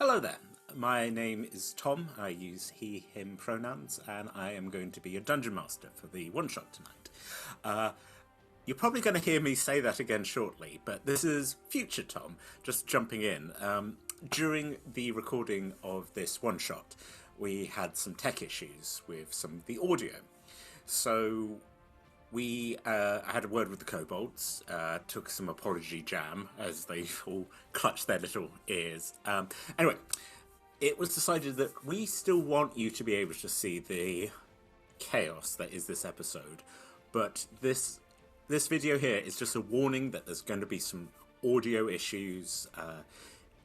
Hello there, my name is Tom, I use he, him pronouns, and I am going to be your Dungeon Master for the one-shot tonight. You're probably going to hear me say that again shortly, but this is future Tom, just jumping in. During the recording of this one-shot, we had some tech issues with some of the audio. So I had a word with the kobolds, took some apology jam as they all clutched their little ears. Anyway, it was decided that we still want you to be able to see the chaos that is this episode, but this video here is just a warning that there's going to be some audio issues.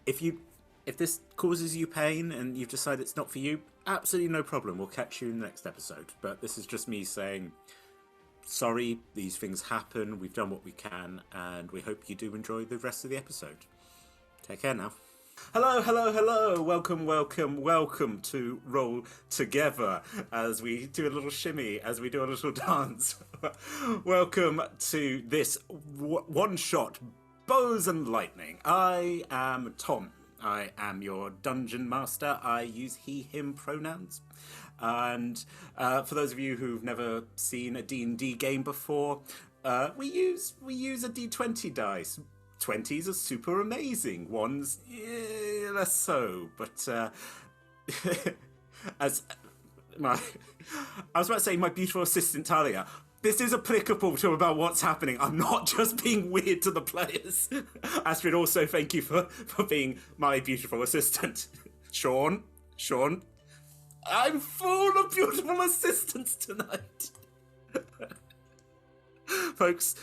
If this causes you pain and you've decided it's not for you, absolutely no problem. We'll catch you in the next episode. But this is just me saying, sorry, these things happen. We've done what we can, and we hope you do enjoy the rest of the episode. Take care now. Hello, hello, hello. Welcome to Roll Together as we do a little shimmy, as we do a little dance. Welcome to this one-shot Bows and Lightning. I am Tom. I am your Dungeon Master. I use he, him pronouns. And for those of you who've never seen a D&D game before, we use a D20 dice. 20s are super amazing. Ones, less so. But I was about to say, my beautiful assistant Talia, this is applicable to about what's happening. I'm not just being weird to the players. Astrid, also thank you for being my beautiful assistant. Sean, I'm full of beautiful assistants tonight. Folks,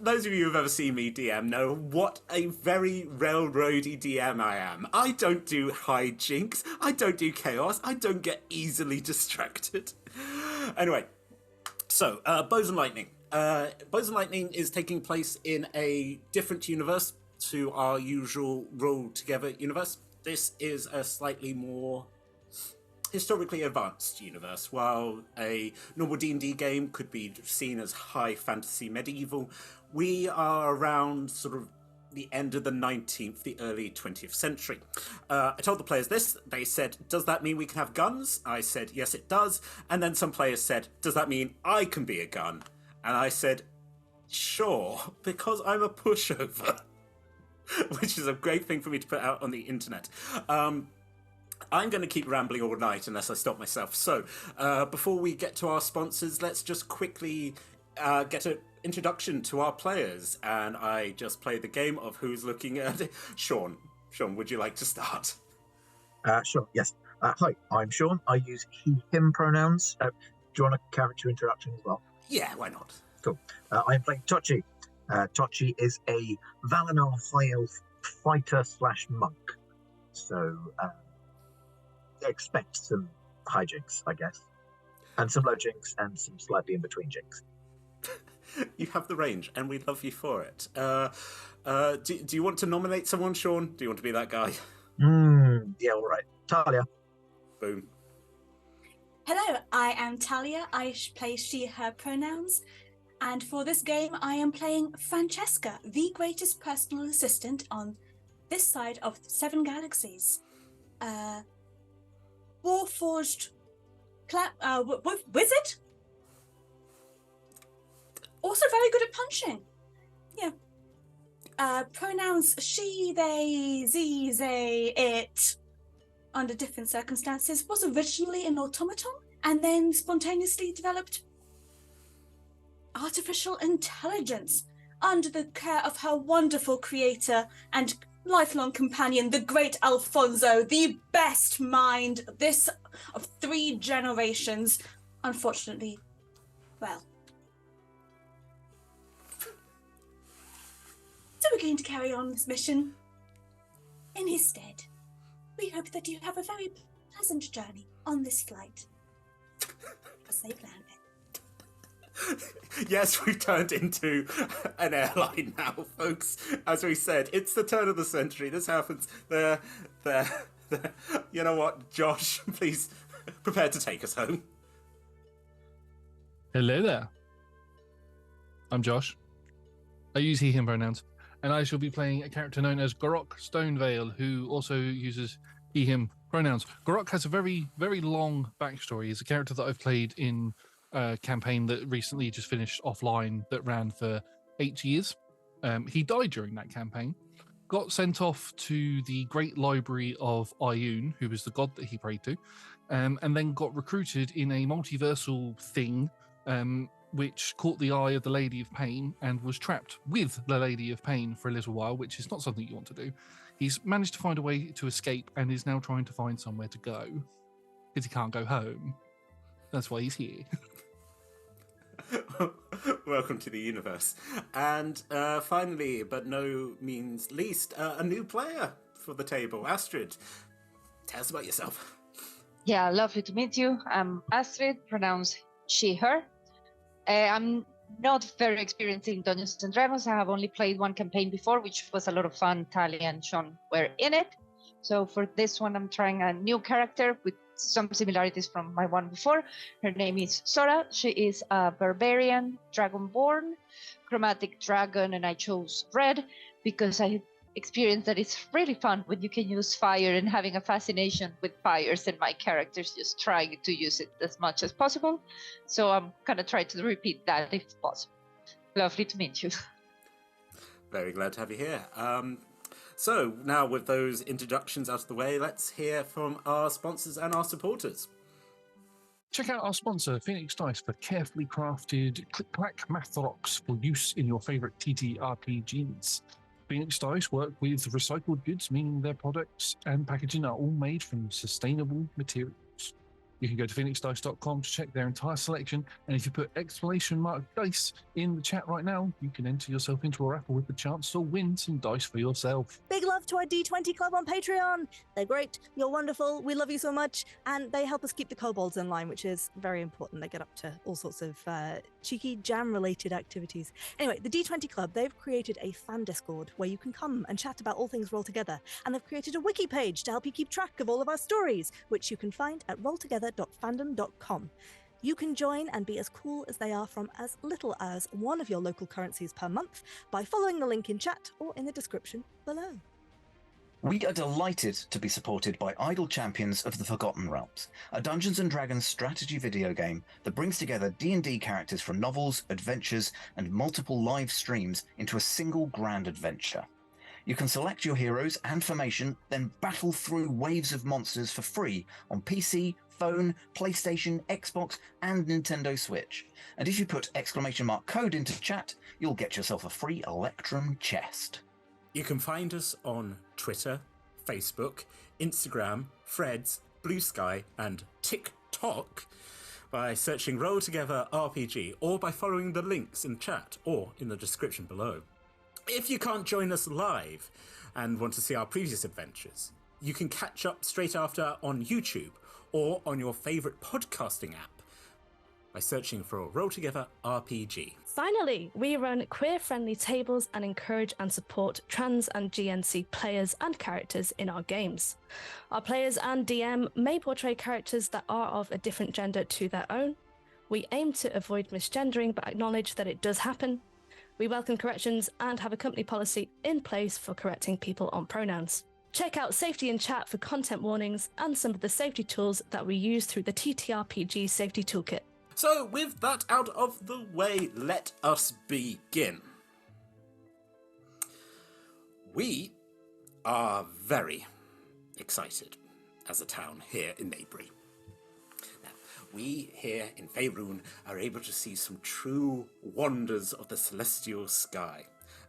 those of you who've ever seen me DM know what a very railroady DM I am. I don't do hijinks, I don't do chaos, I don't get easily distracted. Anyway, so, Bows and Lightning. Bows and Lightning is taking place in a different universe to our usual Roll Together universe. This is a slightly more historically advanced universe. While a normal D&D game could be seen as high fantasy medieval, we are around sort of the end of the 19th, the early 20th century. I told the players this. They said, does that mean we can have guns? I said, yes, it does. And then some players said, does that mean I can be a gun? And I said, sure, because I'm a pushover. Which is a great thing for me to put out on the internet. I'm going to keep rambling all night unless I stop myself. So, before we get to our sponsors, let's just quickly get an introduction to our players. And I just play the game of who's looking at it. Sean, would you like to start? Sure, yes. Hi, I'm Sean. I use he, him pronouns. Do you want a character introduction as well? Yeah, why not? Cool. I'm playing Tochi. Tochi is a Valinor High Elf fighter/monk. So, expect some hijinks, I guess. And some low jinks and some slightly in-between jinks. You have the range, and we love you for it. Do you want to nominate someone, Sean? Do you want to be that guy? Yeah, all right. Talia. Boom. Hello, I am Talia. I play she, her pronouns. And for this game, I am playing Francesca, the greatest personal assistant on this side of 7 galaxies. Warforged wizard? Also very good at punching. Yeah. Pronouns she, they, ze, they, it, under different circumstances, was originally an automaton and then spontaneously developed artificial intelligence under the care of her wonderful creator and lifelong companion, the great Alfonso, the best mind of 3 generations. Unfortunately, well. So we're going to carry on this mission in his stead. We hope that you have a very pleasant journey on this flight, as they planned it. Yes, we've turned into an airline now, folks. As we said, it's the turn of the century. This happens. There. You know what, Josh? Please prepare to take us home. Hello there. I'm Josh. I use he, him pronouns. and I shall be playing a character known as Gorok Stonevale, who also uses he, him pronouns. Gorok has a very, very long backstory. He's a character that I've played in a campaign that recently just finished offline that ran for 8 years. He died during that campaign, got sent off to the Great Library of Ioun, who was the god that he prayed to, and then got recruited in a multiversal thing, which caught the eye of the Lady of Pain and was trapped with the Lady of Pain for a little while, which is not something you want to do. He's managed to find a way to escape and is now trying to find somewhere to go because he can't go home. That's why he's here. Welcome to the universe. And finally, but no means least, a new player for the table. Astrid, tell us about yourself. Yeah, lovely to meet you. I'm Astrid, pronounced she, her. I'm not very experienced in Dungeons and Dragons. I have only played one campaign before, which was a lot of fun. Talia and Sean were in it. So for this one, I'm trying a new character with some similarities from my one before. Her name is Sora. She is a barbarian, dragonborn, chromatic dragon, and I chose red because I experienced that it's really fun when you can use fire and having a fascination with fires, and my characters just trying to use it as much as possible. So I'm gonna try to repeat that if possible. Lovely to meet you. Very glad to have you here. So now with those introductions out of the way, let's hear from our sponsors and our supporters. Check out our sponsor, Phoenix Dice, for carefully crafted click-clack math rocks for use in your favourite TTRPGs. Phoenix Dice work with recycled goods, meaning their products and packaging are all made from sustainable materials. You can go to phoenixdice.com to check their entire selection, and if you put !dice in the chat right now, you can enter yourself into a raffle with the chance to win some dice for yourself. Big love to our D20 Club on Patreon. They're great. You're wonderful. We love you so much. And they help us keep the kobolds in line, which is very important. They get up to all sorts of cheeky jam-related activities. Anyway, the D20 Club, they've created a fan Discord where you can come and chat about all things Roll Together. And they've created a wiki page to help you keep track of all of our stories, which you can find at rolltogether.fandom.com. You can join and be as cool as they are from as little as one of your local currencies per month by following the link in chat or in the description below. We are delighted to be supported by Idle Champions of the Forgotten Realms, a Dungeons & Dragons strategy video game that brings together D&D characters from novels, adventures, and multiple live streams into a single grand adventure. You can select your heroes and formation, then battle through waves of monsters for free on PC, phone, PlayStation, Xbox, and Nintendo Switch. And if you put !code into chat, you'll get yourself a free Electrum chest. You can find us on Twitter, Facebook, Instagram, Threads, Blue Sky, and TikTok by searching Roll Together RPG, or by following the links in chat or in the description below. If you can't join us live and want to see our previous adventures, you can catch up straight after on YouTube or on your favourite podcasting app by searching for Roll Together RPG. Finally, we run queer-friendly tables and encourage and support trans and GNC players and characters in our games. Our players and DM may portray characters that are of a different gender to their own. We aim to avoid misgendering but acknowledge that it does happen. We welcome corrections and have a company policy in place for correcting people on pronouns. Check out Safety in Chat for content warnings and some of the safety tools that we use through the TTRPG Safety Toolkit. So, with that out of the way, let us begin. We are very excited as a town here in Maybury. Now, we here in Faerun are able to see some true wonders of the celestial sky,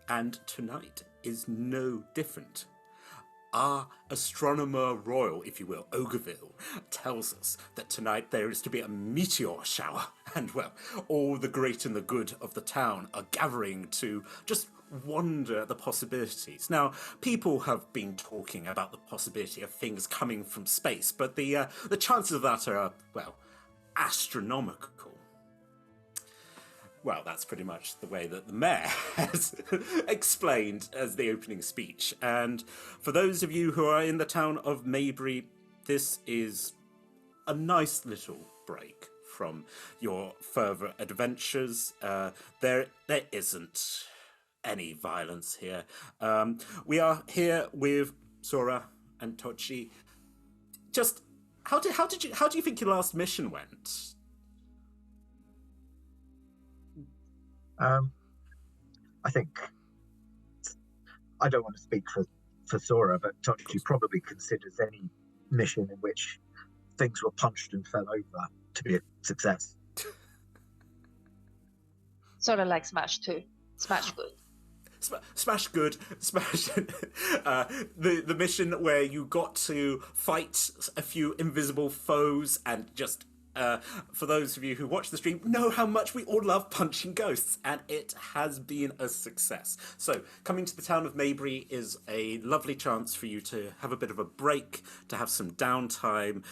and tonight is no different. Our astronomer royal, if you will, Ogreville, tells us that tonight there is to be a meteor shower, and well, all the great and the good of the town are gathering to just wonder at the possibilities. Now, people have been talking about the possibility of things coming from space, but the chances of that are, well, astronomical. Well, that's pretty much the way that the mayor has explained as the opening speech. And for those of you who are in the town of Maybury, this is a nice little break from your further adventures. There isn't any violence here. We are here with Sora and Tochi. Just how do you think your last mission went? I think I don't want to speak for Sora, but Tochi probably considers any mission in which things were punched and fell over to be a success. Sort of like Smash too. Smash good. Smash good. Smash. The mission where you got to fight a few invisible foes and just. For those of you who watch the stream, know how much we all love punching ghosts, and it has been a success. So, coming to the town of Maybury is a lovely chance for you to have a bit of a break, to have some downtime.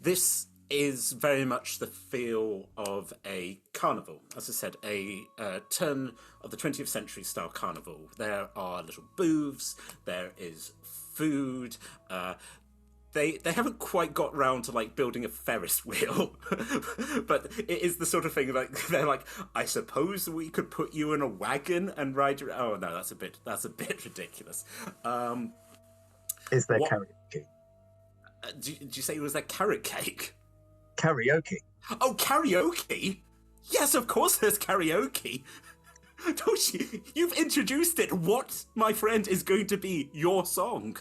This is very much the feel of a carnival. As I said, a turn of the 20th century style carnival. There are little booths, there is food, They haven't quite got round to like building a Ferris wheel, but it is the sort of thing like they're like, I suppose we could put you in a wagon and ride your. Oh no, that's a bit ridiculous. Is there karaoke? Did you say it was that carrot cake? Karaoke. Oh, karaoke! Yes, of course there's karaoke. Toshi, you've introduced it. What, my friend, is going to be your song?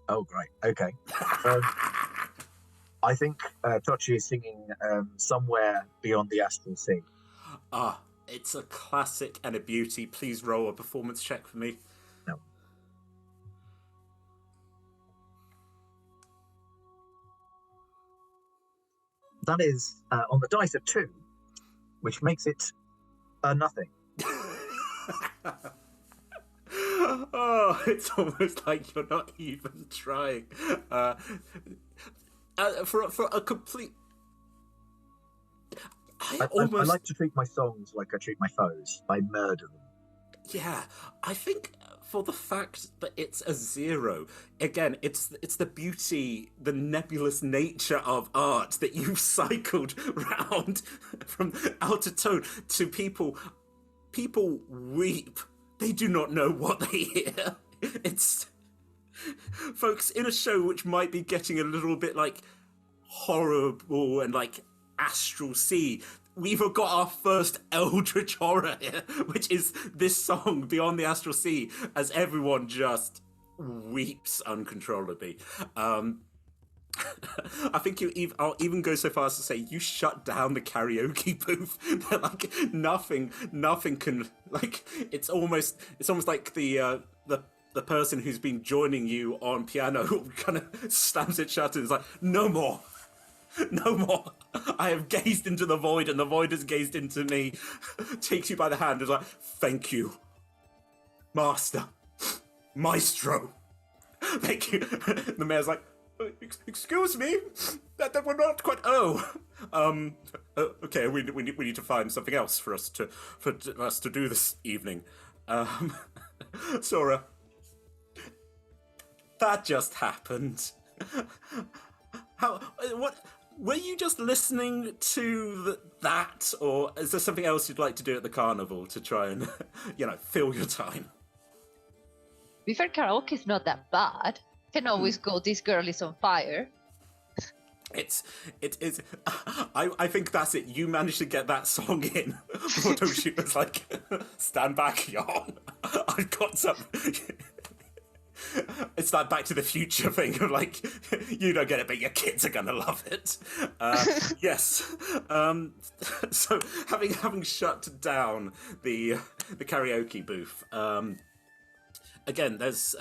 Oh, great. Okay. I think Tochi is singing Somewhere Beyond the Astral Sea. Ah, it's a classic and a beauty. Please roll a performance check for me. No. That is on the dice of 2, which makes it a nothing. Oh, it's almost like you're not even trying. For a complete... I like to treat my songs like I treat my foes. I murder them. Yeah, I think for the fact that it's a 0, again, it's the beauty, the nebulous nature of art that you've cycled round from out of tone to people. People weep. They do not know what they hear. It's... Folks, in a show which might be getting a little bit, like, horrible and, like, astral sea, we've got our first eldritch horror here, which is this song, Beyond the Astral Sea, as everyone just weeps uncontrollably. I think I'll even go so far as to say you shut down the karaoke booth. Like nothing can, like, it's almost like the person who's been joining you on piano kind of slams it shut and is like, no more. I have gazed into the void and the void has gazed into me. Takes you by the hand and is like, thank you, master, maestro. Thank you. The mayor's like, excuse me, that we're not quite. Okay. We need to find something else for us to do this evening. Sora, that just happened. What? Were you just listening to that, or is there something else you'd like to do at the carnival to try and, fill your time? To be fair, karaoke is not that bad. Can always go, this girl is on fire. It is. I think that's it. You managed to get that song in. Toshi was like, stand back, y'all. I've got some. It's that Back to the Future thing of like, you don't get it, but your kids are gonna love it. Yes. So having shut down the karaoke booth, again, there's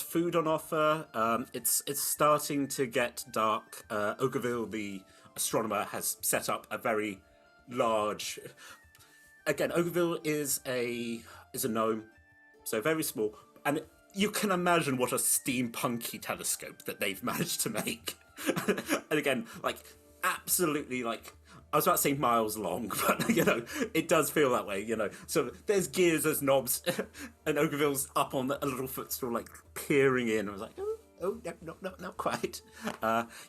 food on offer. It's starting to get dark. Ogreville, the astronomer, has set up a very large. Again, Ogreville is a gnome, so very small, and you can imagine what a steampunky telescope that they've managed to make. And again, like, absolutely, like, I was about to say miles long, but, it does feel that way, So there's gears, there's knobs, and Ogreville's up on a little footstool, like, peering in. I was like, oh, no, not quite.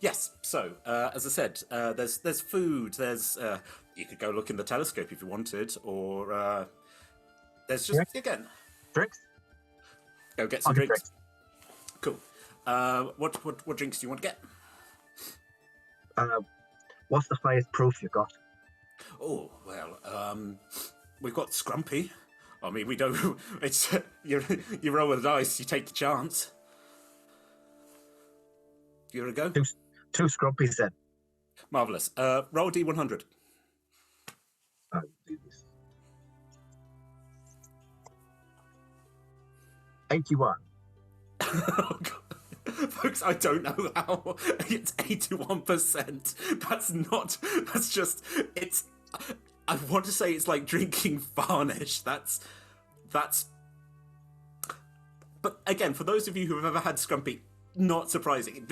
Yes, so, as I said, there's food, there's you could go look in the telescope if you wanted, or there's just, Drinks? again, Drinks? go get some I'll get drinks. Cool. What drinks do you want to get? What's the highest proof you got? Oh, well, we've got Scrumpy. I mean, we don't... It's... You roll the dice, you take the chance. You want to go? Two scrumpies then. Marvellous. Roll D100. I'll do this. 81. Oh, God. Folks, I don't know how it's 81%. That's just, it's, I want to say it's like drinking varnish. That's, but again, for those of you who have ever had Scrumpy, not surprising.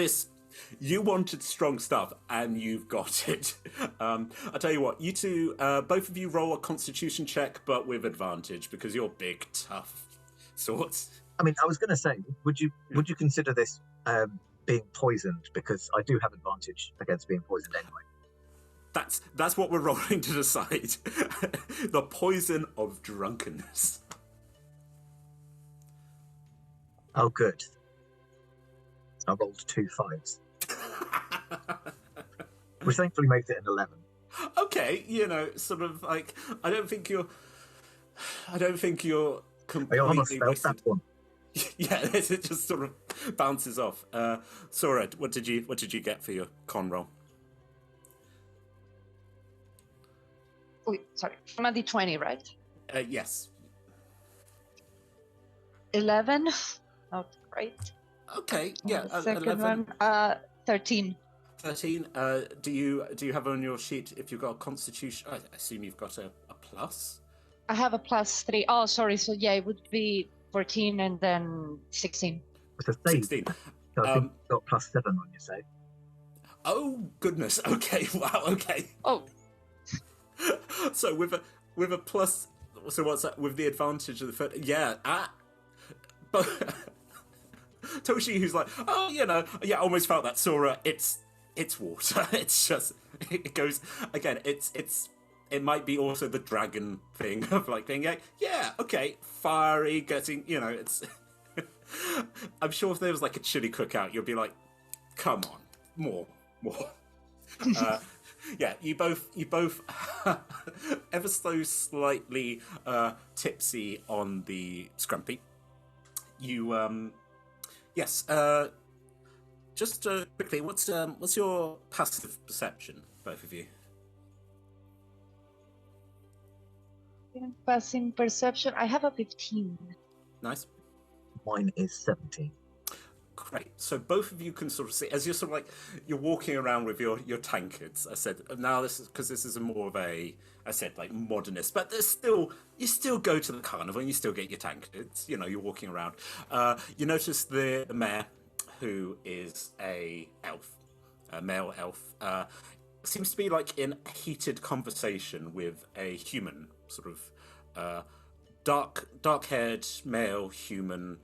You wanted strong stuff, and you've got it. I'll tell you what, you two, both of you roll a constitution check, but with advantage, because you're big, tough sorts. I mean, I was going to say, would you consider this being poisoned? Because I do have advantage against being poisoned anyway. That's what we're rolling to decide. The poison of drunkenness. Oh, good. I rolled 2 5s. Which thankfully makes it an 11. Okay, sort of like, I don't think you're completely I almost felt wasted. that one. Yeah, it just sort of bounces off. Sora, what did you get for your con roll? Oh, sorry, from a D20, right? Yes. 11. Not great. Okay, yeah. The second 11. one, 13. 13. Do you have on your sheet if you've got a constitution? I assume you've got a plus. I have a +3. Oh, sorry. So yeah, it would be 14 and then 16. It's a save. 16. So I think you've got +7 on your save. Oh goodness. Okay. Wow. Okay. Oh. So with a plus, so what's that? With the advantage of the first, yeah. But Toshi, who's like, oh, yeah, I almost felt that. Sora, it's water. It's just, it goes again. It might be also the dragon thing of like being like, yeah, okay, fiery, getting, it's. I'm sure if there was like a chili cookout, you'd be like, come on, more. Yeah, you both ever so slightly tipsy on the Scrumpy. You yes. Just quickly, what's your passive perception, both of you? Passing perception, I have a 15. Nice. Mine is 17. Great. So both of you can sort of see, as you're sort of like, you're walking around with your tankards. I said, now this is, because this is more of a, I said, like, modernist, but there's still, you still go to the carnival and you still get your tankards. You're walking around. You notice the mayor, who is a male elf, seems to be like in a heated conversation with a human, sort of dark-haired male human.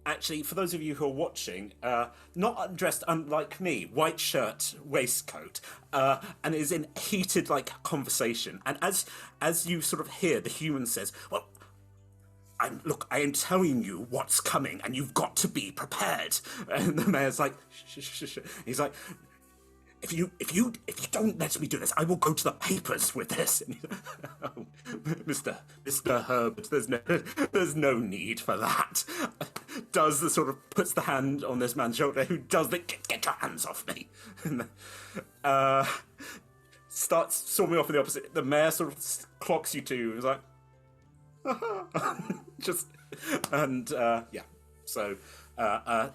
Actually, for those of you who are watching, not dressed unlike me, white shirt, waistcoat, and is in heated conversation. And as you sort of hear, the human says, "Well, I am telling you what's coming, and you've got to be prepared." And the mayor's like, "Shh." He's like, If you don't let me do this, I will go to the papers with this." And oh, Mr. Herbert, there's no need for that. Does the sort of puts the hand on this man's shoulder, who does the get your hands off me, and starts storming off in the opposite. The mayor sort of clocks you two, and is like, just, and yeah. So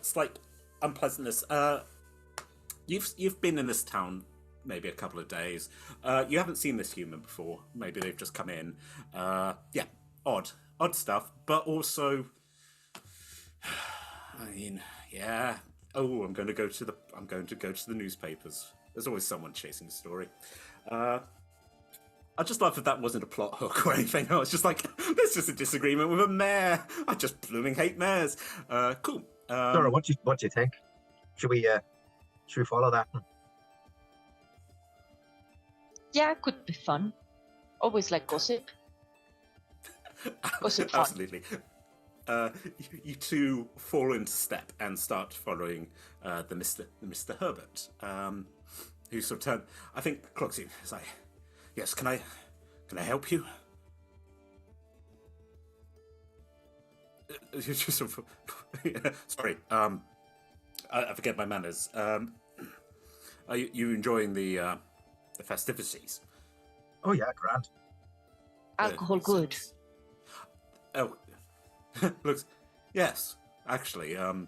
slight unpleasantness. You've been in this town maybe a couple of days. You haven't seen this human before. Maybe they've just come in. Yeah, odd stuff, but also, I mean, yeah. Oh, I'm going to go to the newspapers. There's always someone chasing the story. I just love that wasn't a plot hook or anything. I was just like, there's just a disagreement with a mayor. I just blooming hate mayors. Cool. Dora, what do you think? Should we follow that? Yeah, could be fun. Always like gossip. Gossip fun. Absolutely. You two fall into step and start following the Mr. Herbert, who sort of turn. I think clocks you. It's like, yes, can I help you? You just sort of, sorry, I forget my manners. Are you enjoying the festivities? Oh yeah, grand. Alcohol good. Oh, looks. Yes, actually, in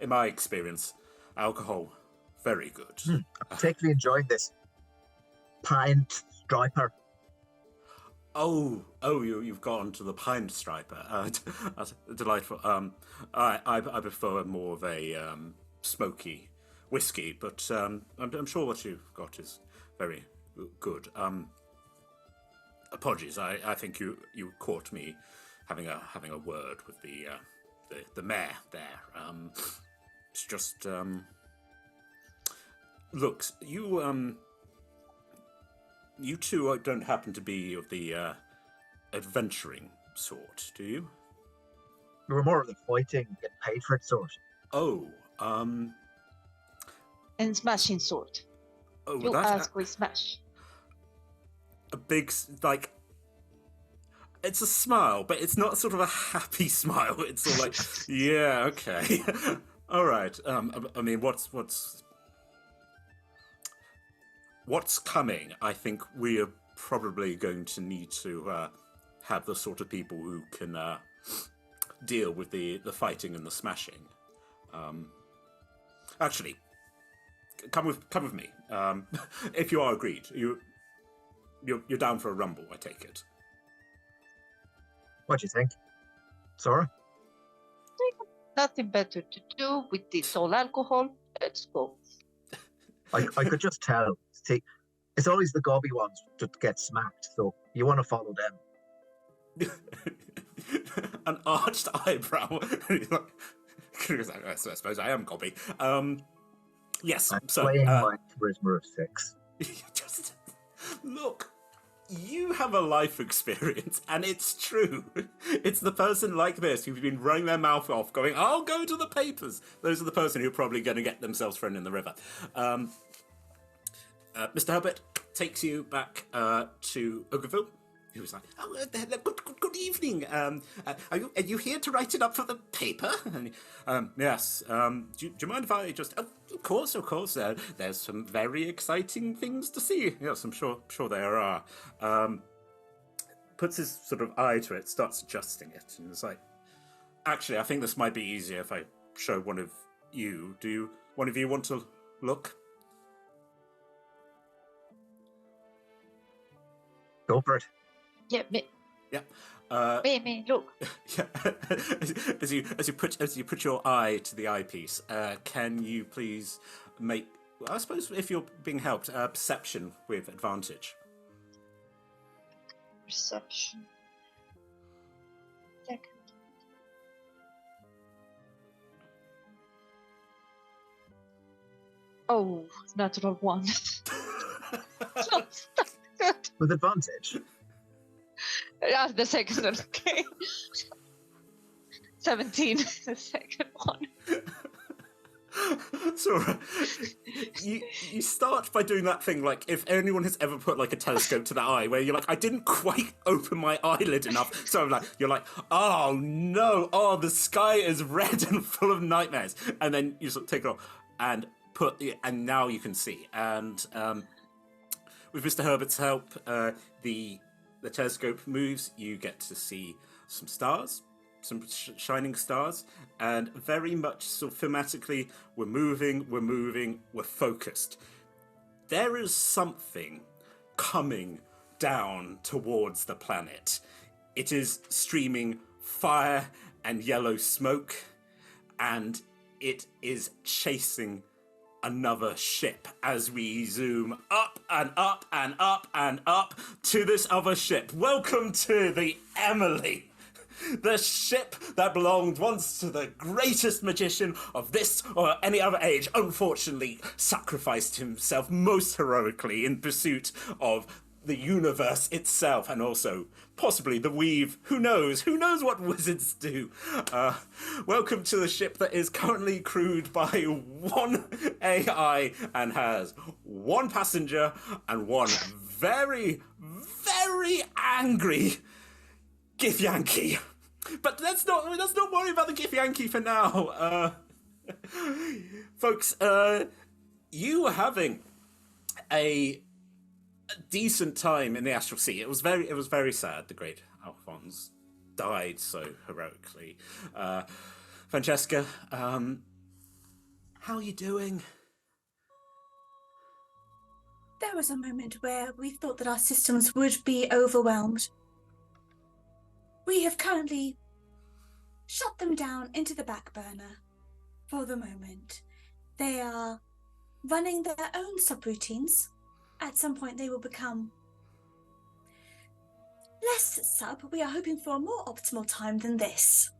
my experience, alcohol very good. I'm particularly enjoying this pint striper. Oh, you've gone to the pine striper. That's delightful. I prefer more of a smoky whiskey, but I'm sure what you've got is very good. Apologies, I think you caught me having a word with the mayor there. It's just looks you two don't happen to be of the adventuring sort, do you? We were more of the fighting, get paid for it sort. Oh, And smashing sword. oh, You that's ask, we smash. a big like. It's a smile, but it's not sort of a happy smile. It's sort of like, yeah, okay, all right. I mean, what's coming? I think we are probably going to need to have the sort of people who can deal with the fighting and the smashing. Actually, come with me. If you are agreed, you're down for a rumble. I take it. What do you think, Sora? Nothing better to do with this all alcohol. Let's go. I could just tell. See, it's always the gobby ones that get smacked, so you want to follow them. An arched eyebrow. I suppose I am gobby. Yes. I'm So playing my charisma of 6. just look. You have a life experience, and it's true. It's the person like this who's been running their mouth off, going, "I'll go to the papers." Those are the person who are probably going to get themselves thrown in the river. Mr. Herbert takes you back to Ogreville. He was like, "Oh, good evening. Are you here to write it up for the paper?" And, yes. Do you mind if I just? Oh, of course. There's some very exciting things to see. Yes, I'm sure there are. Puts his sort of eye to it, starts adjusting it, and it's like, actually, I think this might be easier if I show one of you. Do one of you want to look? Go for it. Yeah, me. Yeah. Me, look. Yeah. as you put your eye to the eyepiece, can you please make? Well, I suppose if you're being helped, perception with advantage. Perception. Second. Oh, natural one. Not good. With advantage. Yeah, the second one, okay. 17, the second one. Sora, you start by doing that thing, like, if anyone has ever put, like, a telescope to the eye, where you're like, I didn't quite open my eyelid enough, so you're like, oh no, the sky is red and full of nightmares, and then you sort of take it off, and now you can see, and with Mr. Herbert's help, the telescope moves, you get to see some stars, some shining stars, and very much sort of thematically, we're moving, we're focused. There is something coming down towards the planet. It is streaming fire and yellow smoke, and it is chasing another ship as we zoom up and up and up and up to this other ship. Welcome to the Emily, the ship that belonged once to the greatest magician of this or any other age, unfortunately sacrificed himself most heroically in pursuit of the universe itself, and also possibly the weave. Who knows? Who knows what wizards do? Welcome to the ship that is currently crewed by one AI and has one passenger and one very, very angry Githyanki. But let's not worry about the Githyanki for now. Folks, you were having a decent time in the Astral Sea. It was very sad. The great Alphonse died so heroically. Francesca, how are you doing? There was a moment where we thought that our systems would be overwhelmed. We have currently shut them down into the back burner for the moment. They are running their own subroutines. At some point they will become less sub. We are hoping for a more optimal time than this.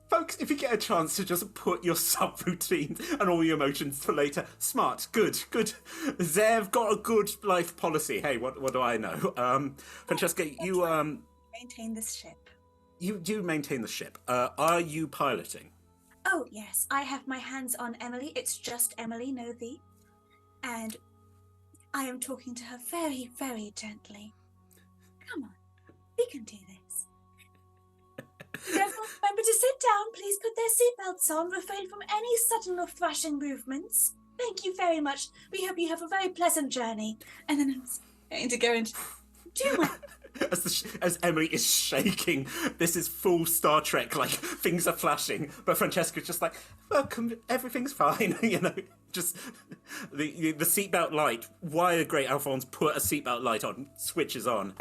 Folks, if you get a chance to just put your subroutines and all your emotions for later, smart, good. Zev got a good life policy. Hey, what do I know? Francesca, you maintain this ship. You do maintain the ship. Are you piloting? Oh yes, I have my hands on Emily. It's just Emily, no thee. And I am talking to her very, very gently. Come on, we can do this. Everyone remember to sit down. Please put their seatbelts on. Refrain from any sudden or thrashing movements. Thank you very much. We hope you have a very pleasant journey. And then I'm going to go and do my... As Emily is shaking, this is full Star Trek, like things are flashing, but Francesca's just like, welcome, everything's fine, you know, just the seatbelt light. Why a great Alphonse put a seatbelt light on, switches on.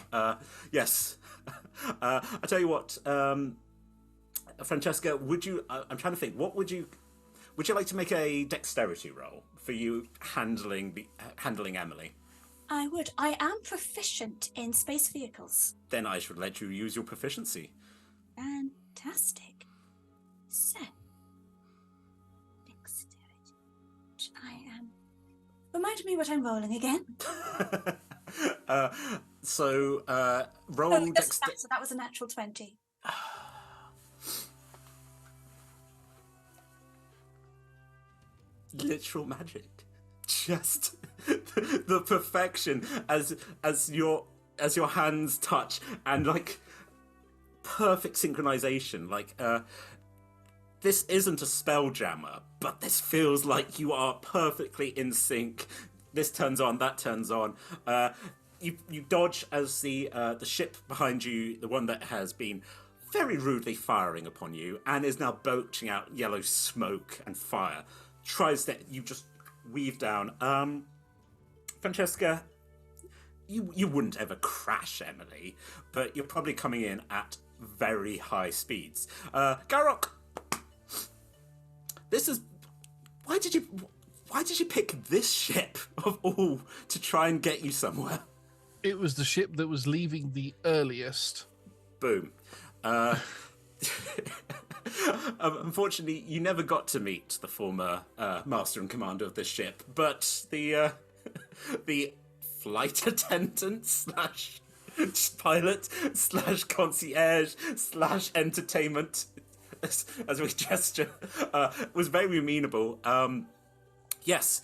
Yes. I tell you what, Francesca, would you, I'm trying to think, would you like to make a dexterity roll for you handling Emily? I would. I am proficient in space vehicles. Then I should let you use your proficiency. Fantastic. So, dexterity. I am... Remind me what I'm rolling again. Roll dexterity. So that was a natural 20. Literal magic. Just the perfection as your hands touch, and like perfect synchronization. Like this isn't a spell jammer, but this feels like you are perfectly in sync. This turns on, that turns on. You dodge as the ship behind you, the one that has been very rudely firing upon you and is now belching out yellow smoke and fire, tries that you just weave down. Francesca, you wouldn't ever crash Emily, but you're probably coming in at very high speeds. Garrock, this is... Why did you pick this ship of all to try and get you somewhere? It was the ship that was leaving the earliest. Boom. Unfortunately, you never got to meet the former master and commander of this ship, but the flight attendant slash pilot slash concierge slash entertainment, as we gesture, was very amenable. Yes,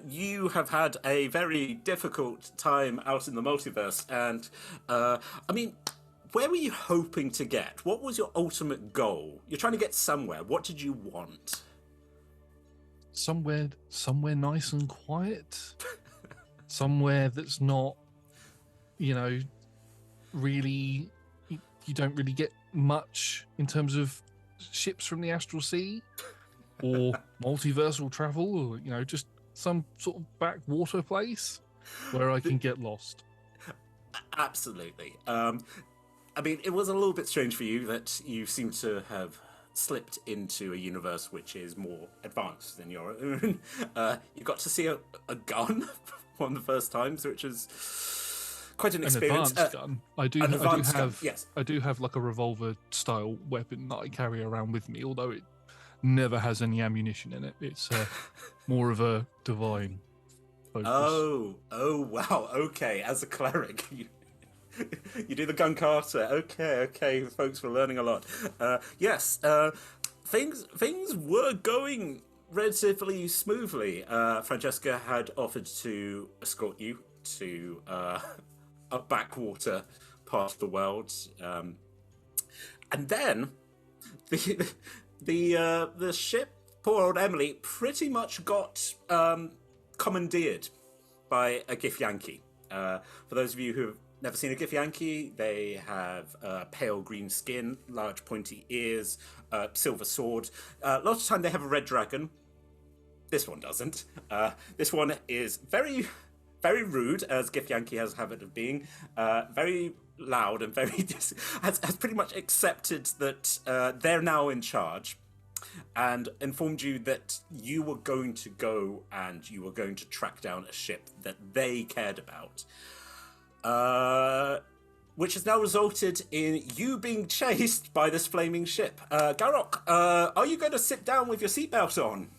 you have had a very difficult time out in the multiverse, and I mean, where were you hoping to get? What was your ultimate goal? You're trying to get somewhere. What did you want? Somewhere nice and quiet. Somewhere that's not, really, you don't really get much in terms of ships from the Astral Sea or multiversal travel, or, just some sort of backwater place where I can get lost. Absolutely. I mean, it was a little bit strange for you that you seem to have slipped into a universe which is more advanced than your own. You got to see a gun one of the first times, which is quite an experience. Advanced gun. I do have like a revolver style weapon that I carry around with me, although it never has any ammunition in it. It's more of a divine. focus. Oh, wow. Okay, as a cleric, you do the gun carter. Okay, folks, we're learning a lot. Yes, things were going relatively smoothly. Francesca had offered to escort you to a backwater part of the world, and then the ship, poor old Emily, pretty much got commandeered by a Githyanki. For those of you who've never seen a Githyanki, they have pale green skin, large pointy ears, silver sword. A lot of time they have a red dragon. This one doesn't. This one is very, very rude, as Githyanki has a habit of being. Very loud and very has pretty much accepted that they're now in charge, and informed you that you were going to go and you were going to track down a ship that they cared about. Which has now resulted in you being chased by this flaming ship. Garrock, are you going to sit down with your seatbelt on?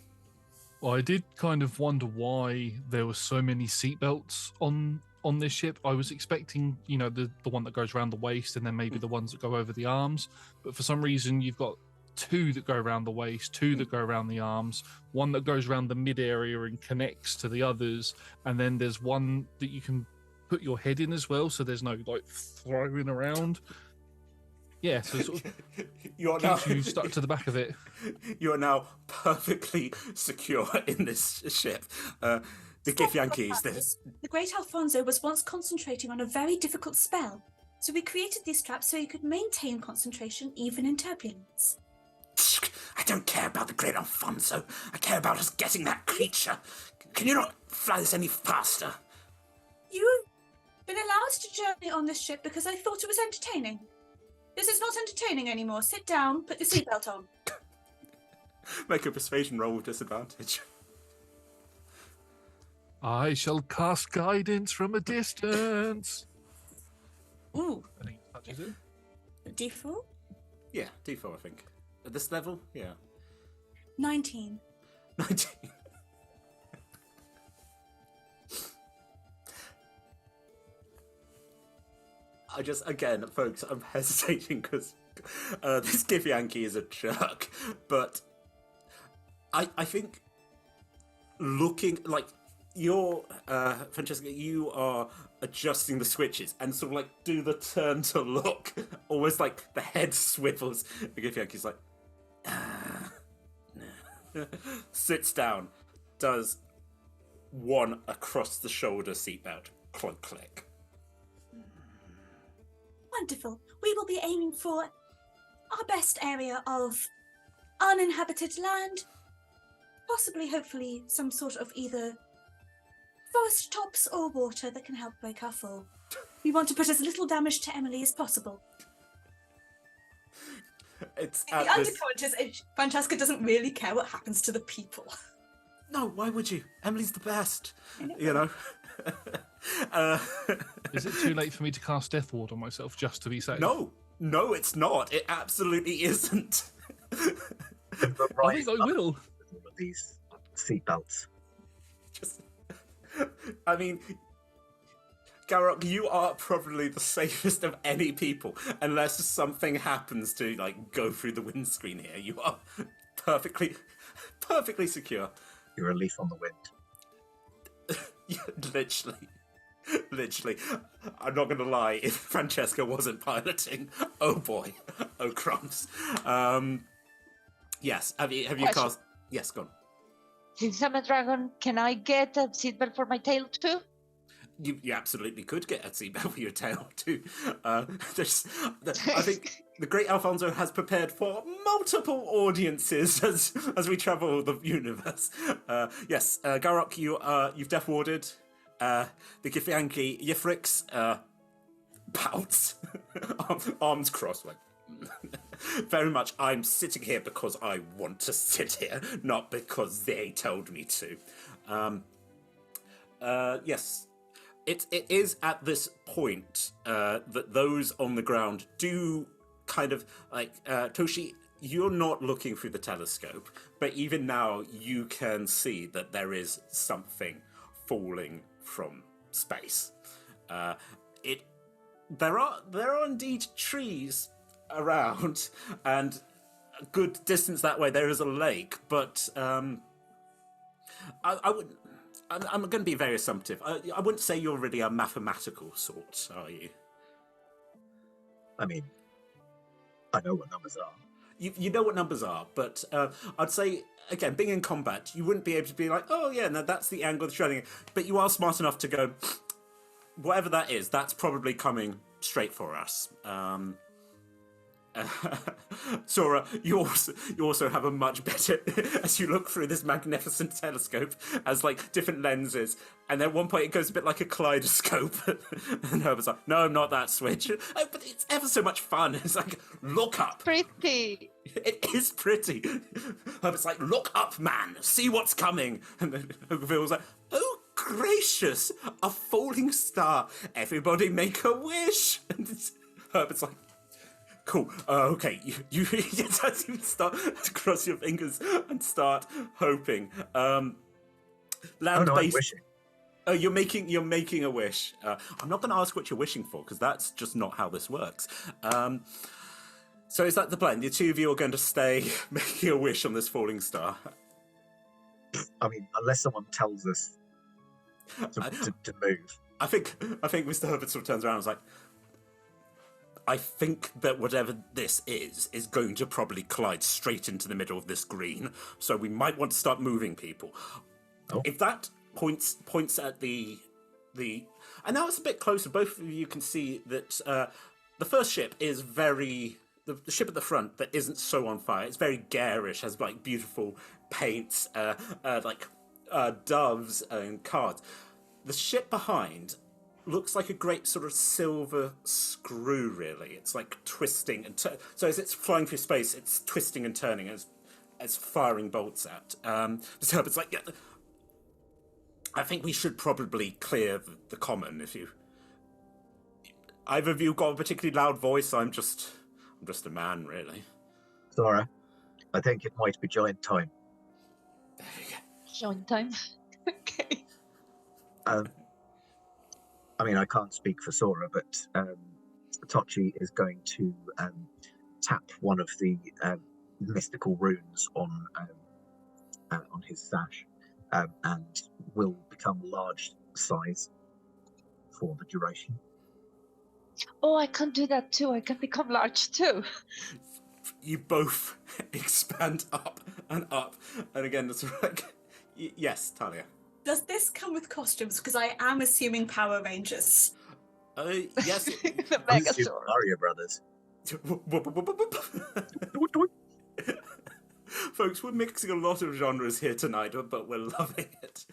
Well, I did kind of wonder why there were so many seatbelts on this ship. I was expecting, the one that goes around the waist and then maybe the ones that go over the arms. But for some reason, you've got 2 that go around the waist, 2 that go around the arms, 1 that goes around the mid area and connects to the others, and then there's 1 that you can put your head in as well, so there's no throwing around. Yeah, so it sort of keeps you stuck to the back of it. You are now perfectly secure in this ship. The Githyankis. The great Alfonso was once concentrating on a very difficult spell, so we created these traps so he could maintain concentration even in turbulence. I don't care about the great Alfonso. I care about us getting that creature. Can you not fly this any faster? You've been allowed to journey on this ship because I thought it was entertaining. This is not entertaining anymore. Sit down, put your seatbelt on. Make a persuasion roll with disadvantage. I shall cast guidance from a distance. Ooh. I think it touches it. D4? Yeah, D4, I think. At this level? Yeah. 19. 19. Again, folks, I'm hesitating because this Githyanki is a jerk, but I think looking like you're, Francesca, you are adjusting the switches and sort of do the turn to look, almost like the head swivels. The Githyanki's like, no. Sits down, does 1 across the shoulder seatbelt, clunk click. Wonderful. We will be aiming for our best area of uninhabited land, possibly, hopefully, some sort of either forest tops or water that can help break our fall. We want to put as little damage to Emily as possible. The undercurrent is Francesca doesn't really care what happens to the people. No, why would you? Emily's the best. Is it too late for me to cast Death Ward on myself just to be safe? No, it's not. It absolutely isn't. I think I will. These seatbelts. Garrock, you are probably the safest of any people, unless something happens to go through the windscreen here. You are perfectly secure. You're a leaf on the wind. Yeah, literally. I'm not going to lie. If Francesca wasn't piloting, oh boy, oh crumbs. Yes. Have you cast? Yes, go on. Since I'm a dragon, can I get a seatbelt for my tail too? You absolutely could get a seatbelt for your tail too. I think the great Alfonso has prepared for multiple audiences as we travel the universe. Yes, Garrock, you've death warded. The Githyanki Yithrix pouts, arms crossed, very much. I'm sitting here because I want to sit here, not because they told me to. Yes. It is at this point that those on the ground do kind of Toshi, you're not looking through the telescope, but even now you can see that there is something falling from space. There are indeed trees around, and a good distance that way there is a lake, but I'm going to be very assumptive. I wouldn't say you're really a mathematical sort, are you? I mean, I know what numbers are. You know what numbers are, but I'd say, again, being in combat, you wouldn't be able to be like, oh yeah, no, that's the angle that's running. But you are smart enough to go, whatever that is, that's probably coming straight for us. Sora, you also have a much better, as you look through this magnificent telescope, as like different lenses, and then at one point it goes a bit like a kaleidoscope, and Herbert's like, no, not that switch. Oh, but it's ever so much fun. It's like, look up. Pretty. It is pretty. Herbert's like, look up, man, see what's coming. And then Phil's like, oh, gracious, a falling star. Everybody make a wish. And Herbert's like, cool. Okay, you start to cross your fingers and start hoping. I'm wishing. Oh, you're making a wish. I'm not going to ask what you're wishing for because that's just not how this works. So is that the plan? The two of you are going to stay making a wish on this falling star? I mean, unless someone tells us to move. I think Mr. Herbert sort of turns around and is like, I think that whatever this is going to probably collide straight into the middle of this green, so we might want to start moving people. Oh. If that points at the and now it's a bit closer, both of you can see that the first ship is very, the ship at the front that isn't so on fire, it's very garish, has like beautiful paints, doves and cards. The ship behind looks like a great sort of silver screw, really. It's like twisting and so as it's flying through space, it's twisting and turning as firing bolts out. So it's like, yeah, I think we should probably clear the common. If you, either of you got a particularly loud voice, I'm just a man, really. Sora, I think it might be giant time. There you go. Giant time. Okay. I mean, I can't speak for Sora, but Tochi is going to tap one of the mystical runes on his sash, and will become large size for the duration. Oh, I can do that too. I can become large too. You both expand up, and again, it's like, yes, Talia. Does this come with costumes? Because I am assuming Power Rangers. Yes. The I'm assuming Megazord. Mario Brothers. Folks, we're mixing a lot of genres here tonight, but we're loving it.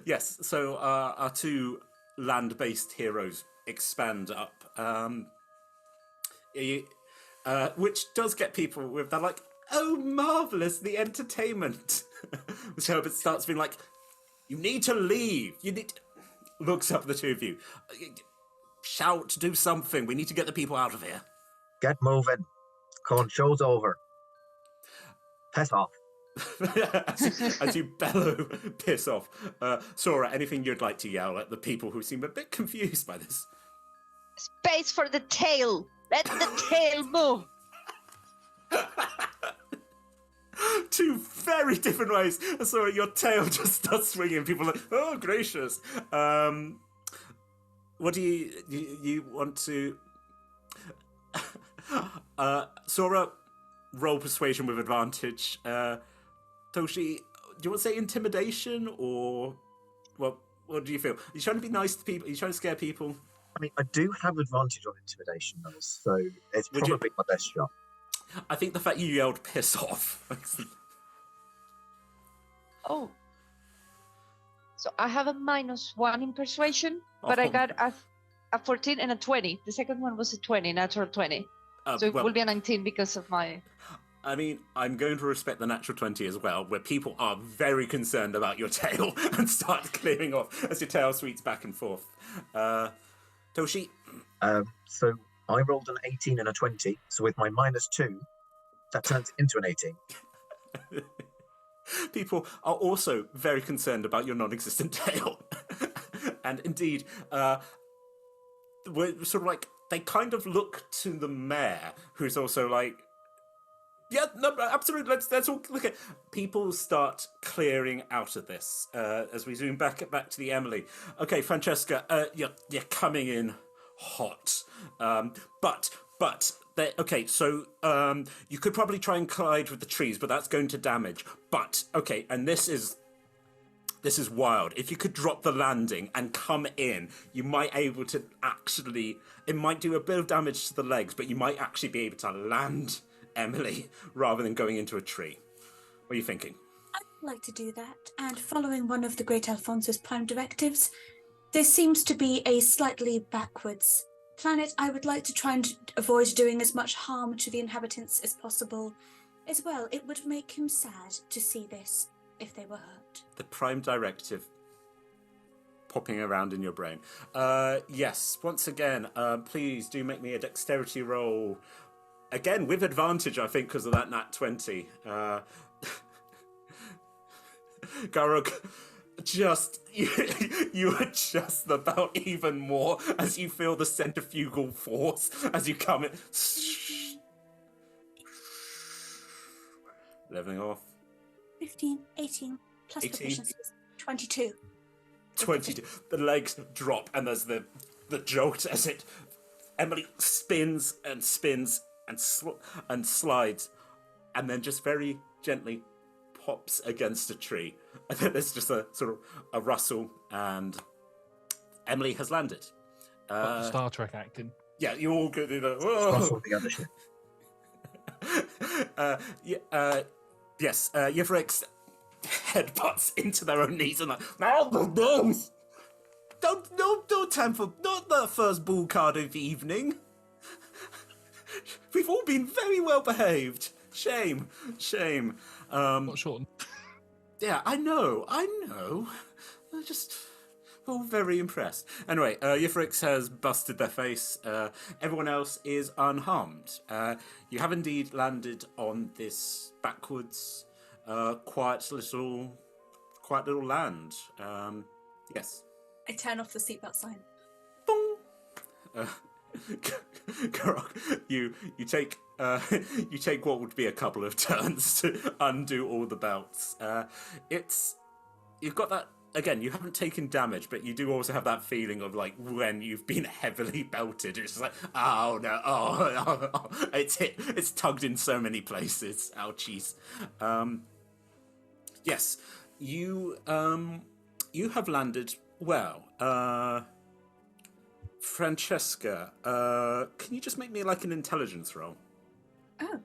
Yes, so our two land-based heroes expand up, which does get people with, they're like, oh, marvellous, the entertainment. So it starts being like, you need to leave. Looks up at the two of you. Shout, do something. We need to get the people out of here. Get moving. Come on, show's over. Piss off. as you bellow, piss off. Sora, anything you'd like to yell at the people who seem a bit confused by this? Space for the tail. Let the tail move. Two very different ways. Sorry, your tail just starts swinging. People are like, oh, gracious. What do you want to... Sora, roll persuasion with advantage. Toshi, do you want to say intimidation or... What do you feel? Are you trying to be nice to people? Are you trying to scare people? I mean, I do have advantage on intimidation, though, so it's probably my best shot. I think the fact you yelled piss off. Oh. So I have a -1 in persuasion, but I got a 14 and a 20. The second one was a 20, natural 20. So it will be a 19 because of my... I mean, I'm going to respect the natural 20 as well, where people are very concerned about your tail and start clearing off as your tail sweeps back and forth. Toshi? So I rolled an 18 and a 20, so with my -2, that turns into an 18. People are also very concerned about your non-existent tail. And indeed, we're sort of like, they kind of look to the mayor, who's also like, yeah, no, absolutely, let's all look at... People start clearing out of this as we zoom back to the Emily. Okay, Francesca, you're coming in hot. Okay, so you could probably try and collide with the trees, but that's going to damage. But, okay, and this is wild. If you could drop the landing and come in, you might able to actually... It might do a bit of damage to the legs, but you might actually be able to land Emily rather than going into a tree. What are you thinking? I'd like to do that. And following one of the Great Alfonso's prime directives, there seems to be a slightly backwards planet. I would like to try and avoid doing as much harm to the inhabitants as possible. As well, it would make him sad to see this if they were hurt. The prime directive popping around in your brain. Yes, once again, please do make me a dexterity roll. Again, with advantage, I think, because of that nat 20. Garruk, you adjust about even more as you feel the centrifugal force as you come in. Leveling off. 15, 18, plus 18. proficiencies. 22. 22. The legs drop, and there's the jolt as Emily spins and spins and slides, and then just very gently pops against a tree. And then there's just a sort of a rustle, and Emily has landed. Star Trek acting. Yeah, you all go through the... Rustle the other ship. Yes, Yvrix headbutts into their own knees and like, no time for, not the first bull card of the evening. We've all been very well behaved. Shame. Not Sean. Yeah, I know. We're all very impressed. Anyway, Yvrix has busted their face. Everyone else is unharmed. You have indeed landed on this backwards, quiet little land. Yes. I turn off the seatbelt sign. Boom. Garruk, you take what would be a couple of turns to undo all the belts. You've got that. Again, you haven't taken damage, but you do also have that feeling of like when you've been heavily belted. It's just like, oh no, oh. It's tugged in so many places. Ouchies. Yes, you have landed well. Francesca, can you just make me like an intelligence roll? Oh.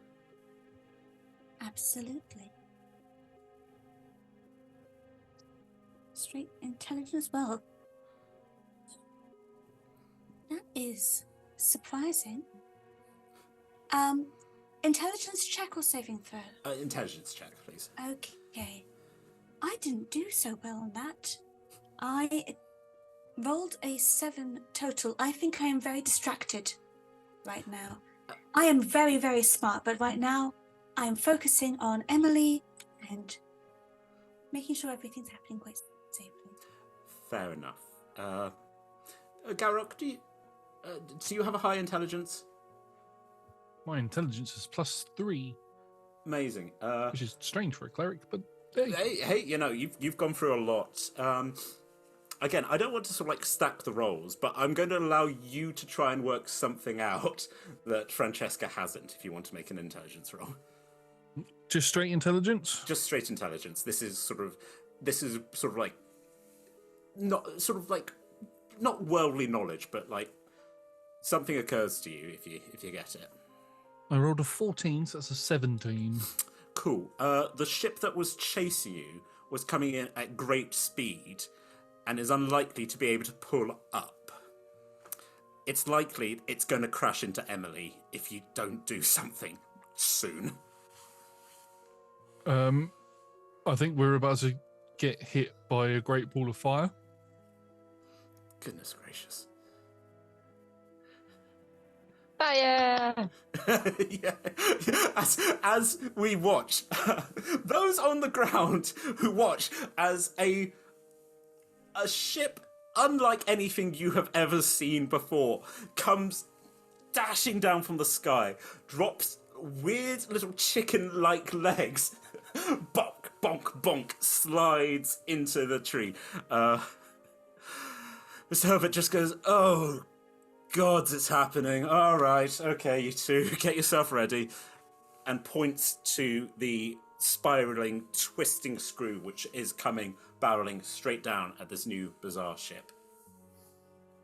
Absolutely. Straight intelligence. Well, that is surprising. Intelligence check or saving throw? Intelligence check, please. Okay. I didn't do so well on that. I rolled a 7 total. I think I am very distracted right now. I am very, very smart, but right now I am focusing on Emily and making sure everything's happening quite safely. Fair enough. Garruk, do you have a high intelligence? My intelligence is +3, Amazing. which is strange for a cleric, but Hey, you've gone through a lot. Again, I don't want to sort of like stack the rolls, but I'm going to allow you to try and work something out that Francesca hasn't, if you want to make an intelligence roll. just straight intelligence. Just straight intelligence. This is sort of like not worldly knowledge, but like something occurs to you if you get it. I rolled a 14, so that's a 17. Cool. The ship that was chasing you was coming in at great speed and is unlikely to be able to pull up. It's likely it's going to crash into Emily if you don't do something soon. I think we're about to get hit by a great ball of fire. Goodness gracious. Fire! Yeah. As we watch, those on the ground who watch as a ship unlike anything you have ever seen before comes dashing down from the sky, drops weird little chicken-like legs, bonk, bonk, bonk, slides into the tree. Mr. Herbert just goes, "Oh, gods, it's happening. All right, okay, you two, get yourself ready," and points to the spiraling, twisting screw which is coming, barreling straight down at this new bizarre ship.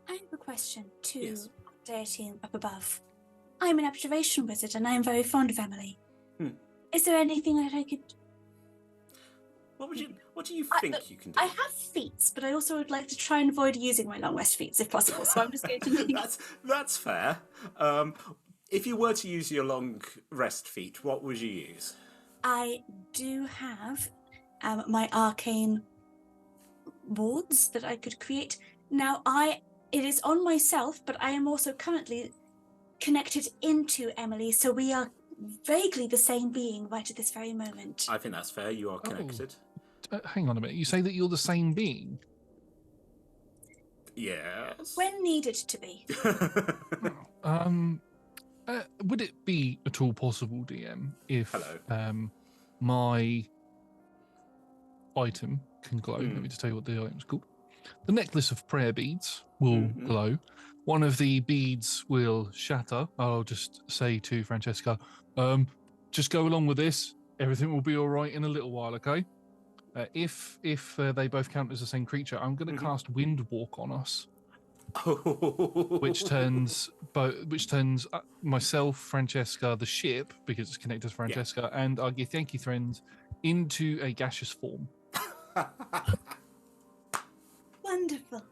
I have a question to Yes. deity up above. I'm an observation wizard and I am very fond of Emily. Is there anything that I could... What do you think you can do? I have feats, but I also would like to try and avoid using my long rest feats if possible, so I'm just going to... That's fair. If you were to use your long rest feat, what would you use? I do have my arcane wards that I could create. Now, it is on myself, but I am also currently connected into Emily, so we are vaguely the same being right at this very moment. I think that's fair. You are connected. Hang on a minute. You say that you're the same being? Yes. When needed to be. Would it be at all possible, DM, if Hello. my item can glow? Let me just tell you what the item's called. The necklace of prayer beads will glow. One of the beads will shatter. I'll just say to Francesca, just go along with this. Everything will be all right in a little while, okay? If they both count as the same creature, I'm going to cast Wind Walk on us. which turns myself, Francesca, the ship, because it's connected to Francesca, and our Githyanki friends into a gaseous form. Wonderful.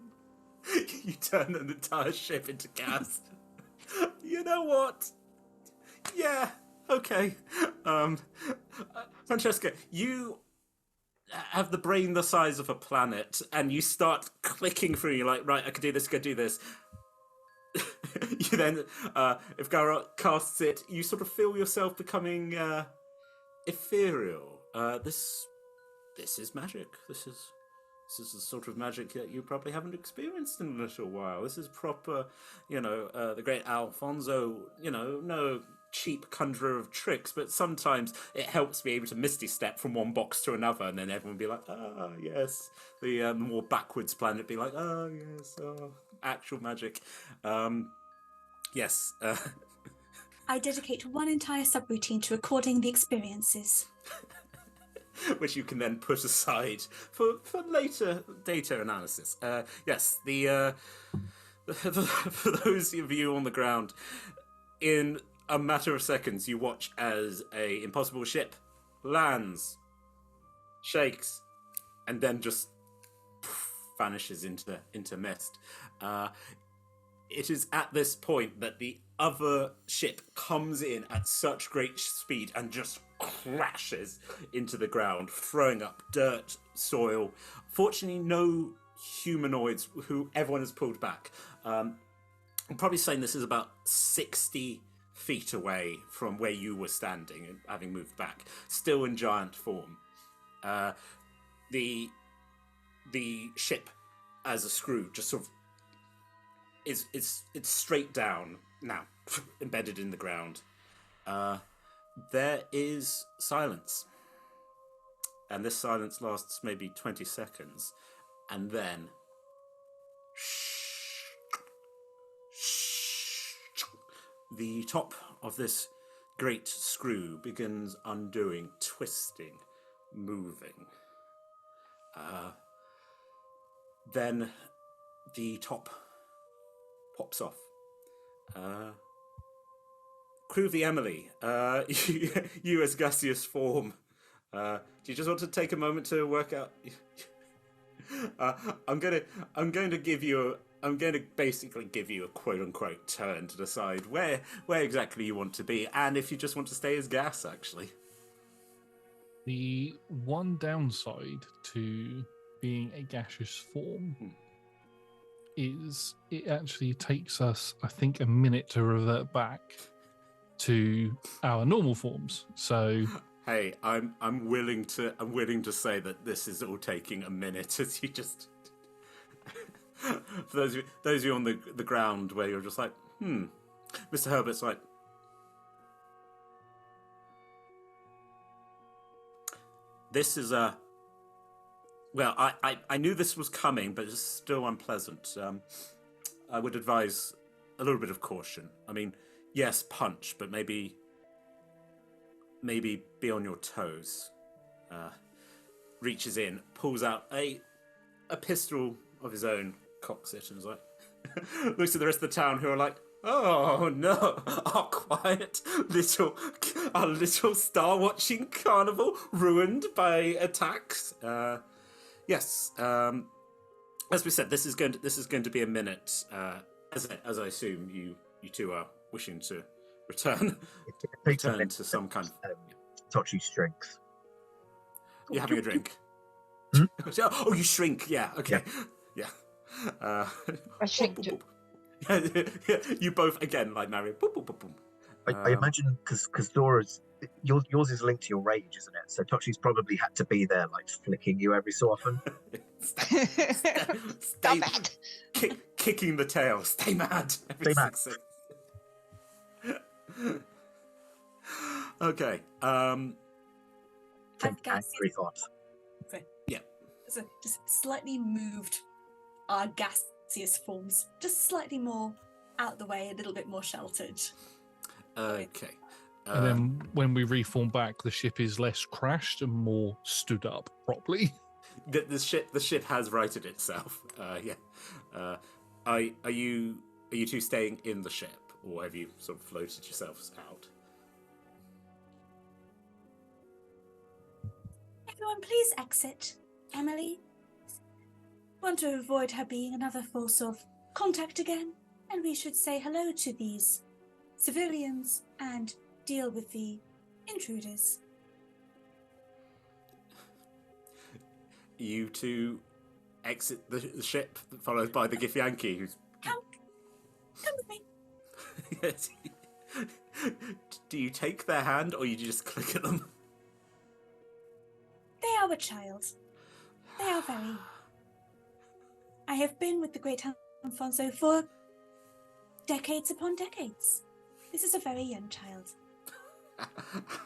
You turn an entire ship into gas. You know what? Yeah, okay. Francesca, you have the brain the size of a planet, and you start clicking through. You're like, right, I could do this, could do this. You then, if Gore casts it, you sort of feel yourself becoming ethereal. This is magic. This is the sort of magic that you probably haven't experienced in a little while. This is proper, the great Alfonso, no cheap conjurer of tricks, but sometimes it helps be able to misty step from one box to another, and then everyone be like, ah, yes. The more backwards planet be like, oh, yes, actual magic. Yes. I dedicate one entire subroutine to recording the experiences. Which you can then put aside for later data analysis. Yes, for those of you on the ground, in a matter of seconds, you watch as a impossible ship lands, shakes, and then just vanishes into mist. It is at this point that the other ship comes in at such great speed and just crashes into the ground, throwing up dirt, soil. Fortunately, no humanoids who everyone has pulled back. I'm probably saying this is about 60 feet away from where you were standing and having moved back, still in giant form. The ship as a screw just sort of it's straight down now, embedded in the ground. There is silence, and this silence lasts maybe 20 seconds, and then the top of this great screw begins undoing, twisting, moving. Then the top pops off. Crew of the Emily, you as gaseous form, do you just want to take a moment to work out? I'm going to basically give you a quote-unquote turn to decide where exactly you want to be, and if you just want to stay as gas, actually. The one downside to being a gaseous form is it actually takes us, I think, a minute to revert back to our normal forms. So Hey, I'm willing to say that this is all taking a minute as you just for those of you on the ground where you're just like, Mr. Herbert's like, this is a well, I knew this was coming, but it's still unpleasant. I would advise a little bit of caution. I mean, yes, punch, but maybe be on your toes. Reaches in, pulls out a pistol of his own, cocks it, and is like, looks at the rest of the town who are like, oh no, our quiet little star watching carnival ruined by attacks. Yes, as we said, this is going to be a minute. As I assume you two are wishing to return to some kind of Tochi shrinks. You're having a drink. Oh, you shrink. Yeah. Okay. Yeah. I shrink too. You both again like Mario. Boop, boop, boop, boop. I imagine because Dora's yours is linked to your rage, isn't it? So Tochi's probably had to be there, like flicking you every so often. Stop it! Kicking the tail. Stay mad. Stay mad. Okay. Angry thoughts. Yeah. So just slightly moved our gaseous forms, just slightly more out the way, a little bit more sheltered. Okay. And then when we reform back, the ship is less crashed and more stood up properly. The ship has righted itself. Yeah. Are you two staying in the ship, or have you sort of floated yourselves out? Everyone, please exit. Emily, want to avoid her being another force of contact again, and we should say hello to these civilians and deal with the intruders. You two exit the ship, followed by the Githyanki, who's... Come with me. Yes. Do you take their hand, or you just click at them? They are a child. They are very... I have been with the great Alfonso for decades upon decades. This is a very young child.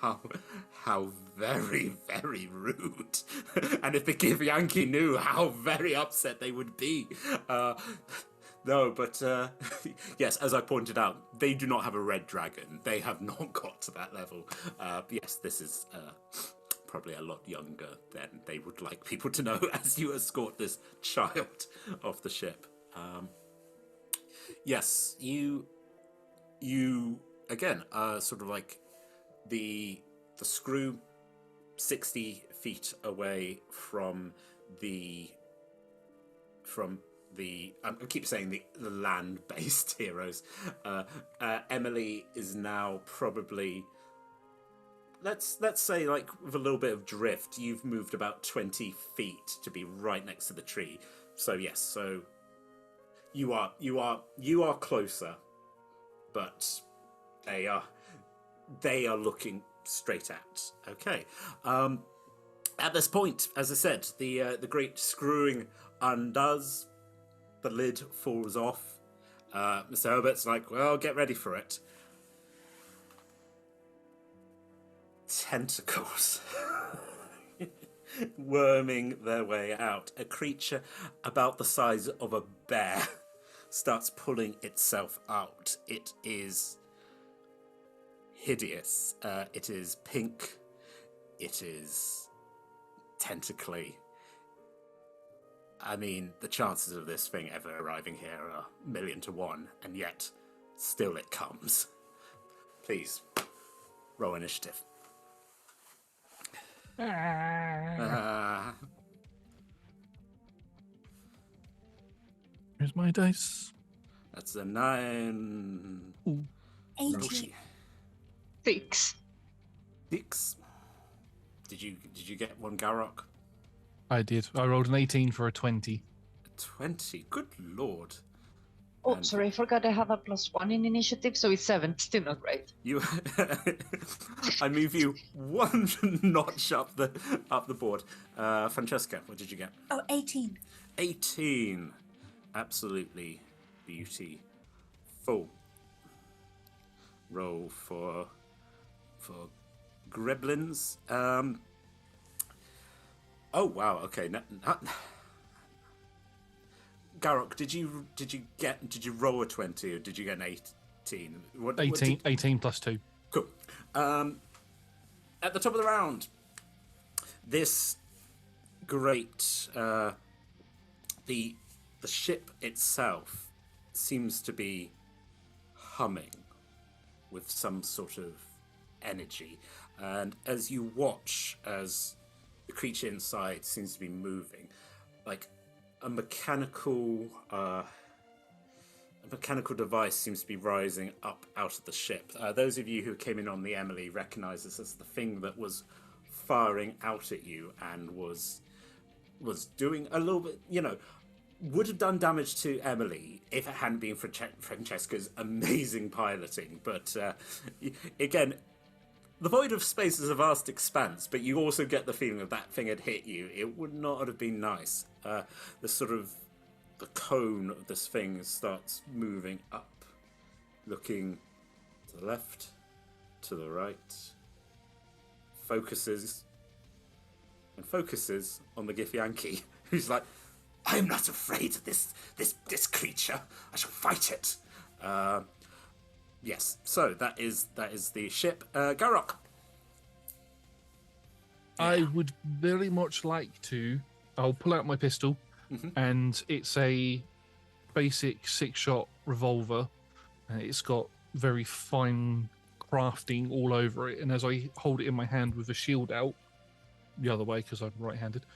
How very, very rude. And if the Githyanki knew, how very upset they would be. No, but yes, as I pointed out, they do not have a red dragon. They have not got to that level. Yes, this is probably a lot younger than they would like people to know as you escort this child off the ship. Yes, you again sort of like the screw 60 feet away from the I keep saying the land-based heroes. Emily is now probably, let's say, like with a little bit of drift, you've moved about 20 feet to be right next to the tree. So yes, so you are closer, but they are looking straight at. Okay. At this point, as I said, the great screwing undoes. The lid falls off. Mr. Herbert's like, well, get ready for it. Tentacles. Worming their way out. A creature about the size of a bear starts pulling itself out. It is hideous. It is pink. It is tentacly. I mean, the chances of this thing ever arriving here are 1,000,000 to 1, and yet, still it comes. Please, roll initiative. Here's my dice. That's a 9. Ooh. 18. 6. 6. Did you get one Garrock? I did. I rolled an 18 for a 20. 20. Good lord. Oh, And sorry, I forgot I have a +1 in initiative, so it's 7. Still not great. you, I move you one notch up the board. Francesca, what did you get? Oh, 18. 18. Absolutely beautiful. Roll for Gremlins. Oh wow. Okay. Garrock, did you roll a 20 or did you get an 18? 18 plus 2. Cool. At the top of the round, this great the ship itself seems to be humming with some sort of energy, and as you watch as the creature inside seems to be moving, like a mechanical device seems to be rising up out of the ship. Those of you who came in on the Emily recognize this as the thing that was firing out at you and was doing a little bit, would have done damage to Emily if it hadn't been for Francesca's amazing piloting. But again, the void of space is a vast expanse, but you also get the feeling that thing had hit you. It would not have been nice. The cone of this thing starts moving up, looking to the left, to the right, focuses on the Githyanki, who's like, I am not afraid of this creature. I shall fight it. Yes. So that is the ship. Garrock. I would very much like to. I'll pull out my pistol, and it's a basic 6-shot revolver. It's got very fine crafting all over it, and as I hold it in my hand with the shield out, the other way because I'm right-handed,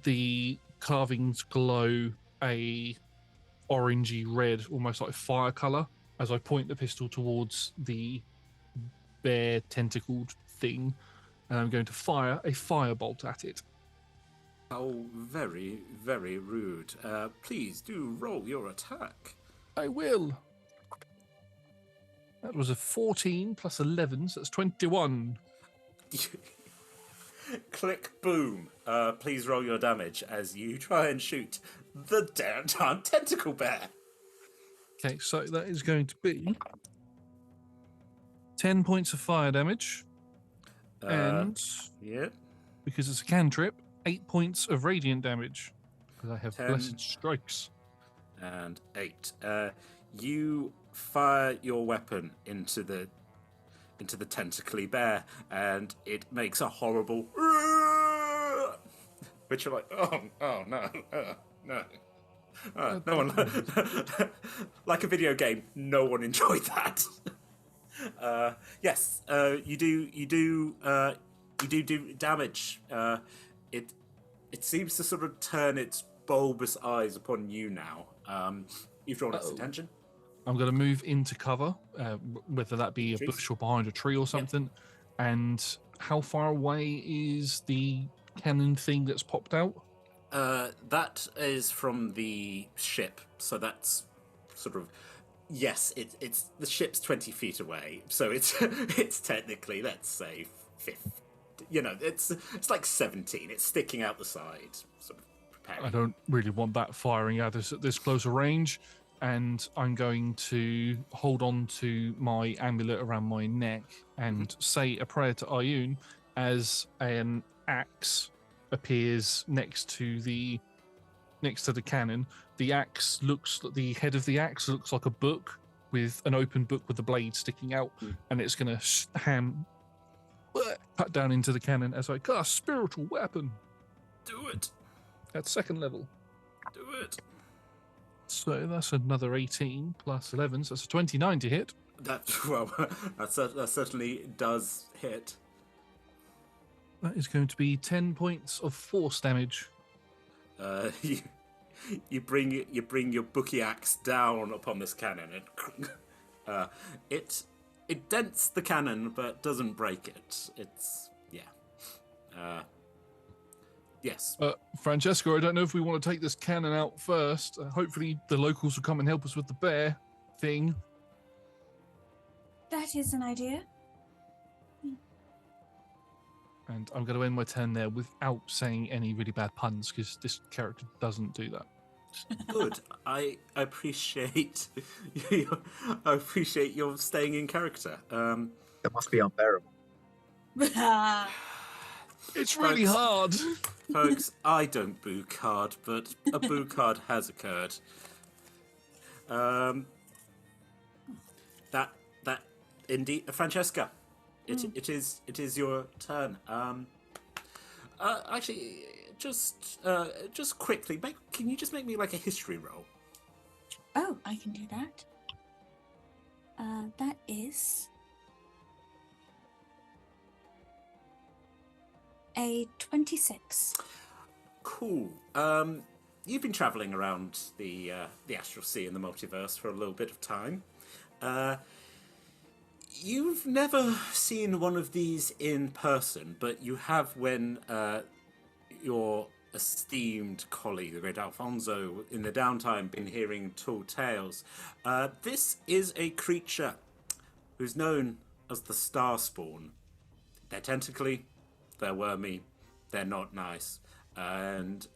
the carvings glow a orangey red, almost like fire color, as I point the pistol towards the bare tentacled thing, and I'm going to fire a firebolt at it. Oh, very, very rude. Please do roll your attack. I will. That was a 14 plus 11, so that's 21. Click, boom. Please roll your damage as you try and shoot the damn tentacle bear. Okay, so that is going to be 10 points of fire damage. And Yep. because it's a cantrip, 8 points of radiant damage. Because I have 10. blessed strikes. And 8. You fire your weapon into the tentacly bear, and it makes a horrible, which you're like, oh no, no. No one, like a video game. No one enjoyed that. Yes, you do damage. It seems to sort of turn its bulbous eyes upon you now. You've drawn its attention. I'm going to move into cover, whether that be a bush or behind a tree or something. Yep. And how far away is the cannon thing that's popped out? That is from the ship, so that's sort of, yes, it's the ship's 20 feet away, so it's technically, let's say 50. It's like 17. It's sticking out the side, sort of preparing. I don't really want that firing at us at this closer range, and I'm going to hold on to my amulet around my neck and say a prayer to Ayun as an axe appears next to the cannon. The head of the axe looks like a book with an open book with the blade sticking out, and it's going to cut down into the cannon as I cast spiritual weapon. Do it. At 2nd level. Do it. So that's another 18 plus 11, so that's a 29 to hit. That certainly does hit. That is going to be 10 points of force damage. You bring your bookie axe down upon this cannon, and it dents the cannon but doesn't break it. It's Yes. Francesca, I don't know if we want to take this cannon out first. Hopefully the locals will come and help us with the bear thing. That is an idea. And I'm going to end my turn there without saying any really bad puns, because this character doesn't do that. Good. I appreciate your staying in character. That must be unbearable. It's really Folks- hard. Folks, I don't boo card, but a boo card has occurred. That indeed, Francesca, it is your turn. Actually, just quickly, can you just make me like a history roll? Oh, I can do that. That is a 26. Cool. You've been traveling around the astral sea and the multiverse for a little bit of time. You've never seen one of these in person, but you have when your esteemed colleague, the great Alfonso, in the downtime, been hearing tall tales. This is a creature who's known as the Starspawn. They're tentacly, they're wormy, they're not nice. And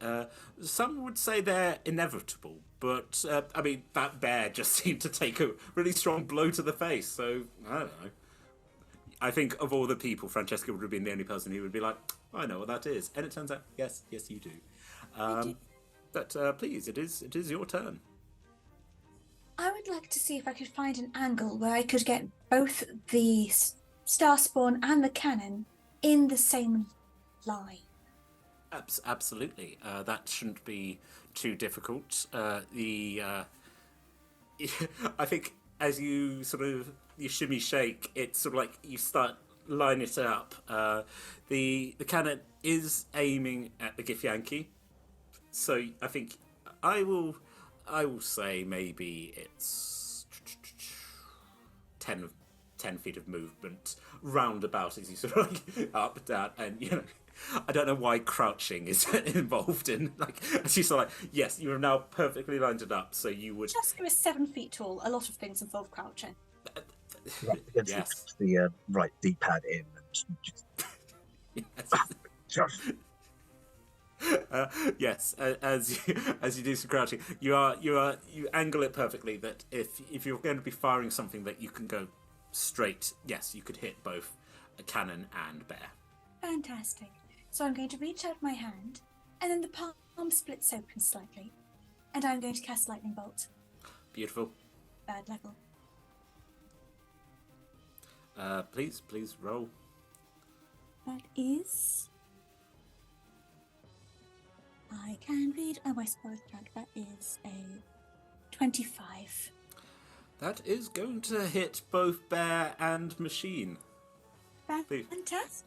some would say they're inevitable, but I mean, that bear just seemed to take a really strong blow to the face, so I don't know. I think of all the people, Francesca would have been the only person who would be like, I know what that is. And it turns out, yes, you do. But please, it is your turn. I would like to see if I could find an angle where I could get both the Starspawn and the cannon in the same line. Absolutely. That shouldn't be too difficult. I think as you you shimmy shake, it's sort of like you start line it up. The cannon is aiming at the Githyanki, so I think I will say maybe it's 10 feet of movement roundabout as you sort of like up, down, and you know. I don't know why crouching is involved in, like, as you sort of like, yes, you are now perfectly lined it up, so you would... Jessica is 7 feet tall. A lot of things involve crouching. Yes. The right D-pad in and just... Yes, as you do some crouching, you angle it perfectly that if you're going to be firing something that you can go straight, yes, you could hit both a cannon and bear. Fantastic. So I'm going to reach out my hand, and then the palm splits open slightly, and I'm going to cast Lightning Bolt. Beautiful. Bad level. Please roll. That is... I can read... Oh, my spell track. That is a 25. That is going to hit both bear and machine. Fantastic.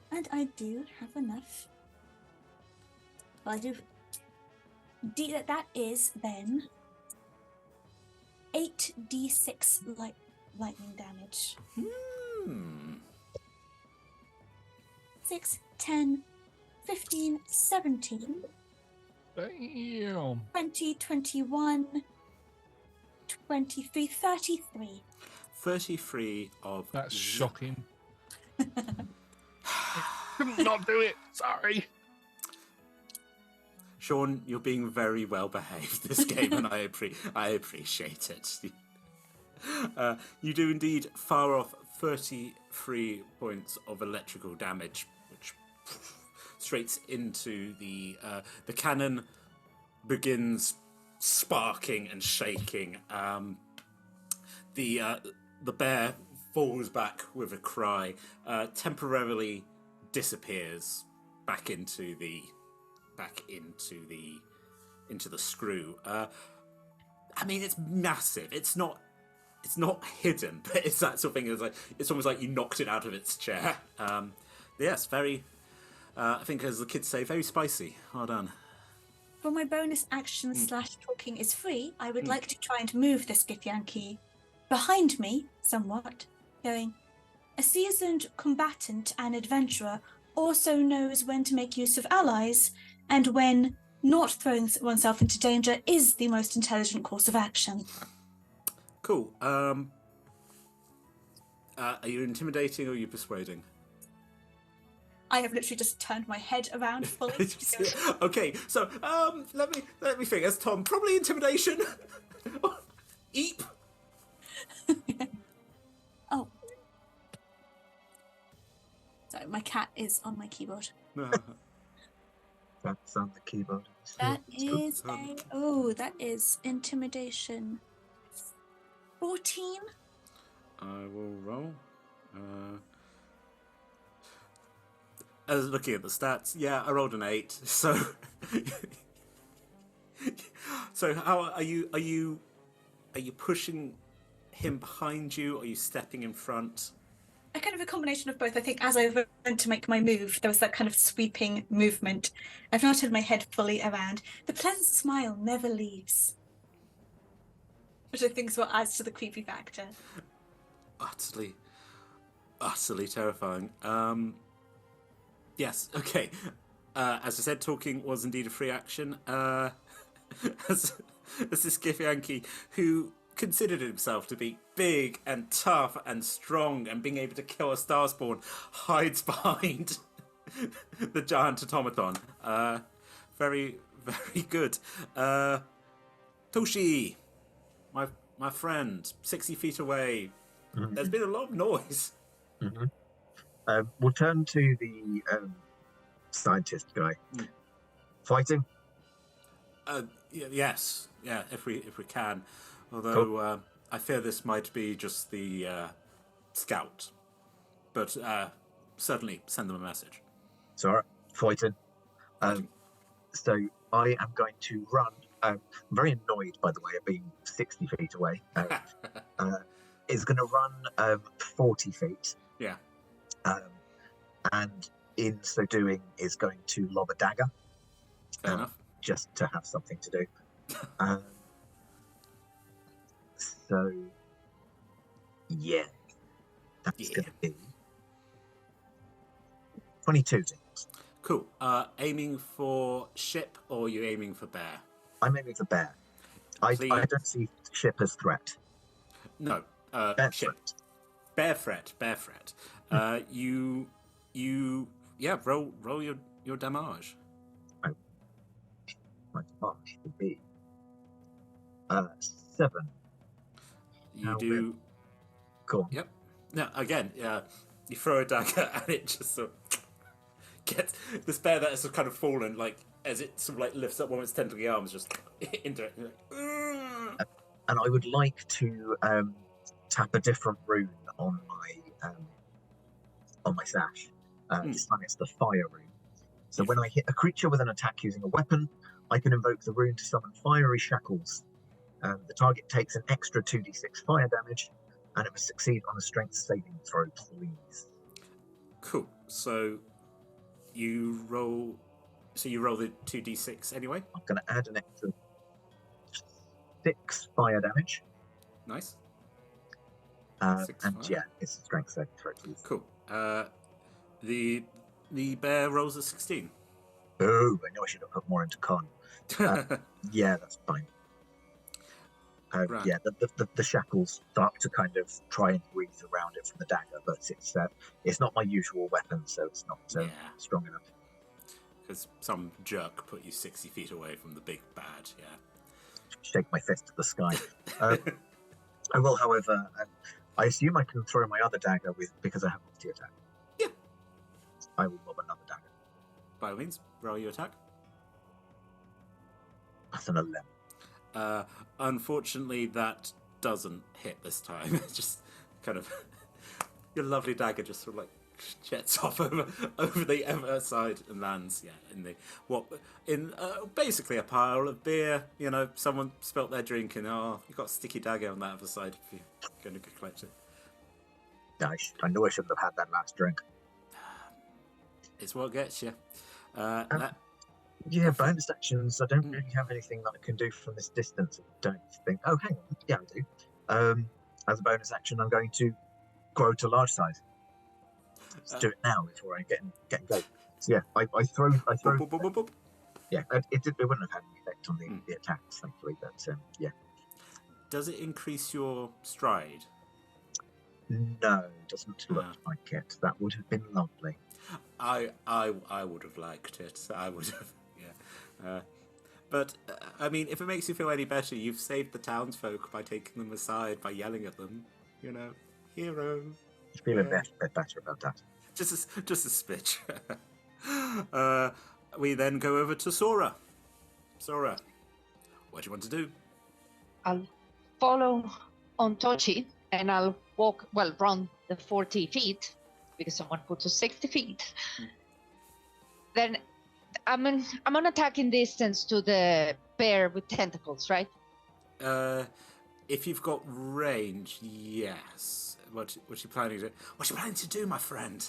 And I do have enough. Well, I do. That is then 8d6 lightning damage. 6, 10, 15, 17, Damn. 20, 21, 23, 33. 33 of... That's shocking. Couldn't not do it. Sorry. Sean, you're being very well behaved this game, and I appreciate it. You do indeed fire off 33 points of electrical damage, which straight into the cannon begins sparking and shaking. The bear falls back with a cry, temporarily disappears back into the screw. I mean, it's massive. It's not hidden, but it's that sort of thing. It's almost like you knocked it out of its chair. Yes, very. I think, as the kids say, very spicy. Well done. For my bonus action / talking is free, I would like to try and move this Githyanki behind me somewhat, going, a seasoned combatant and adventurer also knows when to make use of allies, and when not throwing oneself into danger is the most intelligent course of action. Cool. Are you intimidating or are you persuading? I have literally just turned my head around fully. Okay, so let me think. As Tom, probably intimidation. Eep. Oh. Sorry, my cat is on my keyboard. That's on the keyboard. That is intimidation. 14? I will roll. I was looking at the stats. Yeah, I rolled an 8. So, so how are you? Are you pushing him behind you? Or are you stepping in front? A kind of a combination of both. I think as I went to make my move, there was that kind of sweeping movement. I've now turned my head fully around. The pleasant smile never leaves, which I think is what adds to the creepy factor. Utterly terrifying. Yes, okay. As I said, talking was indeed a free action. As this Githyanki, who considered himself to be big and tough and strong and being able to kill a Starspawn, hides behind the giant automaton. Very, very good. Toshi, my friend, 60 feet away. Mm-hmm. There's been a lot of noise. Mm-hmm. We'll turn to the scientist guy. Fighting? Yes. Yeah, if we can. Although cool. I fear this might be just the scout. But certainly send them a message. Sorry, fighting. So I am going to run. I'm very annoyed, by the way, at being 60 feet away. Is going to run 40 feet. Yeah. And in so doing is going to lob a dagger. Fair enough. Just to have something to do. So, yeah. That's going to be 22 things. Cool. Aiming for ship or are you aiming for bear? I'm aiming for bear. I don't see ship as threat. No. Bear ship. Threat. Bear threat. You roll your damage. My damage would be 7. You do. Cool. Yep. Now again, you throw a dagger and it just sort of gets this bear that has kind of fallen, like as it sort of like lifts up one of its tentacly arms, just into it. And I would like to tap a different rune on my sash. This time it's the fire rune. So when I hit a creature with an attack using a weapon, I can invoke the rune to summon fiery shackles. The target takes an extra 2d6 fire damage, and it must succeed on a strength saving throw, please. Cool. So you roll the 2d6 anyway? I'm going to add an extra 6 fire damage. Nice. And yeah, it's a strength saving throw, please. Cool. The bear rolls a 16. Oh, I know I should have put more into con. Yeah, that's fine. Right. Yeah, the shackles start to kind of try and breathe around it from the dagger, but it's not my usual weapon, so it's not strong enough. Because some jerk put you 60 feet away from the big bad, yeah. Shake my fist at the sky. I will, however, I assume I can throw my other dagger because I have multi-attack. Yeah. I will lob another dagger. By all means, roll your attack. That's an 11. Unfortunately, that doesn't hit this time. It's just kind of your lovely dagger just sort of like jets off over the other side and lands in basically a pile of beer. You know, someone spilt their drink and you've got a sticky dagger on that other side if you're going to go collect it. I knew I shouldn't have had that last drink. It's what gets you. Yeah, bonus actions. I don't really have anything that I can do from this distance. I don't think. Oh, hang on. Yeah, I do. As a bonus action, I'm going to grow to large size. Let's do it now before I get going. So yeah, I throw. Boop, boop, boop, boop. Yeah, it wouldn't have had any effect on the attacks, thankfully. But yeah. Does it increase your stride? No, it doesn't look like it. That would have been lovely. I would have liked it. I would have, yeah. But I mean, if it makes you feel any better, you've saved the townsfolk by taking them aside, by yelling at them. You know, hero. Feeling a bit better about that. Just a smidge. We then go over to Sora. Sora, what do you want to do? I'll follow on Tochi and I'll run the 40 feet because someone put to 60 feet. Then I'm on attacking distance to the bear with tentacles, right? If you've got range, yes. What's you planning to do? What's you planning to do, my friend?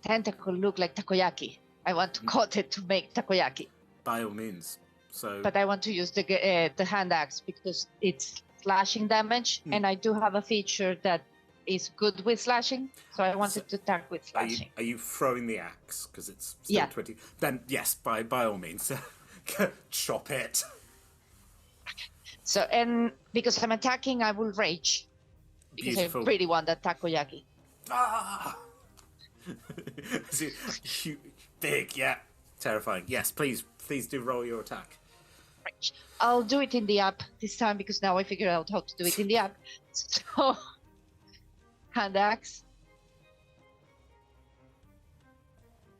Tentacle look like takoyaki. I want to cut it to make takoyaki. By all means. So. But I want to use the hand axe because it's slashing damage, and I do have a feature that is good with slashing. So I wanted to attack with slashing. Are you throwing the axe because it's still 20? Then yes, by all means, chop it. So and because I'm attacking, I will rage because I really want that takoyaki. Ah! Big, yeah, terrifying. Yes, please do roll your attack. I'll do it in the app this time because now I figured out how to do it in the app. So, hand axe.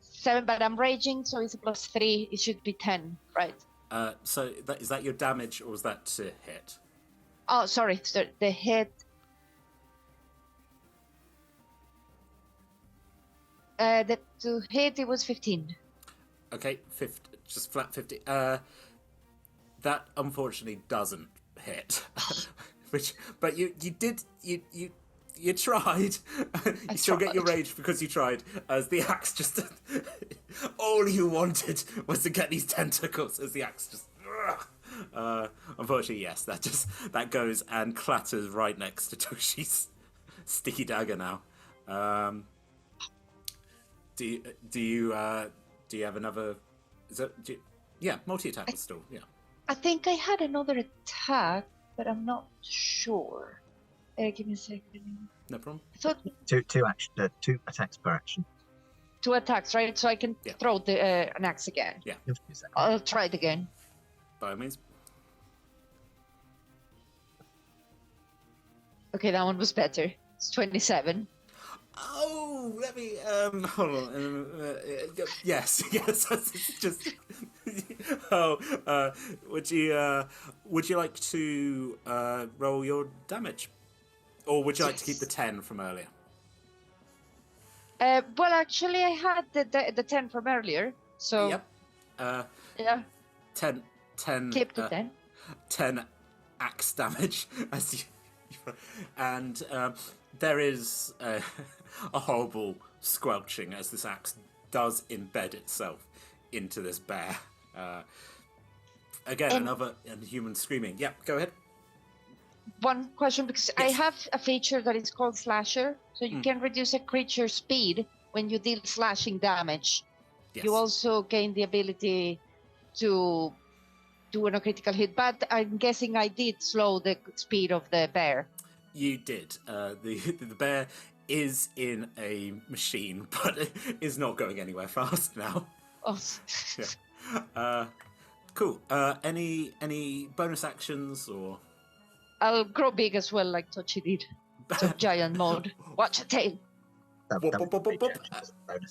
7, but I'm raging, so it's a +3. It should be 10, right? So is that your damage or was that to hit? Oh, sorry. So the hit. To hit it was 15. Okay, 50, just flat 50. That unfortunately doesn't hit. But you tried. You still get your rage because you tried. As the axe just all you wanted was to get these tentacles. As the axe just. Unfortunately, yes, that goes and clatters right next to Toshi's sticky dagger now. Do you have another? Multi-attack still. Yeah. I think I had another attack, but I'm not sure. Give me a second. No problem. I thought two attacks per action. 2 attacks, right? So I can throw an axe again. Yeah. I'll try it again. By all means. Okay, that one was better. It's 27. Oh, let me hold on. Yes. It's just. Would you like to roll your damage, or would you like to keep the 10 from earlier? Well, actually, I had the 10 from earlier, so. Yep. Yeah. 10. Keep the 10. 10 axe damage as you, and there is a horrible squelching as this axe does embed itself into this bear. Again, another human screaming. Yeah, go ahead. One question, because I have a feature that is called Slasher, so you can reduce a creature's speed when you deal slashing damage. Yes. You also gain the ability to do a critical hit, but I'm guessing I did slow the speed of the bear. You did. The bear is in a machine, but it is not going anywhere fast now. Oh. Yeah. Cool. Any bonus actions or? I'll grow big as well, like Tochi did. So giant mode. Watch a tail.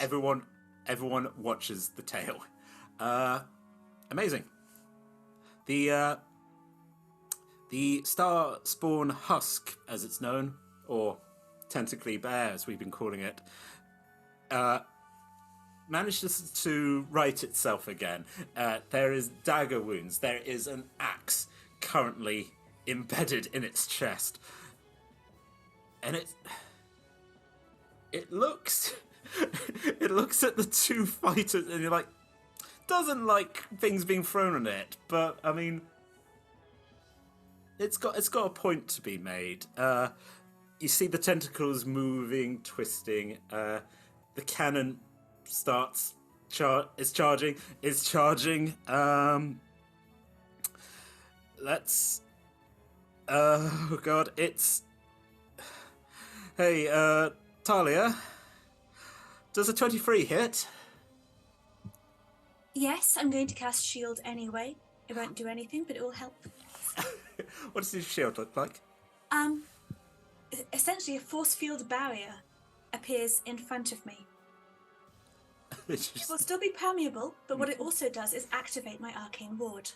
Everyone watches the tail. Amazing. The star spawn husk, as it's known, or tentacly bear, as we've been calling it, manages to right itself again. There is dagger wounds. There is an axe currently embedded in its chest, and it looks at the two fighters, and you're like, doesn't like things being thrown at it, but I mean, it's got a point to be made. You see the tentacles moving, twisting. the cannon starts is charging. Let's. Oh god, it's. Hey, Talia. Does a 23 hit? Yes, I'm going to cast shield anyway. It won't do anything, but it will help. What does your shield look like? Essentially a force field barrier appears in front of me. It will still be permeable, but what it also does is activate my arcane ward.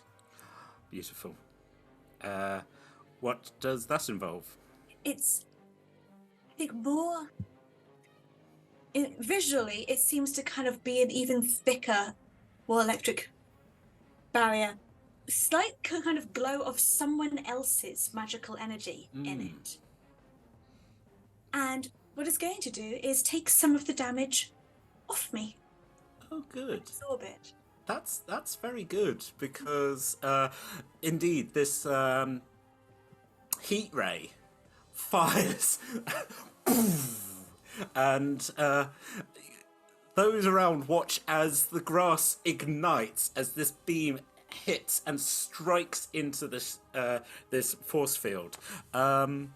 Beautiful. What does that involve? It's, I think, more... visually, it seems to kind of be an even thicker wall electric barrier. Slight kind of glow of someone else's magical energy in it. And what it's going to do is take some of the damage off me. Oh, good. Absorb it. That's very good, because indeed this heat ray fires and those around watch as the grass ignites as this beam hits and strikes into this this force field. Rolling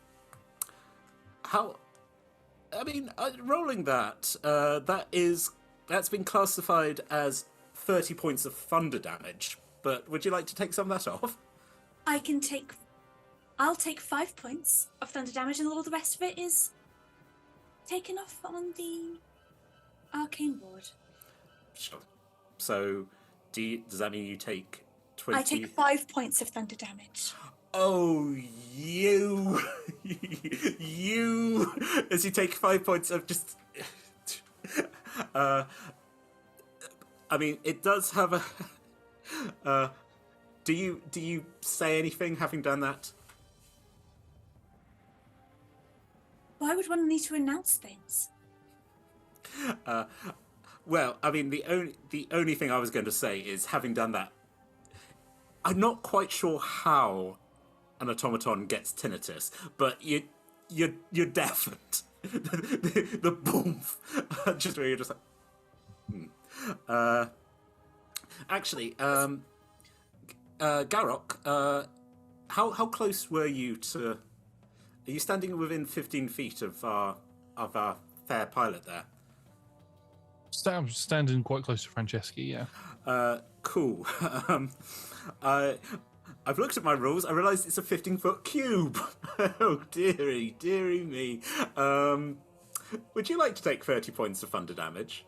that, that's been classified as 30 points of thunder damage, but would you like to take some of that off? I'll take 5 points of thunder damage, and all the rest of it is taken off on the arcane board. Sure. So, does that mean you take 20? I take 5 points of thunder damage. Oh, you! As you take 5 points of just... it does have a... do you say anything having done that? Why would one need to announce things? Well, the only thing I was going to say is, having done that, I'm not quite sure how an automaton gets tinnitus, but you're deafened. the boom, just where you're just like. Actually, Garrock, how close were you to? Are you standing within 15 feet of our fair pilot there? I'm standing quite close to Franceschi, yeah. Cool. I've looked at my rules. I realised it's a 15-foot cube. Oh, dearie me. Would you like to take 30 points of thunder damage?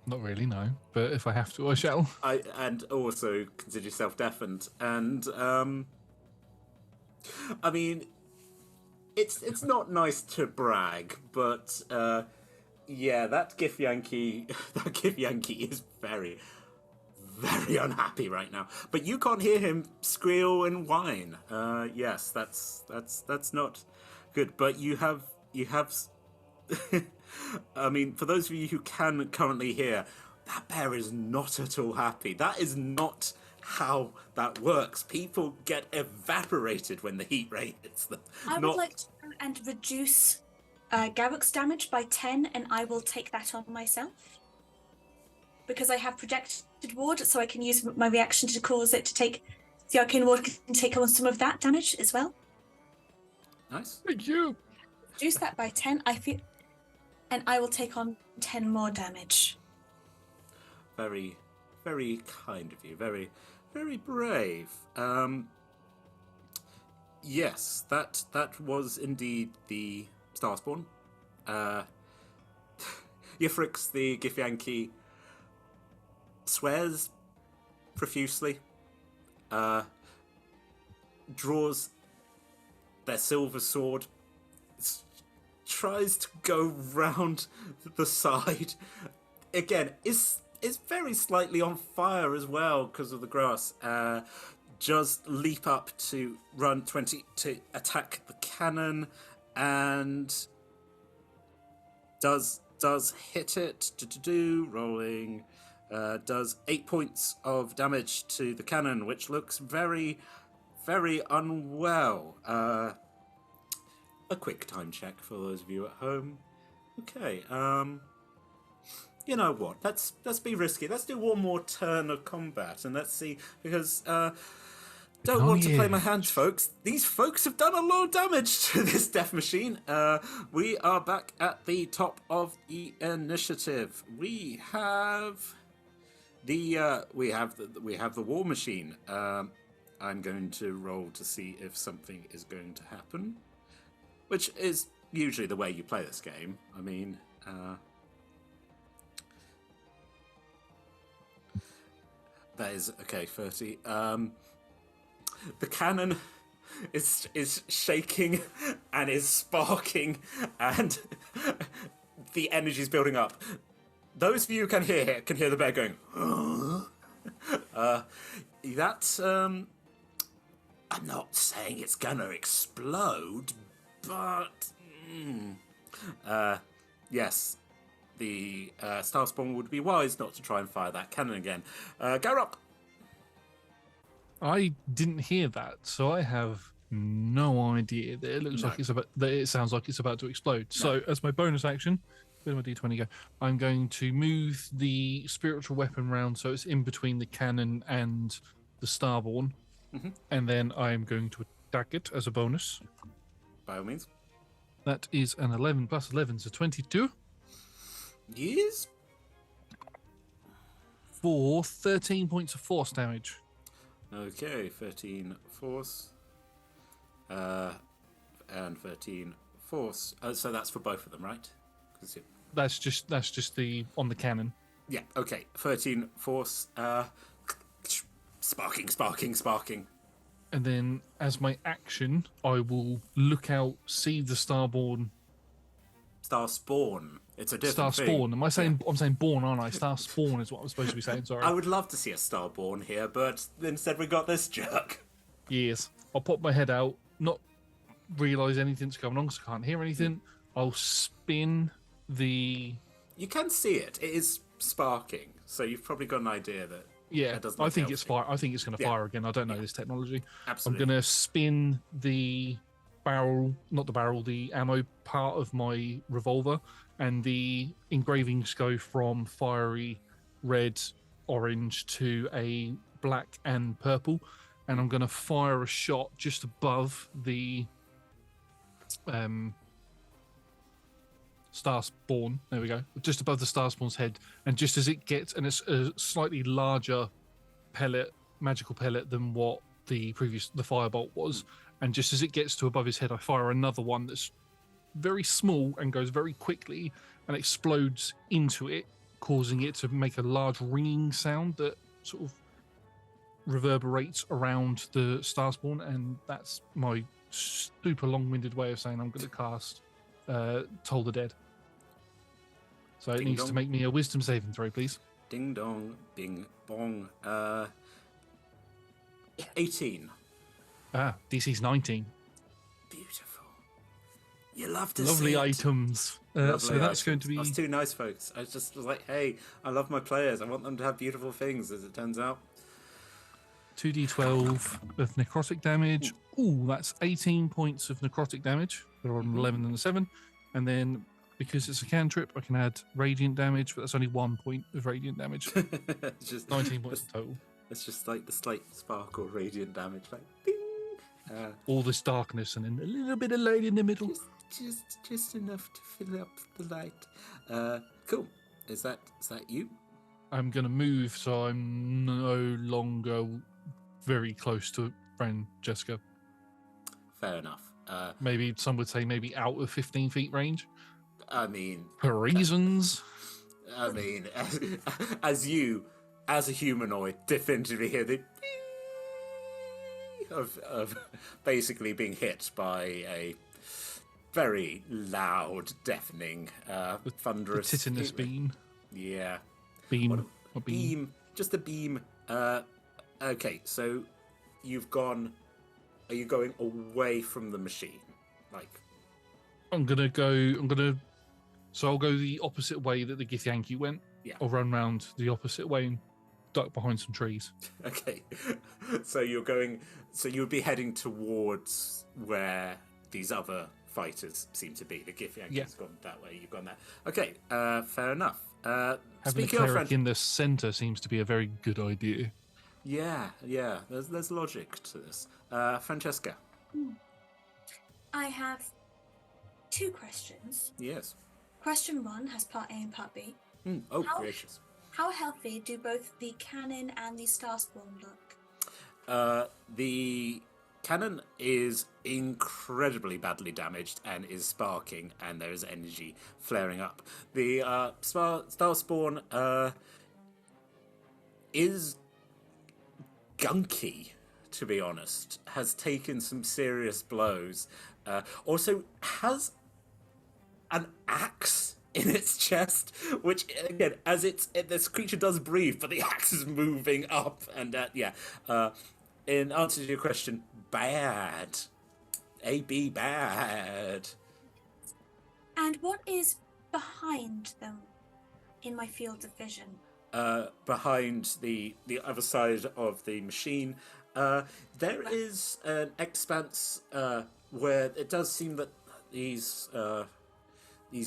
Not really, no. But if I have to, I shall. And also consider yourself deafened. And, it's not nice to brag, but, yeah, that Githyanki is very, very unhappy right now. But you can't hear him squeal and whine. Yes, that's not good. But you have. For those of you who can currently hear, that bear is not at all happy. That is not how that works. People get evaporated when the heat ray hits them. I would like to go and reduce Garrock's damage by 10, and I will take that on myself. Because I have projected ward, so I can use my reaction to cause it to take... The arcane ward can take on some of that damage as well. Nice. Thank you. Reduce that by 10, and I will take on 10 more damage. Very, very kind of you. Very, very brave. Yes, that was indeed the Starspawn. Yifrix, the Githyanki, swears profusely, draws their silver sword, tries to go round the side. Again, is very slightly on fire as well because of the grass. Just leap up to run 20 to attack the cannon, and does hit it. Rolling. Does 8 points of damage to the cannon, which looks very, very unwell. A quick time check for those of you at home. Okay. you know what? Let's be risky. Let's do one more turn of combat, and let's see, because don't want to play my hands, folks. These folks have done a lot of damage to this death machine. We are back at the top of the initiative. We have the war machine. I'm going to roll to see if something is going to happen, which is usually the way you play this game. I mean, that is okay. 30. The cannon is shaking and is sparking, and the energy is building up. Those of you who can hear the bear going. That's I'm not saying it's gonna explode, but yes, the Starspawn would be wise not to try and fire that cannon again. Garrock. I didn't hear that, so I have no idea that it looks like it's about. That it sounds like it's about to explode. No. So, as my bonus action, where did my D20 go? I'm going to move the spiritual weapon round so it's in between the cannon and the Starborn, and then I'm going to attack it as a bonus. By all means. That is an 11 plus 11, so 22. Yes. For 13 points of force damage. Okay, 13 force, and 13 force. So that's for both of them, right? That's just the on the cannon. Yeah. Okay. 13 force. Sparking. And then, as my action, I will look out, see the Starspawn. It's a different thing. Starspawn. Am I saying? Yeah. I'm saying born, aren't I? Starspawn is what I'm supposed to be saying. Sorry. I would love to see a Starborn here, but instead we got this jerk. Yes. I'll pop my head out, not realise anything's going on because I can't hear anything. I'll spin the. You can see it. It is sparking, so you've probably got an idea that. Yeah, I think it's fire. I think it's going to fire again. I don't know this technology. Absolutely. I'm going to spin the barrel, not the barrel, the ammo part of my revolver, and the engravings go from fiery red, orange to a black and purple, and I'm going to fire a shot just above the Starspawn. There we go. Just above the Starspawn's head, and just as it gets, and it's a slightly larger pellet, magical pellet than what the firebolt was, and just as it gets to above his head, I fire another one that's very small and goes very quickly and explodes into it, causing it to make a large ringing sound that sort of reverberates around the Starspawn, and that's my super long-winded way of saying I'm going to cast Toll the Dead. So it needs to make me a wisdom saving throw, please. Ding dong, bing bong. 18. DC's 19. Beautiful. You love to Lovely see items. So that's going to be. That's two nice folks. I just was like, hey, I love my players. I want them to have beautiful things, as it turns out. 2d12 of necrotic damage. Ooh, that's 18 points of necrotic damage. They're on 11 and a 7. And then, because it's a cantrip, I can add radiant damage, but that's only 1 point of radiant damage. Just 19 points total. It's just like the slight sparkle radiant damage, like bing. All this darkness and then a little bit of light in the middle. Just enough to fill up the light. Cool. Is that you? I'm going to move, so I'm no longer very close to friend Jessica. Fair enough. Maybe some would say maybe out of 15 feet range. I mean, for reasons. I mean, as a humanoid, definitively hear the of basically being hit by a very loud, deafening, thunderous the titanus beam. Yeah, beam. Beam. Just a beam. Okay, so you've gone. Are you going away from the machine? Like, So I'll go the opposite way that the Githyanki went. Yeah. I'll run round the opposite way and duck behind some trees. Okay. So you're going. So you would be heading towards where these other fighters seem to be. The Githyanki's gone that way. You've gone there. Okay. Fair enough. Having a Speaking of cleric French, in the center seems to be a very good idea. yeah, there's logic to this. Francesca. I have 2 questions. Yes. Question 1 has part A and part B. Oh, How- gracious. How healthy do both the cannon and the starspawn look? The cannon is incredibly badly damaged and is sparking, and there is energy flaring up. The Starspawn is gunky, to be honest. Has taken some serious blows. Also has an axe in its chest, which again, as this creature does breathe, but the axe is moving up, and in answer to your question, bad. AB bad. And what is behind them in my field of vision? Behind the other side of the machine, there is an expanse where it does seem that these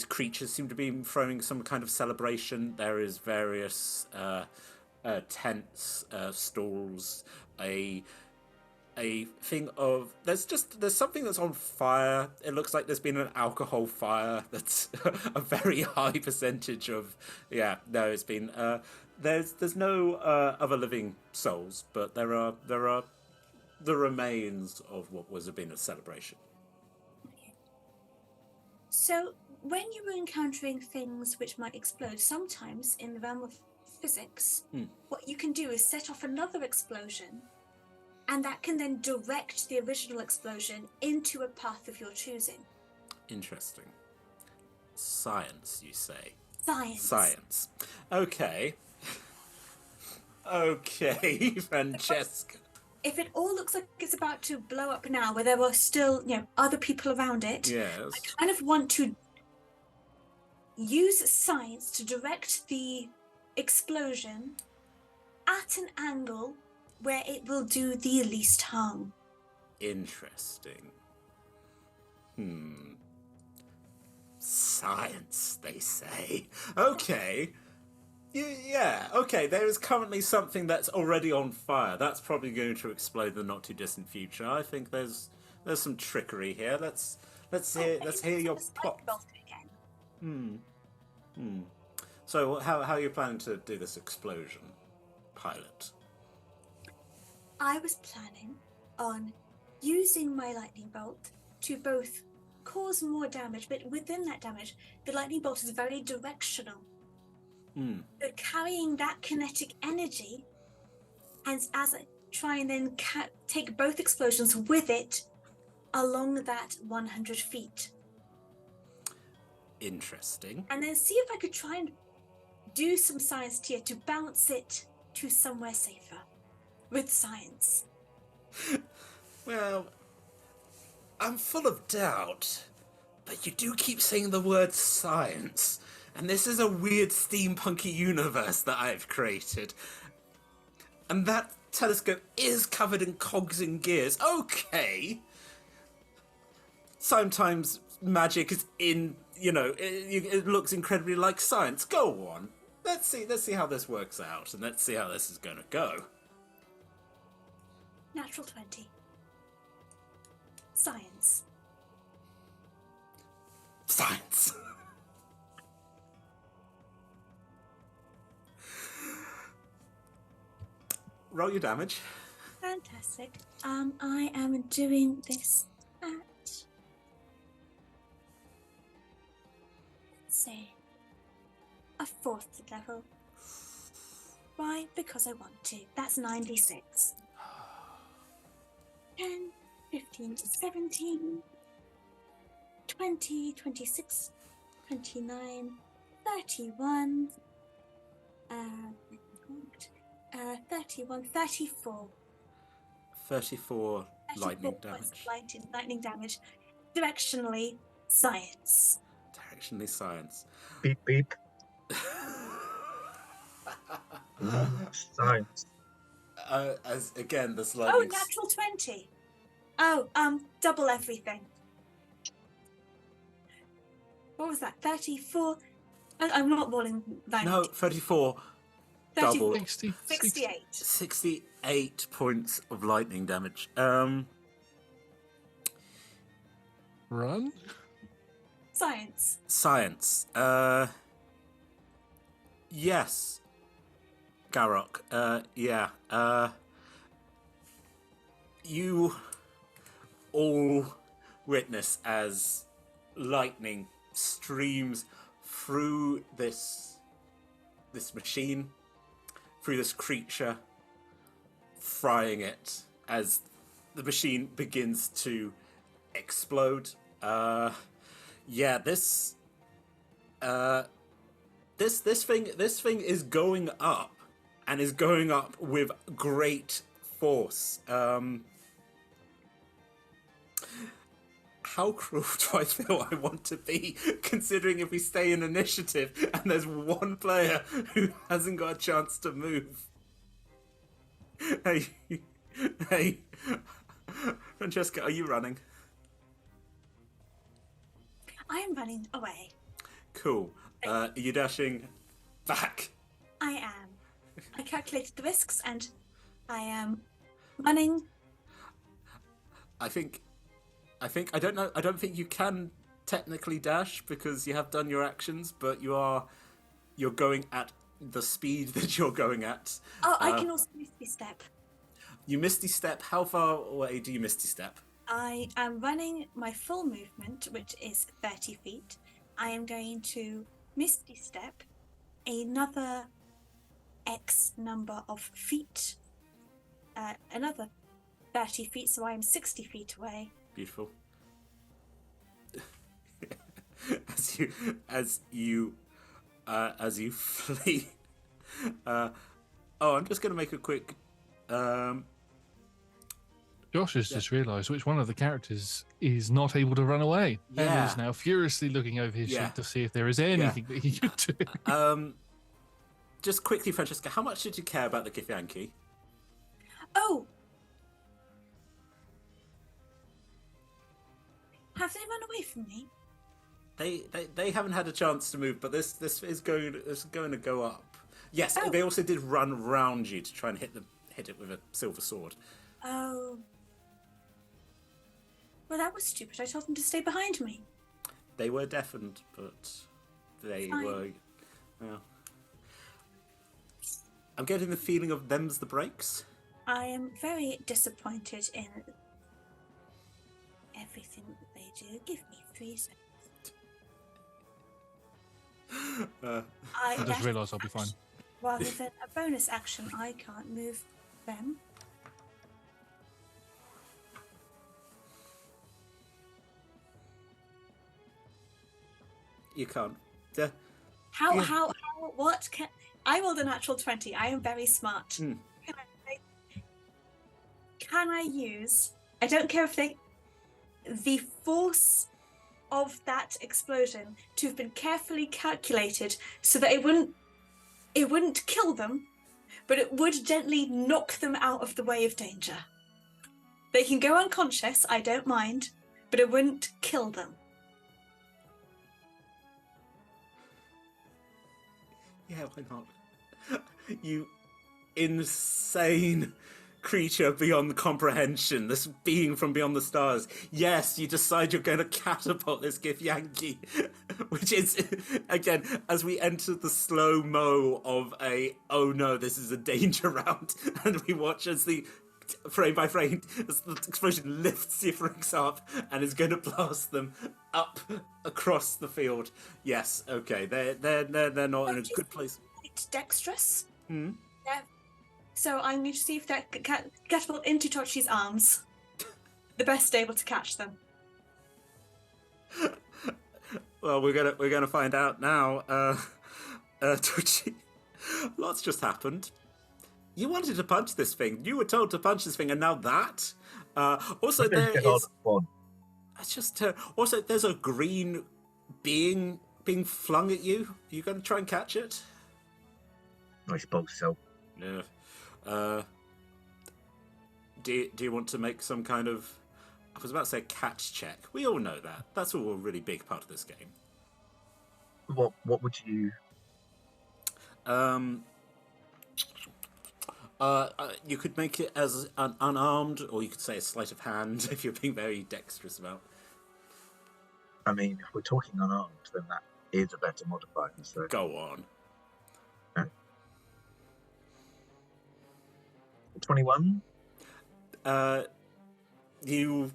creatures seem to be throwing some kind of celebration. There is various tents, stalls, a thing of there's something that's on fire. It looks like there's been an alcohol fire that's a very high percentage of it's been there's no other living souls, but there are the remains of what was been a celebration. Okay. So when you were encountering things which might explode, sometimes in the realm of physics, what you can do is set off another explosion, and that can then direct the original explosion into a path of your choosing. Interesting. Science, you say? Science. Okay. Okay, Francesca. If it all looks like it's about to blow up now, where there are still, other people around it, yes, I kind of want to use science to direct the explosion at an angle where it will do the least harm. Interesting. Science, they say. Okay. Okay, there is currently something that's already on fire. That's probably going to explode in the not too distant future. I think there's some trickery here. Let's hear your plot. So how are you planning to do this explosion, pilot? I was planning on using my lightning bolt to both cause more damage, but within that damage, the lightning bolt is very directional. So carrying that kinetic energy, and as I try and then take both explosions with it along that 100 feet. Interesting. And then see if I could try and do some science here to bounce it to somewhere safer with science. Well, I'm full of doubt, but you do keep saying the word science. And this is a weird steampunky universe that I've created. And that telescope is covered in cogs and gears. Okay. Sometimes magic is in, it looks incredibly like science. Go on. Let's see how this works out, and let's see how this is going to go. Natural 20. Science. Science. Roll your damage. Fantastic. I am doing this at, let's say, a 4th level. Why? Because I want to. That's 96. 10, 15, 17, 20, 26, 29, 31, 31, 34. 34 lightning damage. Lightning damage. Directionally, science. Directionally, science. Beep, beep. Science. As again, this Oh, lightning. natural 20. Oh, double everything. What was that? 34. I'm not rolling 90. No, 34. 34. Double. 68. 68 points of lightning damage. Run. Science. Yes. Garrock. Yeah. You all witness as lightning streams through this machine, through this creature, frying it as the machine begins to explode. This thing is going up, and is going up with great force. How cruel do I feel I want to be, considering if we stay in initiative and there's one player who hasn't got a chance to move? Hey, Francesca, are you running? I am running away. Cool. Are you dashing back? I am. I calculated the risks and I am running. I don't know. I don't think you can technically dash because you have done your actions, but you're going at the speed that you're going at. Oh, I can also misty step. You misty step. How far away do you misty step? I am running my full movement, which is 30 feet. I am going to misty step another X number of feet, another 30 feet, so I am 60 feet away. Beautiful. as you flee. I'm just going to make a quick. Josh has just realised which one of the characters is not able to run away, and is now furiously looking over his sheet to see if there is anything that he could do. Just quickly, Francesca, how much did you care about the Githyanki? Oh! Have they run away from me? They haven't had a chance to move, but this is going to go up. Yes, they also did run round you to try and hit it with a silver sword. Oh. Well, that was stupid. I told them to stay behind me. They were deafened, but they were. Well, I'm getting the feeling of them's the breaks. I am very disappointed in everything that they do. Give me 3 seconds. I just realised I'll be fine. Rather than a bonus action, I can't move them. You can't. What? I rolled a natural 20. I am very smart. Can I use... I don't care if the force of that explosion to have been carefully calculated so that it wouldn't kill them, but it would gently knock them out of the way of danger. They can go unconscious, I don't mind, but it wouldn't kill them. Yeah, why not? You insane creature beyond comprehension, this being from beyond the stars. Yes, you decide you're going to catapult this Githyanki, which is, again, as we enter the slow-mo of oh no, this is a danger round, and we watch as the frame by frame, as the explosion lifts your rings up and is going to blast them up across the field. Yes, okay, they're not in a good place. Dexterous. Yeah. So I'm going to see if that catapult into Tochi's arms. The best able to catch them. Well, we're gonna find out now. Tochi, lots just happened. You wanted to punch this thing. You were told to punch this thing, and now that. Also, there is. It's just. Also, there's a green being being flung at you. Are you going to try and catch it? I suppose so. Yeah. Do you want to make some kind of... I was about to say catch check. We all know that. That's all a really big part of this game. What would you? You could make it as unarmed, or you could say a sleight of hand if you're being very dexterous about. I mean, if we're talking unarmed, then that is a better modifier. So Go on. 21. You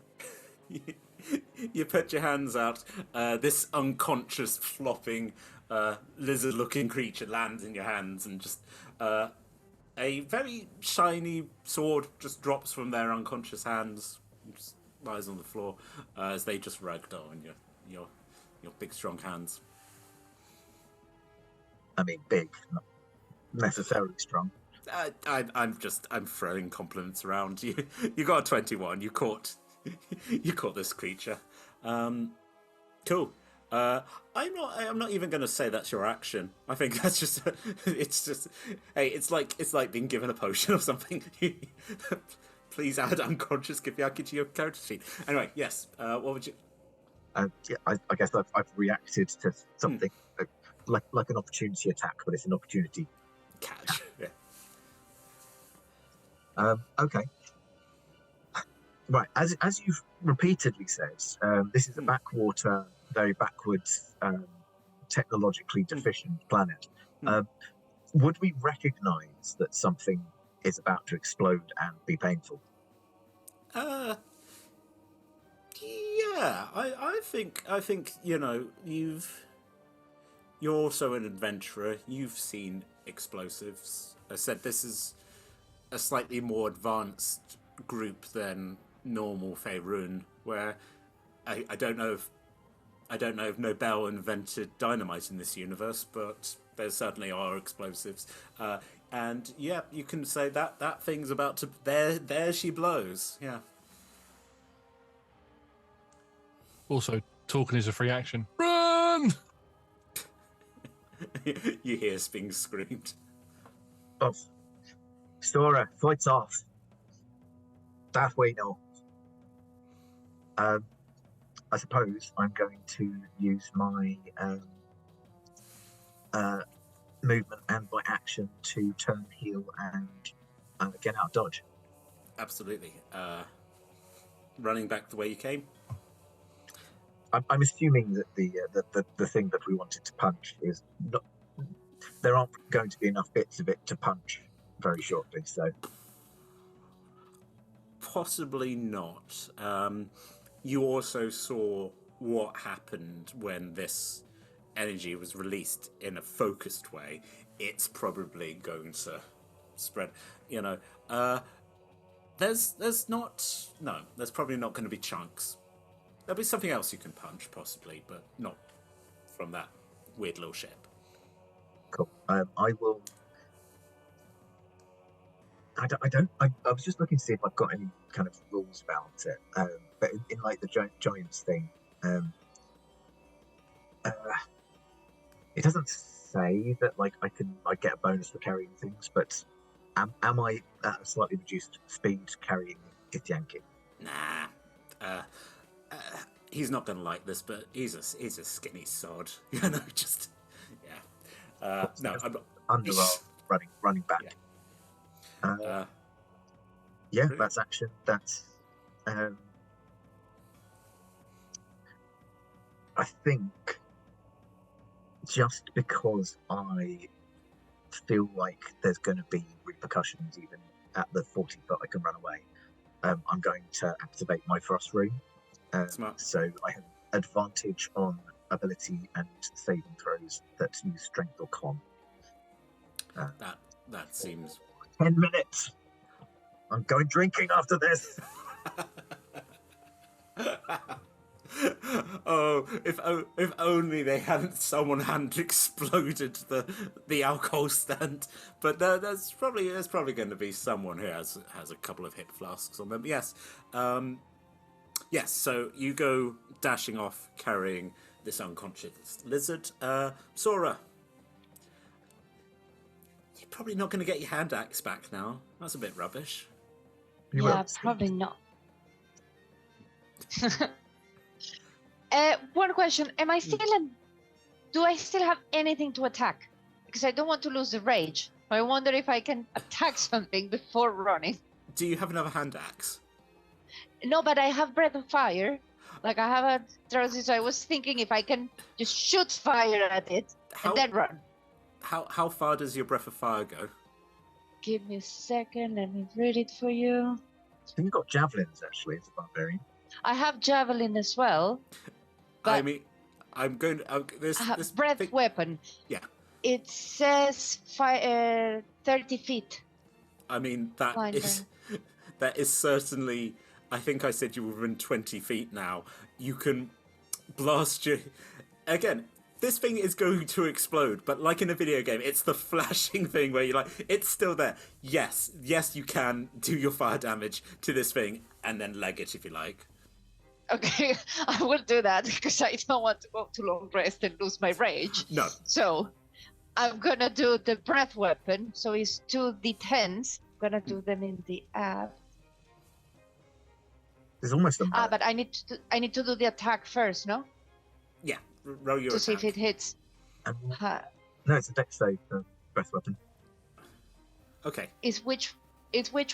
you put your hands out. This unconscious, flopping, lizard-looking creature lands in your hands, and just a very shiny sword just drops from their unconscious hands, and just lies on the floor as they just ragdoll in your big, strong hands. I mean, big, not necessarily strong. I'm throwing compliments around. You got a 21. You caught this creature. Cool. I'm not even going to say that's your action. I think that's just hey, it's like being given a potion or something. Please add unconscious Kibyaki to your character sheet. Anyway, yes. What would you? Yeah, I guess I've reacted to something like an opportunity attack, but it's an opportunity Catch. Yeah. Okay. Right, as you've repeatedly said, this is a backwater, very backwards, technologically deficient planet. Would we recognise that something is about to explode and be painful? Yeah, I think you're also an adventurer. You've seen explosives. I said this is a slightly more advanced group than normal Faerun, where I don't know if Nobel invented dynamite in this universe, but there certainly are explosives. And yeah, you can say that thing's about to there she blows. Yeah. Also, talking is a free action. Run! You hear being screamed. Oh, Sora, fights off. That way, no. I suppose I'm going to use my movement and my action to turn, heal, and get out of dodge. Absolutely. Running back the way you came. I'm assuming that the thing that we wanted to punch is not. There aren't going to be enough bits of it to punch very shortly, so possibly not. You also saw what happened when this energy was released in a focused way. It's probably going to spread. There's probably not going to be chunks. There'll be something else you can punch, possibly, but not from that weird little ship. Cool. I will. I was just looking to see if I've got any kind of rules about it. But in like the giants thing, it doesn't say that like I get a bonus for carrying things, but am I at a slightly reduced speed carrying Githyanki? Nah. He's not going to like this, but he's a skinny sod. Just yeah. No, I'm not. Underarm running back. Yeah. Yeah, Brilliant. that's action. That's I think just because I feel like there's going to be repercussions even at the 40 foot I can run away, I'm going to activate my thrust rune. Smart. So I have advantage on ability and saving throws that use strength or con. That seems 10 minutes. I'm going drinking after this. Oh, if only someone hadn't exploded the alcohol stand. But there's probably going to be someone who has a couple of hip flasks on them. Yes. Yes, so you go dashing off carrying this unconscious lizard. Sora, you're probably not going to get your hand axe back now. That's a bit rubbish. Yeah, probably not. One question: am I still do I still have anything to attack? Because I don't want to lose the rage. I wonder if I can attack something before running. Do you have another hand axe? No, but I have breath of fire. Like I have a throwing, so I was thinking if I can just shoot fire at it and then run. How far does your breath of fire go? Give me a second. Let me read it for you. I think you've got javelins, actually, as a barbarian. I have javelin as well. I mean, I'm going to... this breath weapon. Yeah. It says 30 feet. I mean, that is certainly... I think I said you were within 20 feet now. You can blast your... Again, this thing is going to explode, but like in a video game, it's the flashing thing where you're like, it's still there. Yes, you can do your fire damage to this thing and then leg it if you like. Okay, I will do that because I don't want to go to long rest and lose my rage. No. So I'm gonna do the breath weapon. So it's 2d10s. I'm gonna do them in the app. There's almost a but I need to do the attack first, no? Yeah, roll your to attack. see if it hits. No, it's a dex save for breath weapon. Okay. Is which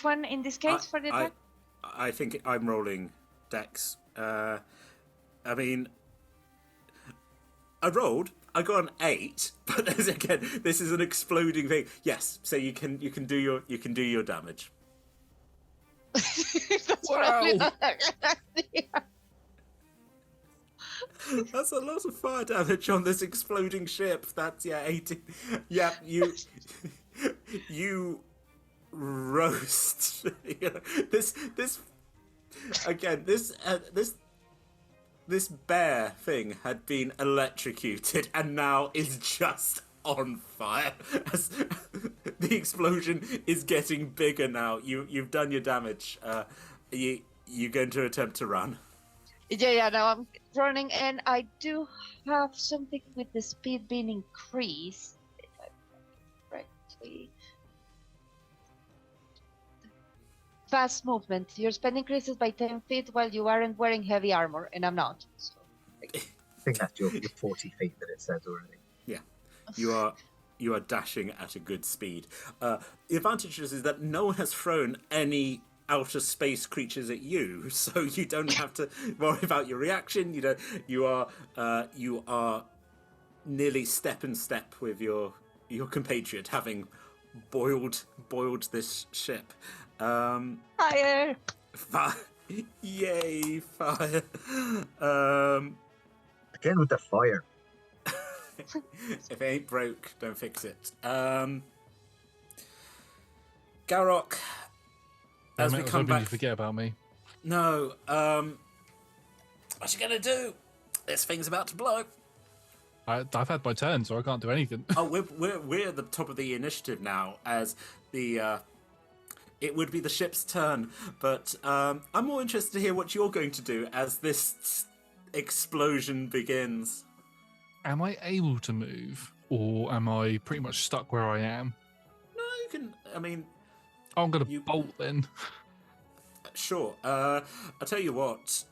one in this case for the attack? I think I'm rolling dex. I mean, I got an 8, but this is an exploding thing. Yes, so you can do your damage. That's wow. probably not a good idea. That's a lot of fire damage on this exploding ship. That's 18. Yeah, you roast. This bear thing had been electrocuted and now is just on fire. As the explosion is getting bigger now. You've done your damage. You're going to attempt to run. Yeah. Now I'm running, and I do have something with the speed being increased. If I correctly. Fast movement. Your speed increases by 10 feet while you aren't wearing heavy armor, and I'm not. So, I think that's your 40 feet that it says already. Yeah. You are dashing at a good speed. The advantage is that no one has thrown any outer space creatures at you, so you don't have to worry about your reaction. You are nearly step in step with your compatriot, having boiled this ship. Fire! Yay, fire! Again with the fire. If it ain't broke, don't fix it. Garrock, as we come back, you forget about me. No. What you gonna do? This thing's about to blow. I've had my turn, so I can't do anything. Oh, we're at the top of the initiative now, as the it would be the ship's turn. But I'm more interested to hear what you're going to do as this explosion begins. Am I able to move, or am I pretty much stuck where I am? No, you can. I mean, I'm gonna bolt then. Sure. I'll tell you what.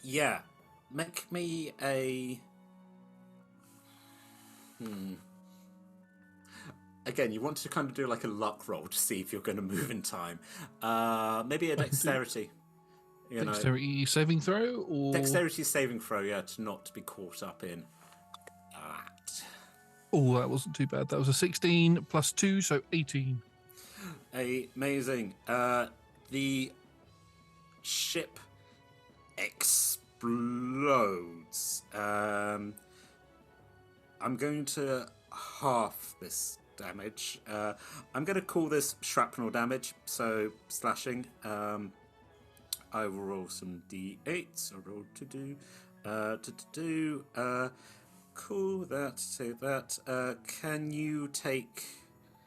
Yeah, make me a. Again, you want to kind of do like a luck roll to see if you're going to move in time. Maybe a dexterity. Dexterity saving throw, or dexterity saving throw, yeah, to not be caught up in that. Oh, that wasn't too bad. That was a 16 plus 2, so 18. Amazing. The ship explodes. I'm going to half this damage. I'm going to call this shrapnel damage, so slashing. I will roll some d8s. I roll to do. Cool. Save that. Can you take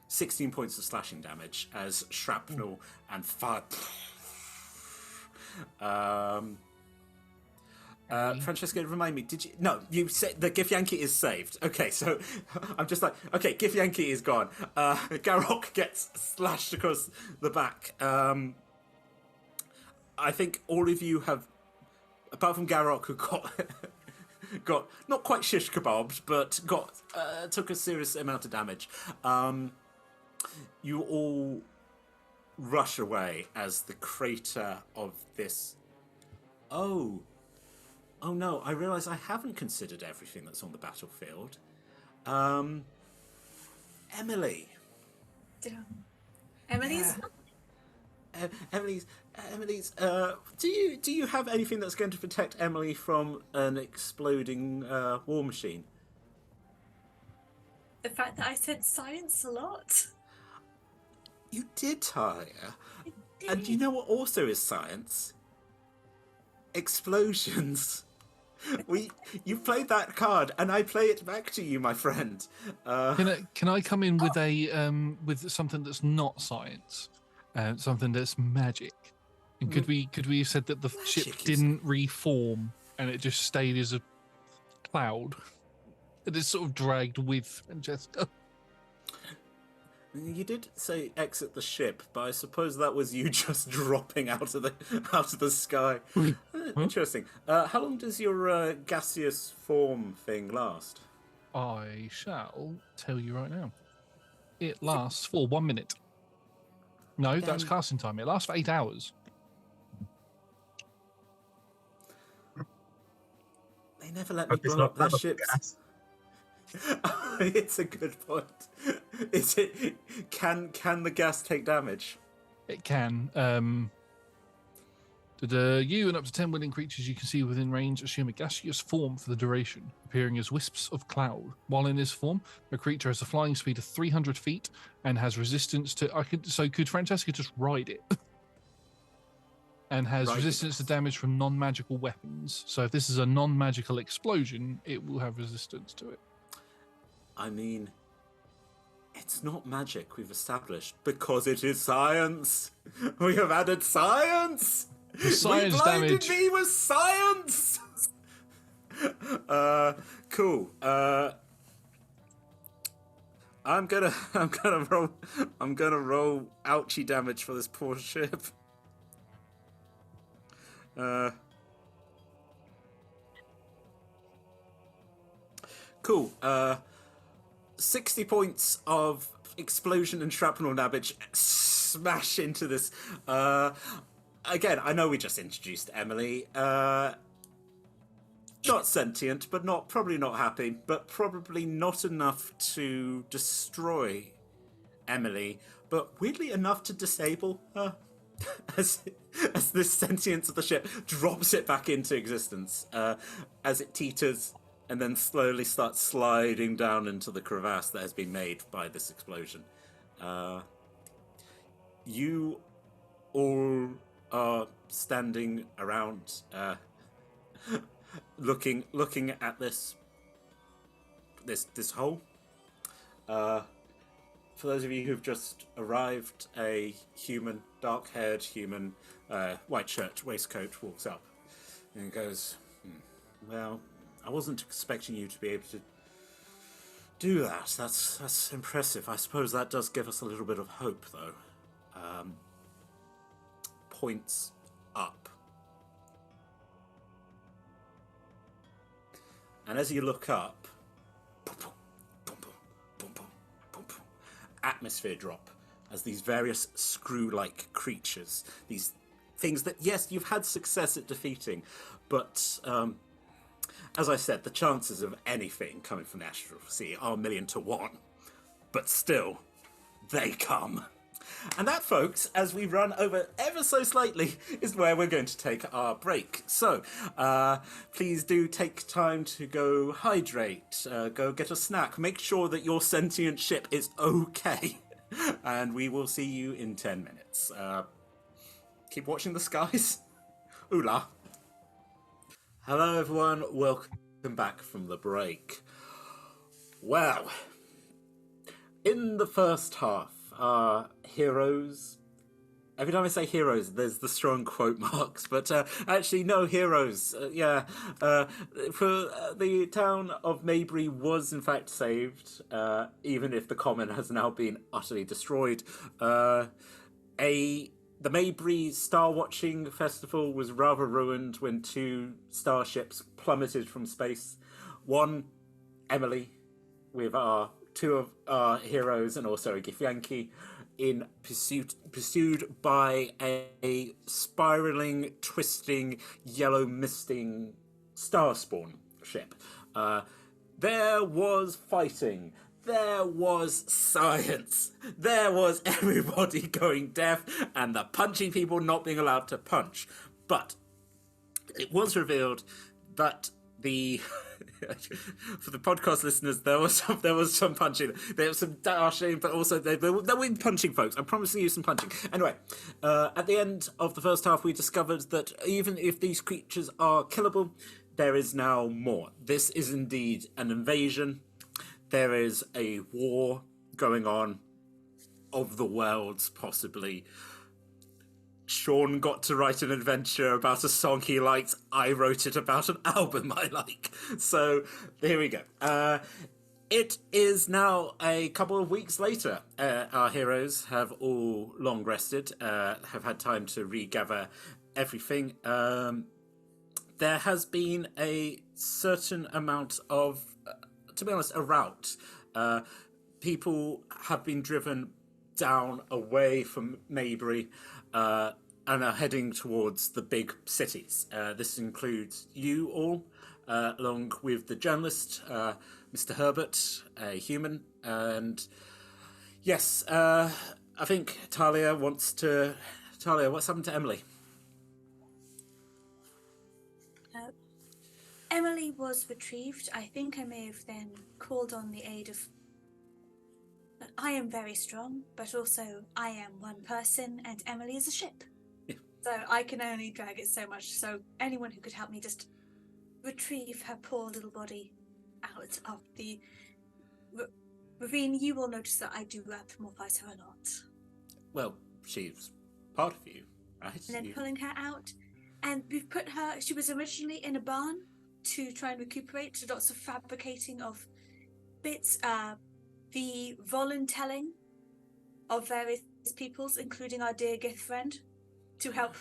16 points of slashing damage as shrapnel and fire? Francesca, remind me, did you... No, you said the Githyanki is saved. Okay, so I'm just like, okay, Githyanki is gone. Garrock gets slashed across the back. I think all of you have, apart from Garrock, who got got not quite shish kebabbed, but took a serious amount of damage. You all rush away as the crater of this... Oh no, I realise I haven't considered everything that's on the battlefield. Emily. Emily's? Emily's, do you have anything that's going to protect Emily from an exploding war machine? The fact that I said science a lot. You did, Talia. And you know what also is science? Explosions. You played that card, and I play it back to you, my friend. Can I come in with with something that's not science, something that's magic? And could we have said that the ship didn't reform and it just stayed as a cloud, and it's sort of dragged with Francesca? You did say exit the ship, but I suppose that was you just dropping out of the sky. Interesting. How long does your gaseous form thing last? I shall tell you right now. It lasts for 1 minute. No, that's casting time. It lasts for 8 hours. They never let me blow up their ships. Gas. It's a good point. Is it? Can the gas take damage? It can. You and up to 10 willing creatures you can see within range assume a gaseous form for the duration, appearing as wisps of cloud. While in this form, the creature has a flying speed of 300 feet and has resistance to... Could Francesca just ride it? And has resistance to damage from non-magical weapons. So if this is a non-magical explosion, it will have resistance to it. I mean, it's not magic, we've established, because it is science. We have added science. The science we blinded damage. me with science. Cool. I'm gonna roll ouchie damage for this poor ship. Cool. 60 points of explosion and shrapnel damage smash into this. Again, I know we just introduced Emily. Not sentient, but probably not happy, but probably not enough to destroy Emily, but weirdly enough to disable her. As this sentience of the ship drops it back into existence, as it teeters and then slowly starts sliding down into the crevasse that has been made by this explosion. You all are standing around, looking at this hole. For those of you who've just arrived, a human, dark-haired human, white shirt, waistcoat, walks up and goes, well, I wasn't expecting you to be able to do that. That's impressive. I suppose that does give us a little bit of hope, though. Points up. And as you look up, boom, boom, boom, boom, boom, boom, boom, boom, atmosphere drop as these various screw-like creatures, these things that, yes, you've had success at defeating, but as I said, the chances of anything coming from the Astral Sea are 1,000,000 to 1. But still, they come. And that, folks, as we run over ever so slightly, is where we're going to take our break. So, please do take time to go hydrate, go get a snack, make sure that your sentient ship is okay. And we will see you in 10 minutes. Keep watching the skies. Ooh-la. Hello, everyone. Welcome back from the break. Well, in the first half, our heroes... Every time I say heroes, there's the strong quote marks, but actually, no, heroes. The town of Maybury was, in fact, saved, even if the common has now been utterly destroyed. A the Maybury Star Watching Festival was rather ruined when 2 starships plummeted from space. One, Emily, with 2 of our heroes and also a Githyanki, pursued by a spiraling, twisting, yellow misting star spawn ship. There was fighting. There was science. There was everybody going deaf and the punching people not being allowed to punch. But it was revealed that for the podcast listeners, there was some punching. There was some dashing, but also they were punching folks. I'm promising you some punching. Anyway, at the end of the first half, we discovered that even if these creatures are killable, there is now more. This is indeed an invasion. There is a war going on of the worlds, possibly. Sean got to write an adventure about a song he liked. I wrote it about an album I like. So, here we go. It is now a couple of weeks later. Our heroes have all long rested, have had time to regather everything. There has been a certain amount of, to be honest, a rout. People have been driven down away from Maybury and are heading towards the big cities. This includes you all, along with the journalist, Mr. Herbert, a human, and yes, I think Talia, what's happened to Emily? Emily was retrieved. I think I may have then called on the aid of... I am very strong, but also I am one person and Emily is a ship. Yeah. So I can only drag it so much. So anyone who could help me just retrieve her poor little body out of the... Ravine, you will notice that I do anthropomorphize her a lot. Well, she's part of you, right? And then pulling her out. And we've put her... She was originally in a barn to try and recuperate, to lots of fabricating of bits, the voluntelling of various peoples, including our dear Gith friend, to help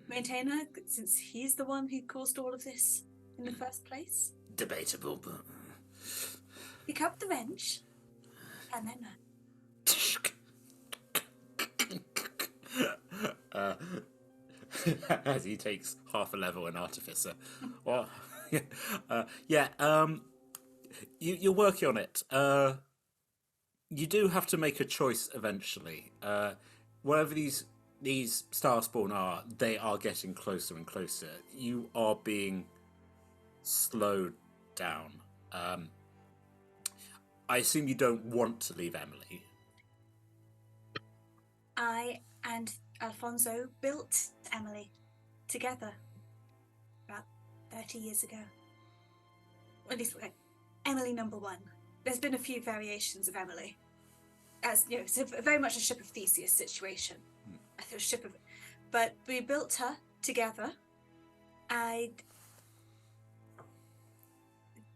maintain her, since he's the one who caused all of this in the first place. Debatable, but... Pick up the wrench, and then... as he takes half a level in Artificer. Well, you're working on it. You do have to make a choice eventually. Wherever these Starspawn are, they are getting closer and closer. You are being slowed down. I assume you don't want to leave Emily. I and Alfonso built Emily together about 30 years ago. At least Emily number 1. There's been a few variations of Emily. As you know, it's very much a Ship of Theseus situation. I thought ship of, but we built her together. I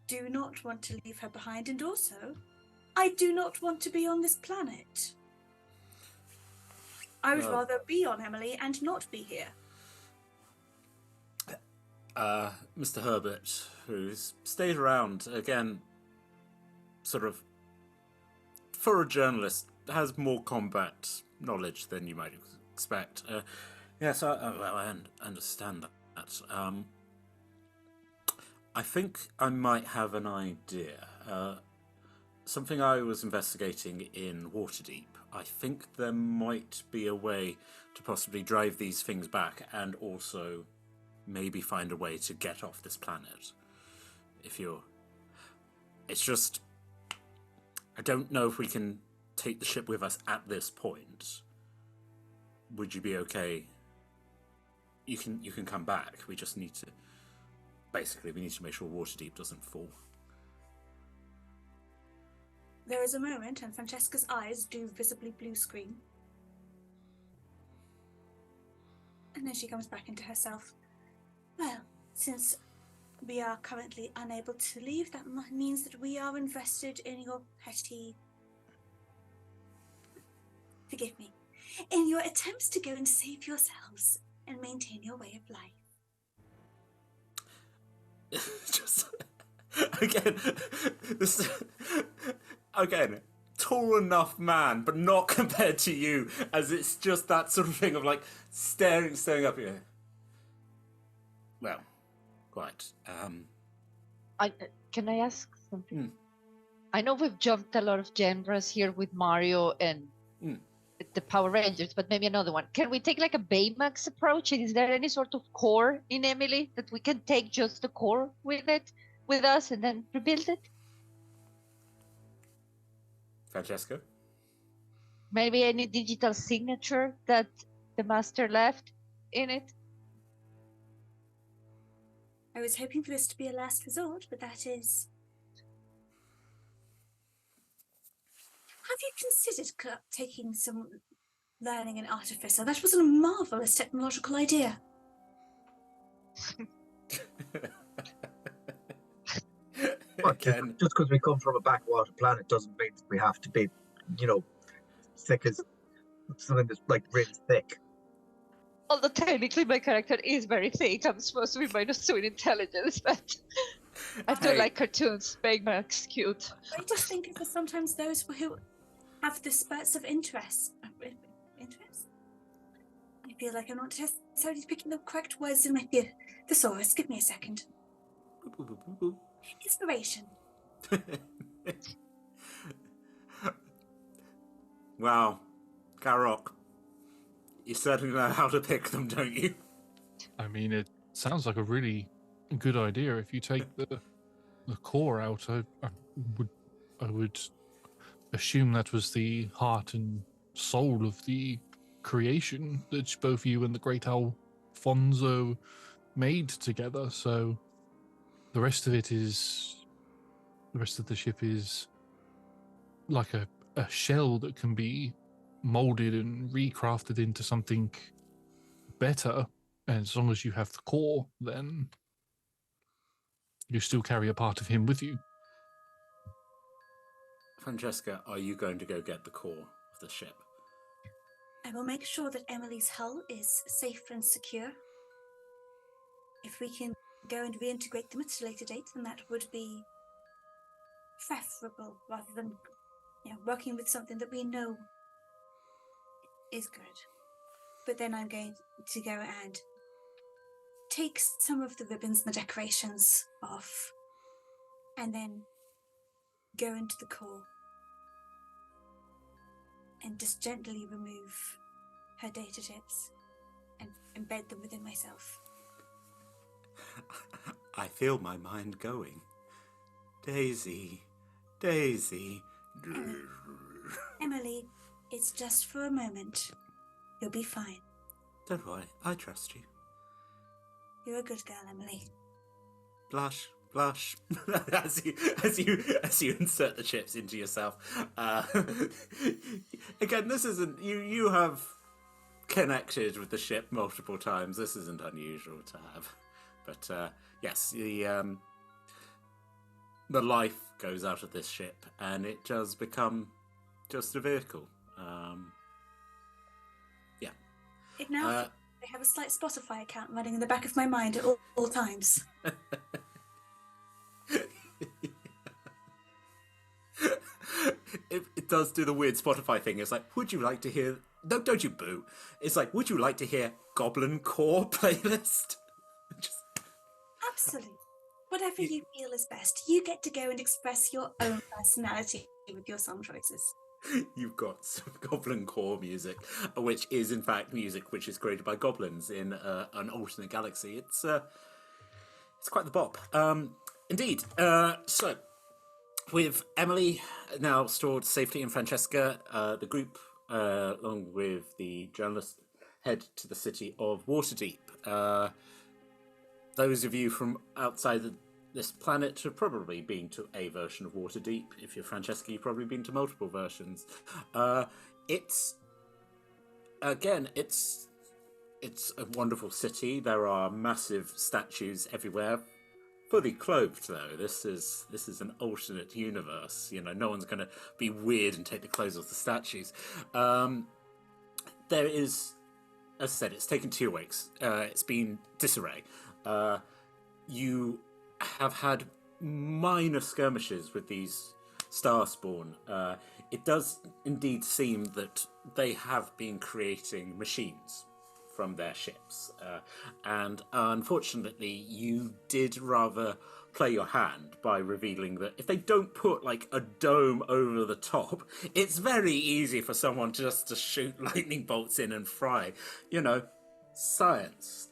do not want to leave her behind, and also, I do not want to be on this planet. I would rather be on Emily and not be here. Mr. Herbert, who's stayed around, again, sort of, for a journalist, has more combat knowledge than you might expect. Yes, I understand that. I think I might have an idea. Something I was investigating in Waterdeep. I think there might be a way to possibly drive these things back and also maybe find a way to get off this planet. It's just... I don't know if we can take the ship with us at this point. Would you be okay? You can come back. We just need to... Basically, we need to make sure Waterdeep doesn't fall. There is a moment, and Francesca's eyes do visibly blue screen. And then she comes back into herself. Well, since we are currently unable to leave, that means that we are invested in your petty... Forgive me. in your attempts to go and save yourselves and maintain your way of life. Just again, this again, tall enough man, but not compared to you, as it's just that sort of thing of like staring up here. Well, quite. Can I ask something? Hmm. I know we've jumped a lot of genres here with Mario and the Power Rangers, but maybe another one. Can we take like a Baymax approach? Is there any sort of core in Emily that we can take just the core with us and then rebuild it? Francesco? Maybe any digital signature that the master left in it? I was hoping for this to be a last resort, but that is... Have you considered taking some learning in Artificer? That was a marvellous technological idea. Again. Just because we come from a backwater planet doesn't mean that we have to be, thick as something that's like really thick. Although technically my character is very thick, I'm supposed to be -2 in intelligence, but I do like cartoons. Baymax cute. I just think for sometimes those who have the spurts of interest. I feel like I'm not necessarily picking the correct words in my thesaurus. Give me a second. Inspiration. Wow, Garrock, you certainly know how to pick them, don't you? I mean, it sounds like a really good idea. If you take the core out, I would assume that was the heart and soul of the creation that both you and the great Alfonso made together. So the rest of the ship is like a shell that can be molded and recrafted into something better. And as long as you have the core, then you still carry a part of him with you. Francesca, are you going to go get the core of the ship? I will make sure that Emily's hull is safe and secure. If we can go and reintegrate them at a later date, then that would be preferable rather than working with something that we know is good. But then I'm going to go and take some of the ribbons and the decorations off and then go into the core and just gently remove her data chips and embed them within myself. I feel my mind going. Daisy, Daisy. Emily, it's just for a moment. You'll be fine. Don't worry, I trust you. You're a good girl, Emily. Blush, blush. as you insert the chips into yourself. Again, this isn't you have connected with the ship multiple times. This isn't unusual to have. But yes, the life goes out of this ship, and it does become just a vehicle. Yeah. It now I have a slight Spotify account running in the back of my mind at all times. It does do the weird Spotify thing. It's like, would you like to hear... No, don't you boo. It's like, would you like to hear Goblin Core playlist? Absolutely. Whatever you feel is best. You get to go and express your own personality with your song choices. You've got some Goblin Core music, which is in fact music which is created by goblins in an alternate galaxy. It's quite the bop. Indeed. So, with Emily now stored safely in Francesca, the group, along with the journalist, head to the city of Waterdeep. Those of you from outside this planet have probably been to a version of Waterdeep. If you're Francesca, you've probably been to multiple versions. It's a wonderful city. There are massive statues everywhere. Fully clothed, though. This is an alternate universe. No one's going to be weird and take the clothes off the statues. there is, as I said, it's taken 2 weeks. It's been disarray. You have had minor skirmishes with these Starspawn. It does indeed seem that they have been creating machines from their ships. And unfortunately, you did rather play your hand by revealing that if they don't put like a dome over the top, it's very easy for someone just to shoot lightning bolts in and fry. You know, science.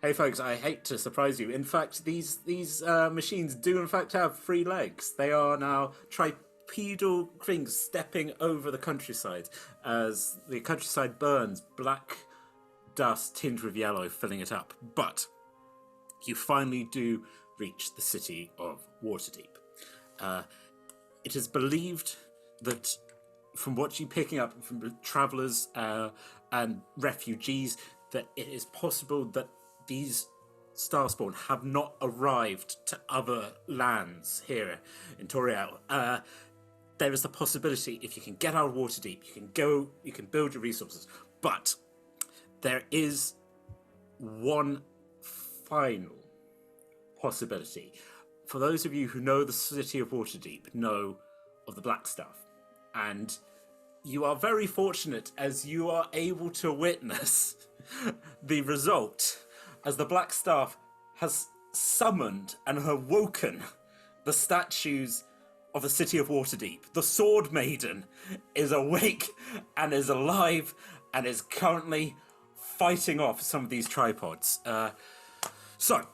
Hey folks, I hate to surprise you. In fact, these machines do in fact have 3 legs. They are now tripedal things stepping over the countryside as the countryside burns, black dust tinged with yellow filling it up. But you finally do reach the city of Waterdeep. It is believed that, from what you're picking up from travellers and refugees, that it is possible that these Starspawn have not arrived to other lands here in Toriel. There is the possibility, if you can get out of Waterdeep, you can build your resources. But there is one final possibility. For those of you who know the city of Waterdeep, know of the Black Stuff. And you are very fortunate as you are able to witness the result as the Black Staff has summoned and awoken the statues of the city of Waterdeep. The Sword Maiden is awake and is alive and is currently fighting off some of these tripods. So,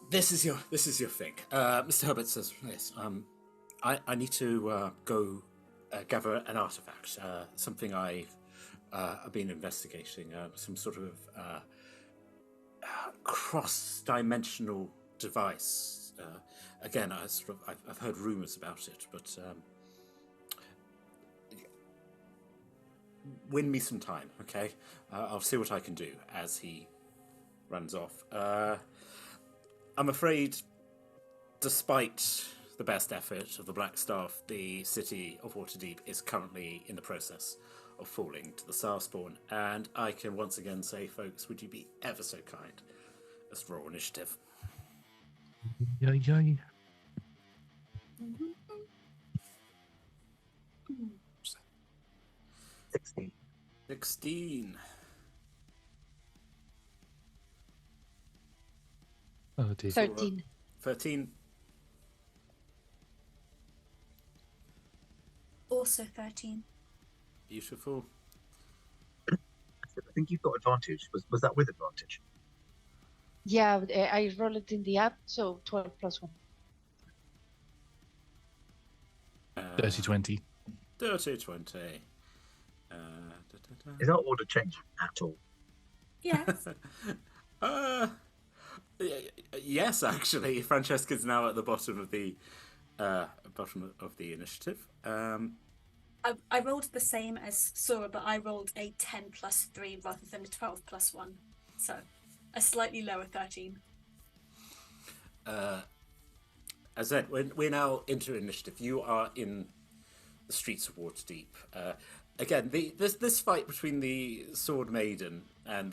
this is your thing. Mr. Herbert says, yes, I need to go gather an artifact, something I've been investigating, some sort of cross-dimensional device. Again, I've heard rumours about it, but win me some time, okay? I'll see what I can do as he runs off. I'm afraid, despite the best effort of the Black Staff, the city of Waterdeep is currently in the process of falling to the Starspawn, and I can once again say, folks, would you be ever so kind as to roll initiative? Yay, yay. 16. Oh dear. 13. 13. Also 13. Beautiful. I think you've got advantage. Was that with advantage? Yeah, I roll it in the app, so 12 plus 1. Dirty 20. Dirty 20. Is our order changing at all? Yes. Yes, actually, Francesca's now at the bottom of the initiative. I rolled the same as Sora, but I rolled a 10 plus 3 rather than a 12 plus 1. So, a slightly lower 13. As I said, we're now into initiative. You are in the streets of Waterdeep. Again, this fight between the Sword Maiden and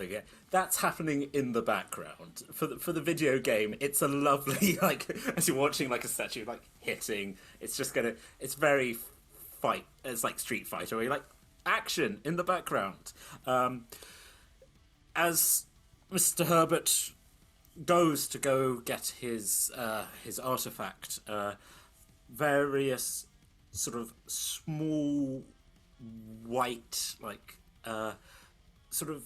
that's happening in the background. For the video game, it's a lovely, like, as you're watching like a statue like hitting, it's very fight. It's like Street Fighter, where you're like, action in the background. As Mr. Herbert goes to go get his artifact, various sort of small white, like sort of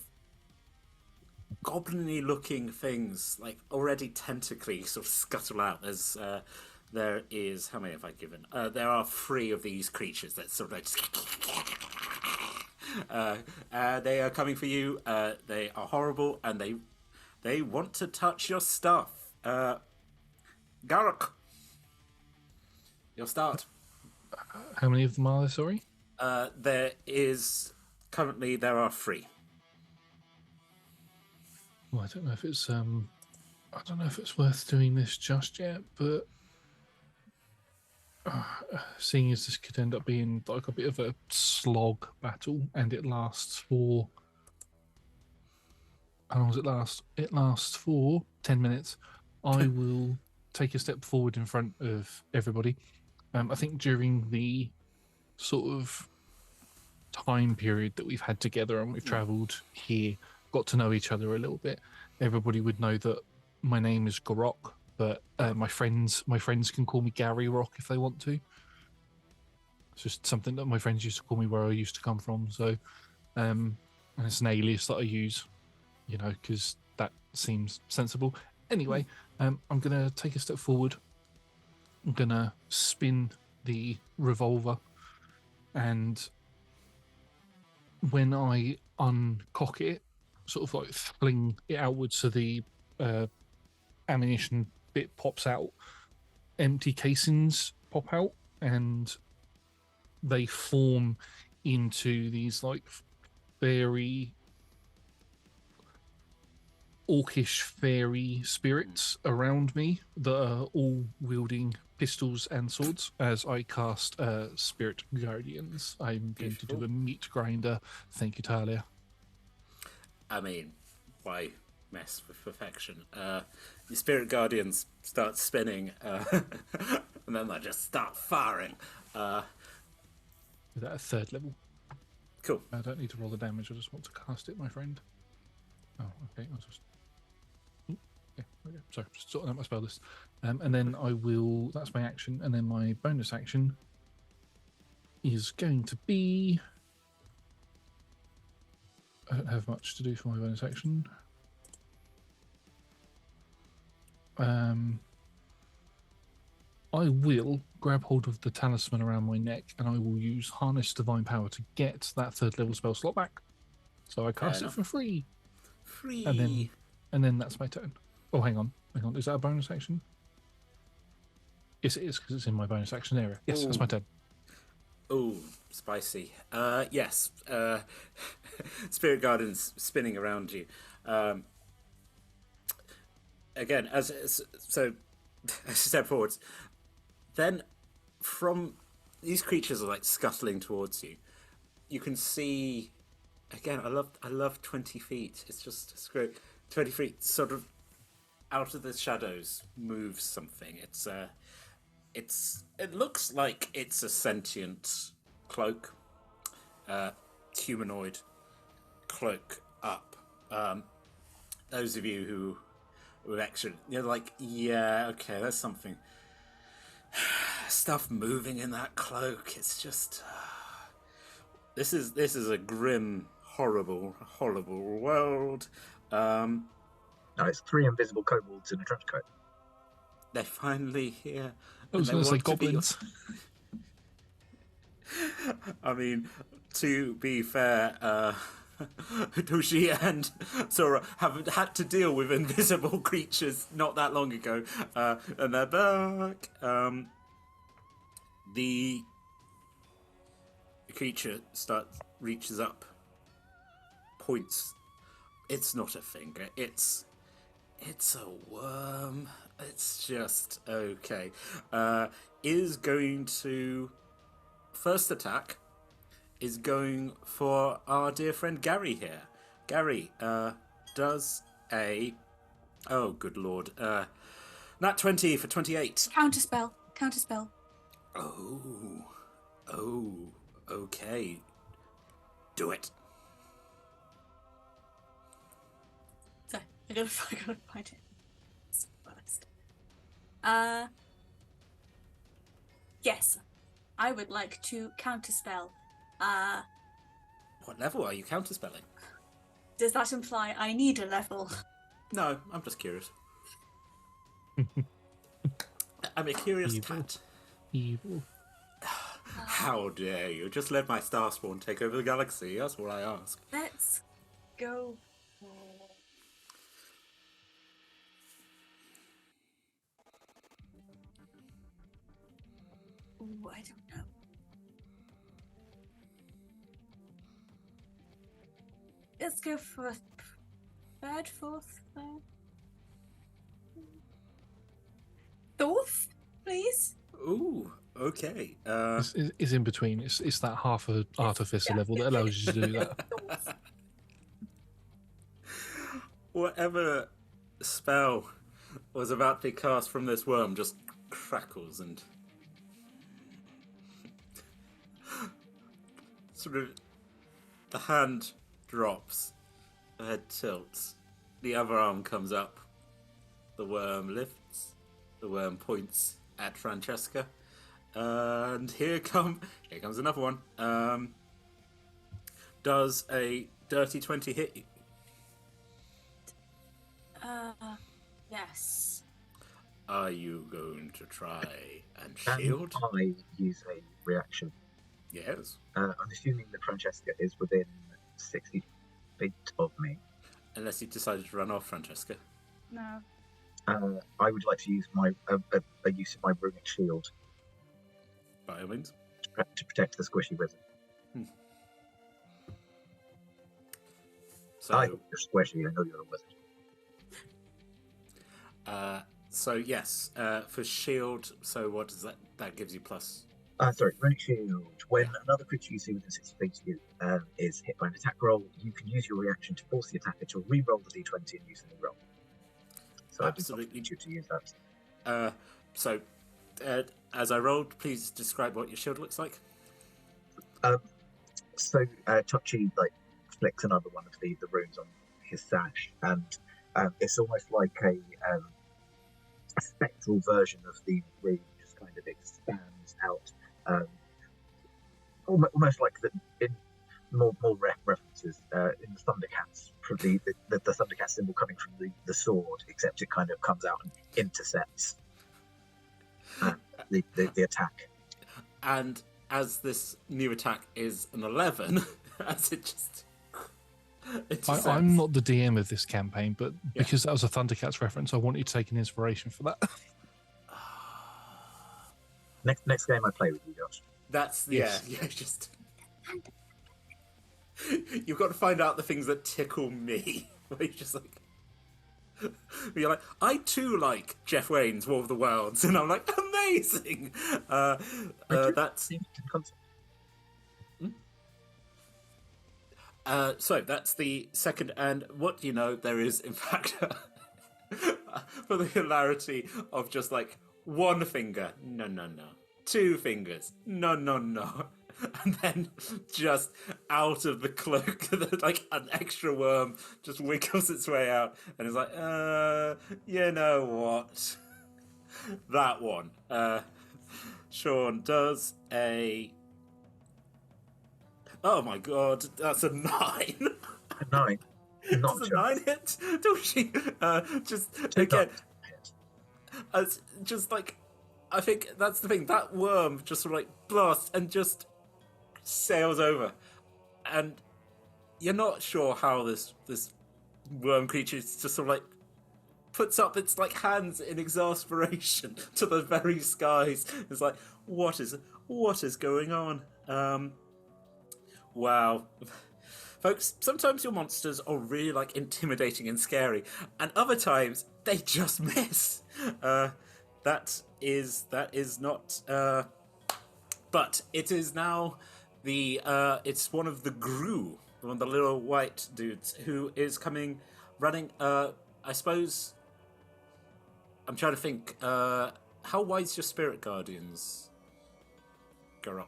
goblin-y looking things, like already tentacly, sort of scuttle out. There is, how many have I given? There are 3 of these creatures that sort of they are coming for you. They are horrible, and they want to touch your stuff. Garruk, your start. How many of them are there, sorry? There are 3. Well, I don't know if it's worth doing this just yet, but seeing as this could end up being like a bit of a slog battle, and it lasts for how long does it last? It lasts for 10 minutes. I will take a step forward in front of everybody. I think during the sort of time period that we've had together and we've travelled here, got to know each other a little bit, everybody would know that my name is Gorok, but my friends can call me Gary Rock if they want to. It's just something that my friends used to call me where I used to come from. So, and it's an alias that I use, you know, because that seems sensible. Anyway, I'm going to take a step forward. I'm going to spin the revolver, and when I uncock it, sort of like fling it outwards so the ammunition bit pops out, empty casings pop out, and they form into these like very orcish fairy spirits around me that are all wielding pistols and swords as I cast Spirit Guardians. I'm going to do a meat grinder. Thank you, Talia. I mean, why mess with perfection? The Spirit Guardians start spinning, and then they just start firing. Is that a 3rd level? Cool. I don't need to roll the damage. I just want to cast it, my friend. Oh, okay. I'll just... Okay. Sorry, just sorting out my spell list. And then I will... That's my action. And then my bonus action is going to be... I don't have much to do for my bonus action. I will grab hold of the talisman around my neck, and I will use Harness Divine Power to get that 3rd level spell slot back. So I cast it for free. Free. And then that's my turn. Oh, hang on. Is that a bonus action? Yes, it is, because it's in my bonus action area. Yes, that's my turn. Oh, spicy. Yes. Spirit Guardians spinning around you. Again, as you step forwards, then from these creatures are like scuttling towards you. You can see, again, I love 20 feet. It's great. 20 feet, sort of out of the shadows moves something. It looks like it's a sentient cloak, humanoid cloak up. Those of you who actually, you're like, yeah, okay, there's something, stuff moving in that cloak. It's just, this is a grim, horrible world. No, it's 3 invisible kobolds in a trench coat. They're finally here. I was going to say goblins. I mean, to be fair, Toshi and Sora have had to deal with invisible creatures not that long ago, and they're back. The creature reaches up, points. It's not a finger. It's a worm. It's just okay. Is going to first attack. Is going for our dear friend Gary here. Gary does a... Oh, good lord. Nat 20 for 28. Counterspell. Oh, okay. Do it. Sorry, I gotta find it. First. Yes. I would like to counterspell. What level are you counterspelling? Does that imply I need a level? No, I'm just curious. I'm a curious cat. Evil. How dare you? Just let my Starspawn take over the galaxy. That's what I ask. Let's go for... Ooh, I don't know. Let's go for a 3rd, 4th, 4th, please. Ooh, Okay. It's in between. It's that half a artificer level that allows you to do that. Whatever spell was about to be cast from this worm just crackles and sort of the hand drops, the head tilts, the other arm comes up, the worm lifts, the worm points at Francesca, and here comes another one. Does a dirty 20 hit you? Yes. Are you going to try and Can shield? I use a reaction? Yes. I'm assuming that Francesca is within 60 feet of me. Unless you decided to run off, Francesca. No. I would like to use a use of my runic shield By all means. to protect the squishy wizard. So, I think you're squishy. I know you're a wizard. so yes, for shield. So what does that gives you plus? Sorry, runic shield. When another creature you see within 60 feet of you is hit by an attack roll, you can use your reaction to force the attacker to re-roll the d20 and use the new roll. So Absolutely. I do to use that. So as I rolled, please describe what your shield looks like. So Touchy flicks another one of the runes on his sash, and it's almost like a spectral version of the rune, just kind of expands out, almost like in more references in the Thundercats, from the Thundercat symbol coming from the sword, except it kind of comes out and intercepts the attack. And as this new attack is an 11, as it just intercepts. I'm not the DM of this campaign, but because that was a Thundercats reference, I wanted to take an inspiration for that. Next game I play with you, Josh. That's Yes. just you've got to find out the things that tickle me. Where you're just like, you're like, I too like Jeff Wayne's War of the Worlds, and I'm like, amazing. That's so that's the second, and what do you know? There is, in fact, for the hilarity of just like one finger, no, two fingers, no, and then just out of the cloak, like an extra worm just wiggles its way out, and it's like, you know what? That one. Sean does a. Oh my god, that's a 9. A 9. Not Does a 9 hit? Don't she? Just again, just like, I think that's the thing. That worm just sort of like blasts and just sails over, and you're not sure how this worm creature just sort of like puts up its like hands in exasperation to the very skies. It's like, what is going on? Wow. Folks, sometimes your monsters are really like intimidating and scary, and other times they just miss. That is not but it is now it's one of the Gru, one of the little white dudes who is coming running. I suppose I'm trying to think, how wide's your spirit guardians, Garok?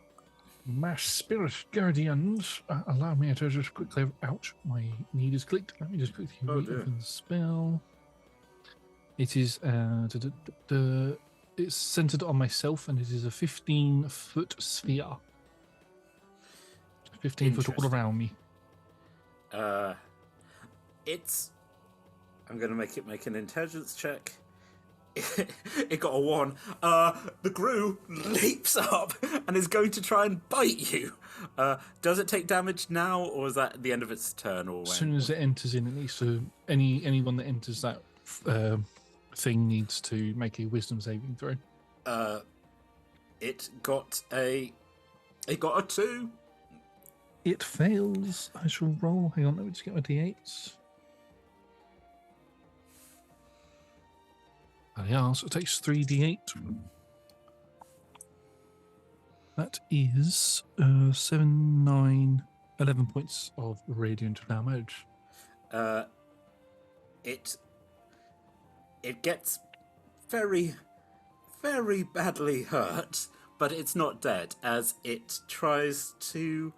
My spirit guardians allow me to just quickly. Ouch! My need is clicked. Let me just quickly open the spell. It is it's centered on myself, and it is a 15-foot sphere. 15 foot all around me. It's. I'm going to make an intelligence check. It got a 1. The Gru leaps up and is going to try and bite you. Does it take damage now, or is that at the end of its turn? Or as soon as it enters in, at least, so anyone that enters that thing needs to make a wisdom saving throw. It got a 2. It fails. I shall roll. Hang on, let me just get my d8s. Yeah, so it takes 3d8. That is 7, 9, 11 points of radiant damage. It gets very, very badly hurt, but it's not dead, as it tries to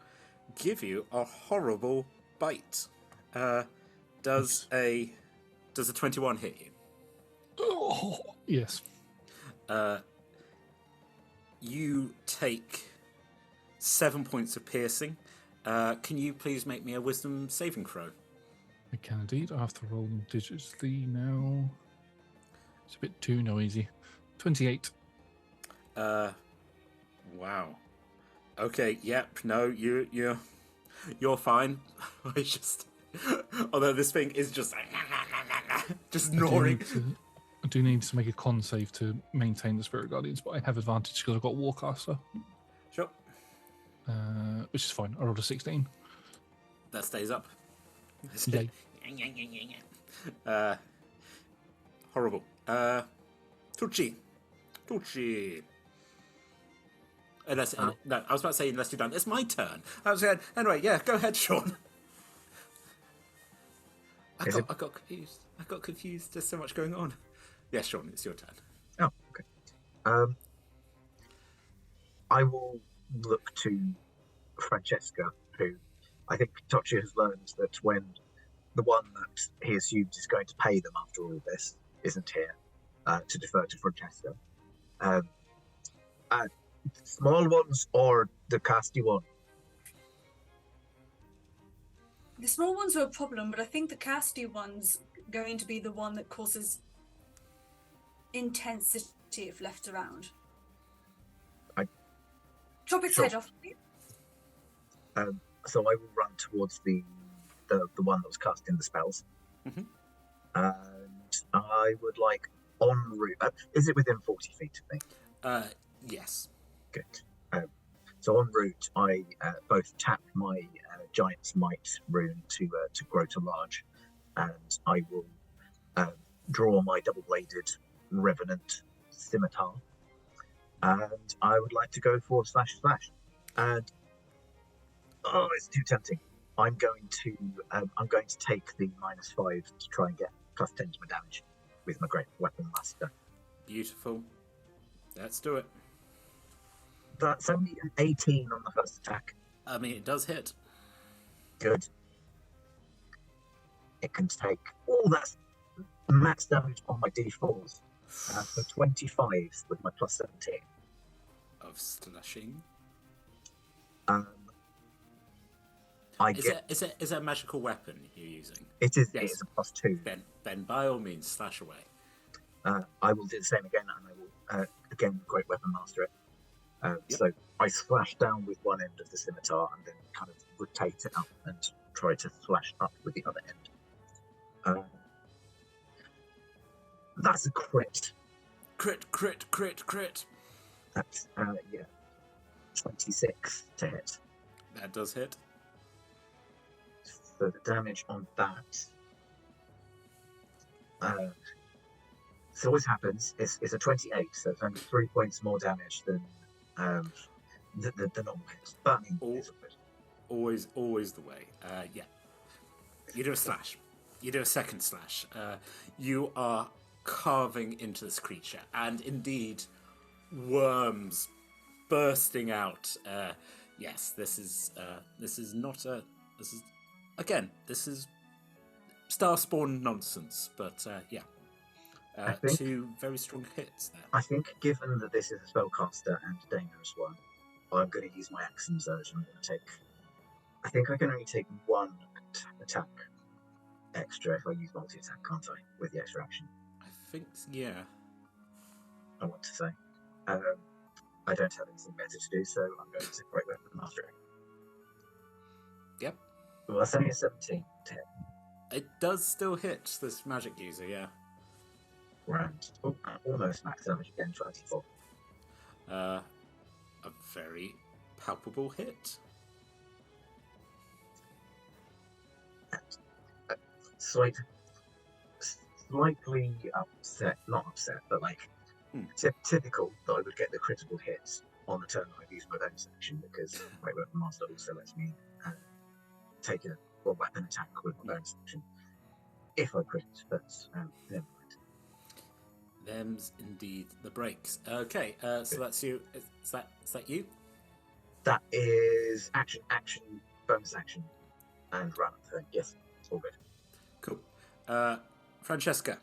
give you a horrible bite. Does a 21 hit you? Oh, yes. You take 7 points of piercing. Can you please make me a wisdom saving throw? I can indeed. I have to roll them digitally now. It's a bit too noisy. 28. Wow. Okay, yep, no, you're fine. I just... Although this thing is just like... just gnawing. I do need to make a con save to maintain the Spirit Guardians, but I have advantage because I've got Warcaster. Sure. Which is fine. I rolled a 16. That stays up. Yay. Horrible. Tucci. Unless, no, I was about to say unless you're done. It's my turn. I was saying, anyway, yeah, go ahead, Sean. I got confused. I got confused. There's so much going on. Yeah, Sean, it's your turn. Oh, okay. I will look to Francesca, who I think Tocci has learned that when the one that he assumes is going to pay them after all this isn't here, to defer to Francesca. Small ones or the casty one? The small ones are a problem, but I think the casty one's going to be the one that causes intensity if left around. Chop its head off. So I will run towards the one that was casting the spells. Mm-hmm. And I would like en route. Is it within 40 feet of me? Yes. Good. So en route, I both tap my Giant's Might rune to grow to large, and I will draw my double-bladed Revenant Scimitar, and I would like to go for //. And it's too tempting. I'm going to take the -5 to try and get +10 to my damage with my Great Weapon Master. Beautiful. Let's do it. That's only an 18 on the first attack. I mean, it does hit. Good. It can take that's max damage on my d4s for 25 with my +17 of slashing. Is it a magical weapon you're using? It is. Yes. It is a +2. Then by all means slash away. I will do the same again, and I will again Great Weapon Master it. Yep. So I slash down with one end of the scimitar and then kind of rotate it up and try to slash up with the other end. That's a crit. Crit. That's 26 to hit. That does hit. So the damage on that. This always happens. It's a 28, so it's only 3 points more damage than the normal hits. But I mean, Always the way. Yeah. You do a slash. You do a second slash. You are carving into this creature, and indeed, worms bursting out. Yes, this is not a. This is again. This is Starspawn nonsense, but yeah. I think, 2 very strong hits there. I think, given that this is a spellcaster and a dangerous one, I'm going to use my action surge. I'm going to take. I think I can only take 1 attack extra if I use multi-attack, can't I? With the extra action. I think, yeah. I want to say. I don't have anything better to do, so I'm going to Great Weapon Master it. Yep. Well, that's only a 17 to hit. It does still hit this magic user, yeah. Round. Oh, almost max damage again, 24. A very palpable hit. Slightly upset, not upset, but like typical that I would get the critical hits on the turn I use my bonus action, because Great Weapon Master also lets me take a weapon attack with my bonus action if I crit, but never mind. Them's indeed the breaks. Okay, so that's you. Is that you? That is action, bonus action, and run up thing. Yes, it's all good. Cool. Francesca.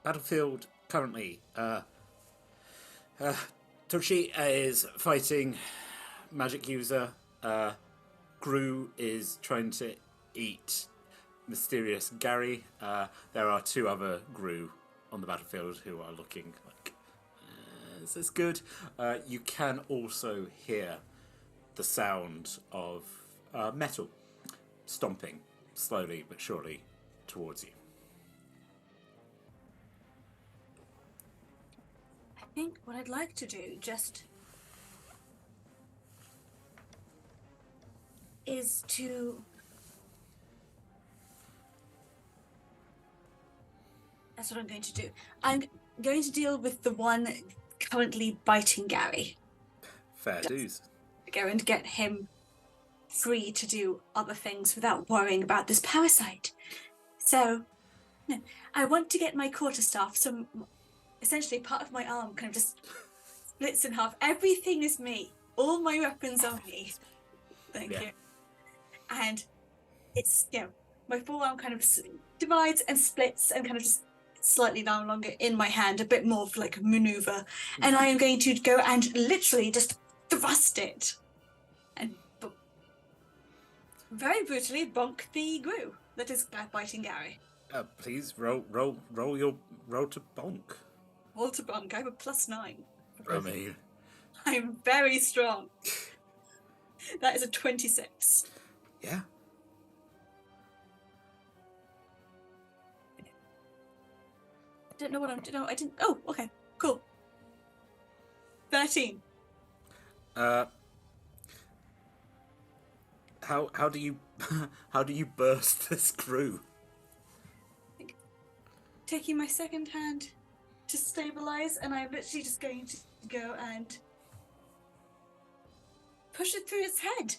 Battlefield currently. Toshi is fighting magic user. Gru is trying to eat mysterious Gary. There are 2 other Gru on the battlefield who are looking like, is this good? You can also hear the sound of metal stomping slowly but surely towards you. I think what I'd like to do just is to... That's what I'm going to do. I'm going to deal with the one currently biting Gary. Fair dues. Go and get him free to do other things without worrying about this parasite. So, I want to get my quarterstaff, so essentially part of my arm kind of just splits in half. Everything is me. All my weapons are me. Thank you. And it's, my forearm kind of divides and splits and kind of just slightly no longer in my hand, a bit more of like a maneuver. And I am going to go and literally just thrust it and very brutally bonk the Gru that is biting Gary. Please roll to bonk. Roll to bonk. I have a +9. I mean, I'm very strong. That is a 26. Yeah. I don't know what I'm doing. No, I didn't. Oh, okay, cool. 13. How do you burst this Gru? Taking my second hand to stabilize, and I'm literally just going to go and push it through its head.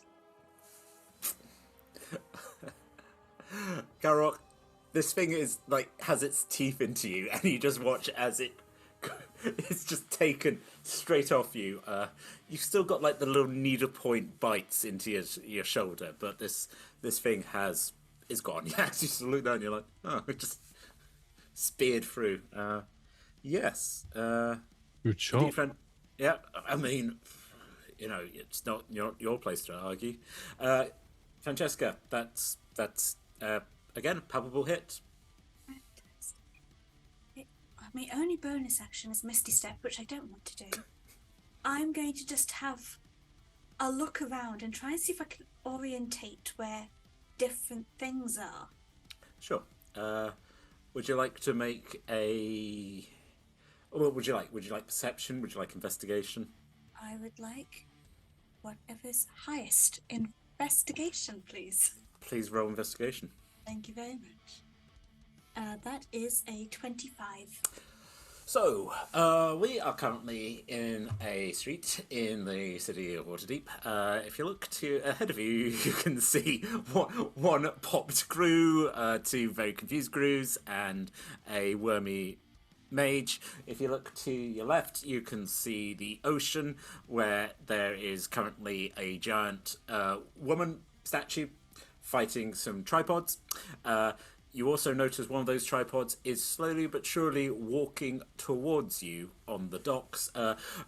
Garrock, this thing is has its teeth into you, and you just watch as it's just taken straight off you. You've still got the little needlepoint bites into your shoulder, but this thing is gone. You actually just look down, and you're like, oh, it just speared through. Yes. Good shot. Yeah, I mean, it's not your place to argue. Francesca, that's again, palpable hit. Fantastic. My only bonus action is Misty Step, which I don't want to do. I'm going to just have a look around and try and see if I can orientate where different things are. Sure. Would you like to make a... What would you like? Would you like perception? Would you like investigation? I would like whatever's highest. Investigation, please. Please roll investigation. Thank you very much. That is a 25. So, we are currently in a street in the city of Waterdeep. If you look ahead of you, you can see one popped Gru, 2 very confused Grus, and a wormy mage. If you look to your left, you can see the ocean, where there is currently a giant woman statue fighting some tripods. You also notice one of those tripods is slowly but surely walking towards you on the docks.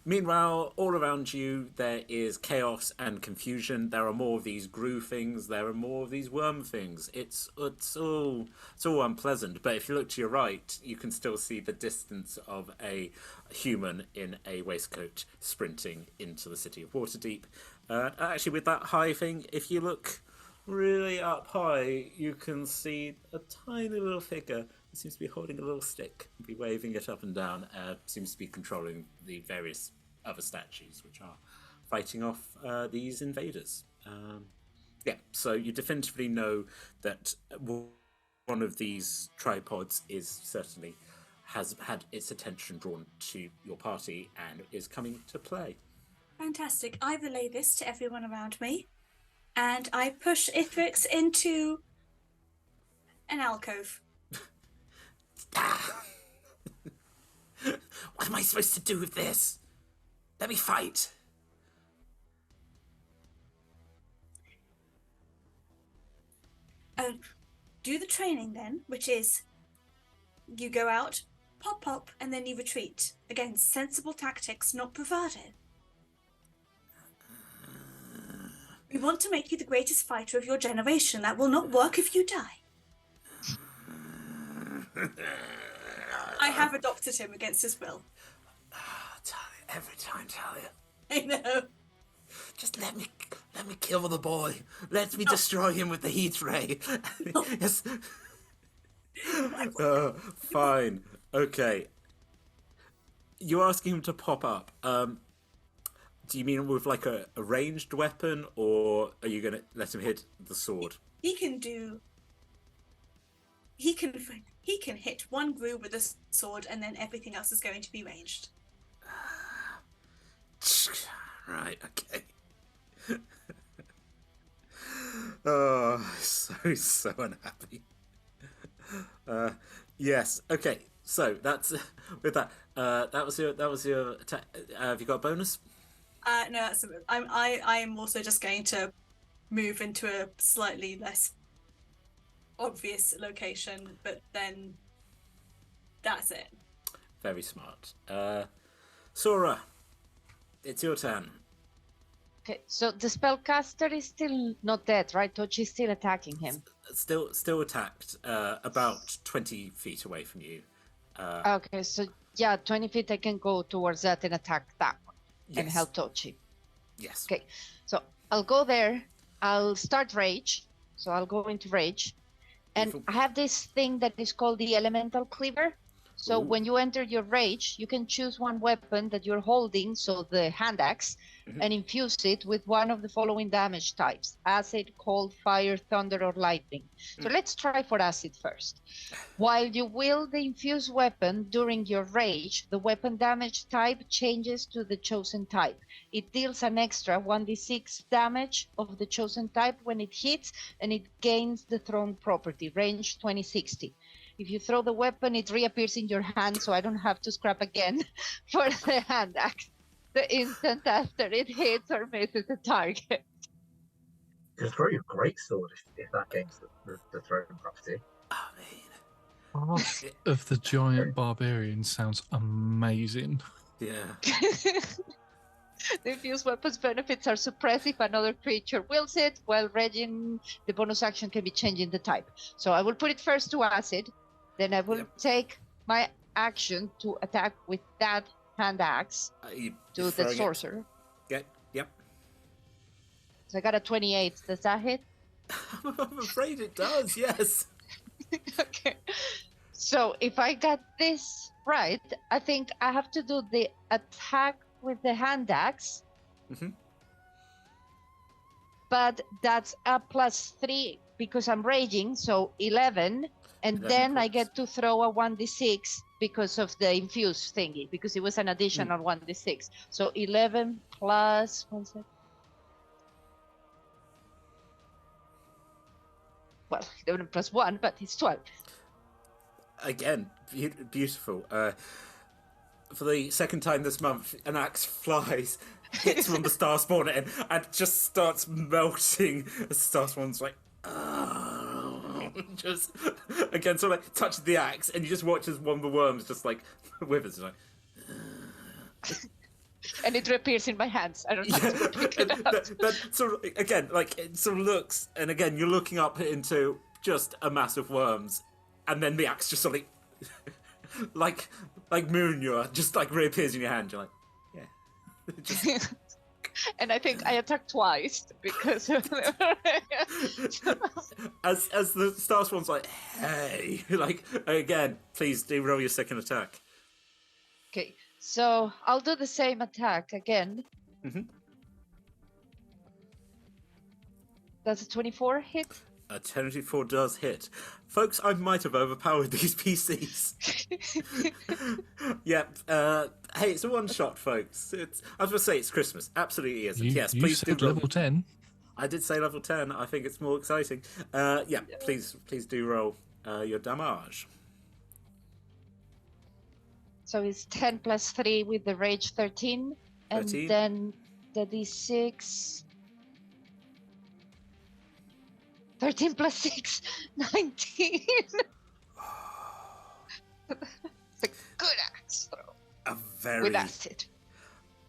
Meanwhile, all around you, there is chaos and confusion. There are more of these Gru things. There are more of these worm things. It's all unpleasant. But if you look to your right, you can still see the distance of a human in a waistcoat sprinting into the city of Waterdeep. Actually, with that high thing, if you look really up high, you can see a tiny little figure that seems to be holding a little stick, be waving it up and down, seems to be controlling the various other statues which are fighting off these invaders. So you definitively know that one of these tripods is certainly has had its attention drawn to your party and is coming to play. Fantastic. I relay this to everyone around me, and I push Ithrix into an alcove. What am I supposed to do with this? Let me fight. Do the training then, which is you go out, pop, and then you retreat. Again, sensible tactics, not bravado. We want to make you the greatest fighter of your generation. That will not work if you die. I have adopted him against his will. Talia, every time, Talia. I know. Just let me kill the boy. Let me destroy him with the heat ray. Yes. Fine. Okay. You're asking him to pop up. Do you mean with like a ranged weapon, or are you going to let him hit the sword? He can hit one groove with a sword, and then everything else is going to be ranged. Right, okay. Oh, so unhappy. Yes, okay. So that's with that. That was your attack. Have you got a bonus? No, that's a move. I am also just going to move into a slightly less obvious location, but then that's it. Very smart. Sora, it's your turn. Okay, so the spellcaster is still not dead, right? Tochi's still attacking him. Still attacked. About 20 feet away from you. Okay, so yeah, 20 feet I can go towards that and attack that one and Yes. help Tochi. Yes. Okay, so I'll go there. I'll start rage. So I'll go into rage. And Beautiful. I have this thing that is called the elemental cleaver. So Ooh. when you enter your rage, you can choose one weapon that you're holding, so the hand axe, Mhm. and infuse it with one of the following damage types: acid, cold, fire, thunder, or lightning. So let's try for acid first. While you wield the infused weapon during your rage, the weapon damage type changes to the chosen type. It deals an extra 1d6 damage of the chosen type when it hits, and it gains the thrown property, range 20-60. If you throw the weapon, it reappears in your hand, so I don't have to scrap again for the hand axe the instant after it hits or misses the target. You can throw your great sword if that gains the throwing property. I mean, Path of the Giant Barbarian sounds amazing. yeah. The infused weapon's benefits are suppressed if another creature wields it, while raging, the bonus action can be changing the type. So I will put it first to acid, then I will take my action to attack with that hand axe to the sorcerer. Yep. So I got a 28. Does that hit? I'm afraid it does, yes. Okay. So if I got this right, I think I have to do the attack with the hand axe. Mm-hmm. But that's a +3 because I'm raging, so 11. And 11 then I points. get to throw a 1d6 because of the infused thingy, because it was an additional 1d6. So 11 plus... One sec. Well, 11 plus 1, but it's 12. Again, beautiful. For the second time this month, an axe flies, hits from the star spawner and just starts melting. The star spawner's like, just again, sort of like touches the axe, and you just watch as one of the worms just like withers. Like, And it reappears in my hands. I don't have to pick it up. that sort of, again, like it sort of looks, and again, you're looking up into just a mass of worms, and then the axe just sort of like Moonure just like reappears in your hand. You're like, yeah. Just, And I think I attacked twice because as the star spawn's like, hey, like again, please do roll your second attack. Okay, so I'll do the same attack again. Mm-hmm. That's a 24 hit. A 24 does hit. Folks, I might have overpowered these PCs. Yep. Hey, it's a one-shot, folks. I was going to say it's Christmas. Absolutely isn't. Yes, you please said do roll. level 10. I did say level 10. I think it's more exciting. Yeah, please do roll your damage. So it's 10 plus 3 with the rage 13. And 13. then the d6. 13 plus 6, 19. It's a good axe throw. With acid.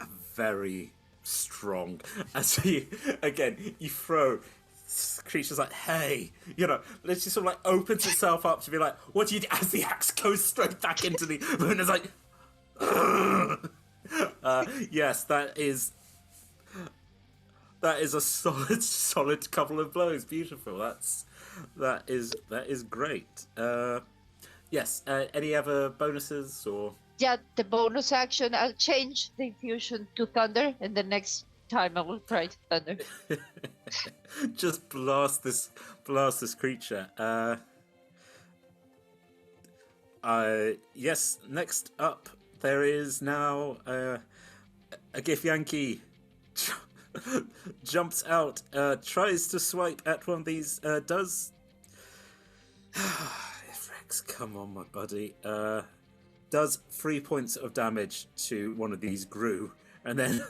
A very strong. As you throw. Creature's like, hey, literally sort of like opens itself up to be like, what do you do? As the axe goes straight back into the moon, it's like, yes, that is a solid couple of blows. Beautiful. That is great. Yes. Any other bonuses or? Yeah, the bonus action. I'll change the infusion to thunder, and the next time I will try to thunder. Just blast this creature. Yes. Next up, there is now a Githyanki. Jumps out, tries to swipe at one of these, does... Rex, come on, my buddy. Does 3 points of damage to one of these Gru, and then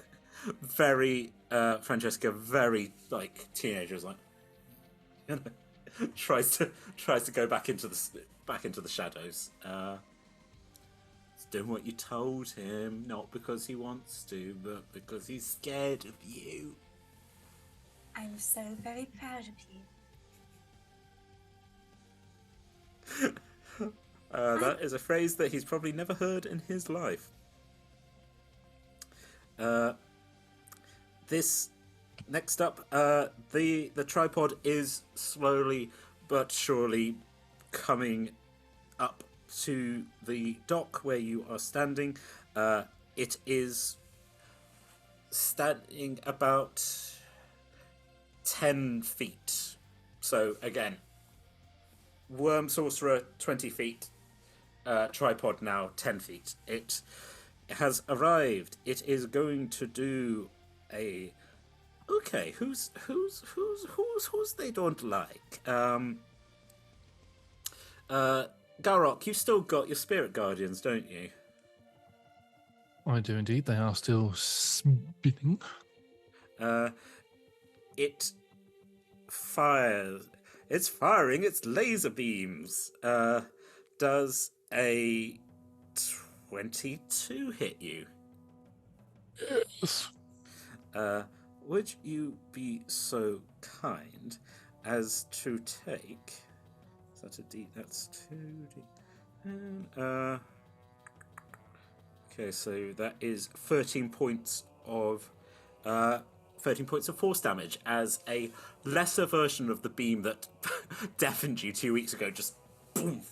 Francesca, very, like, teenagers, like... tries to go back into the shadows. Doing what you told him, not because he wants to, but because he's scared of you. I'm so very proud of you. That is a phrase that he's probably never heard in his life. This next up, the tripod is slowly but surely coming up to the dock where you are standing. It is standing about 10 feet. So again, Worm Sorcerer 20 feet, tripod now 10 feet. It has arrived. It is going to do a... Okay, who's they don't like? Garrock, you've still got your spirit guardians, don't you? I do indeed. They are still spinning. It fires. It's firing its laser beams. Does a 22 hit you? Yes. Would you be so kind as to take... Is that a D? That's 2D. Okay, so that is 13 points of 13 points of force damage as a lesser version of the beam that deafened you 2 weeks ago just boom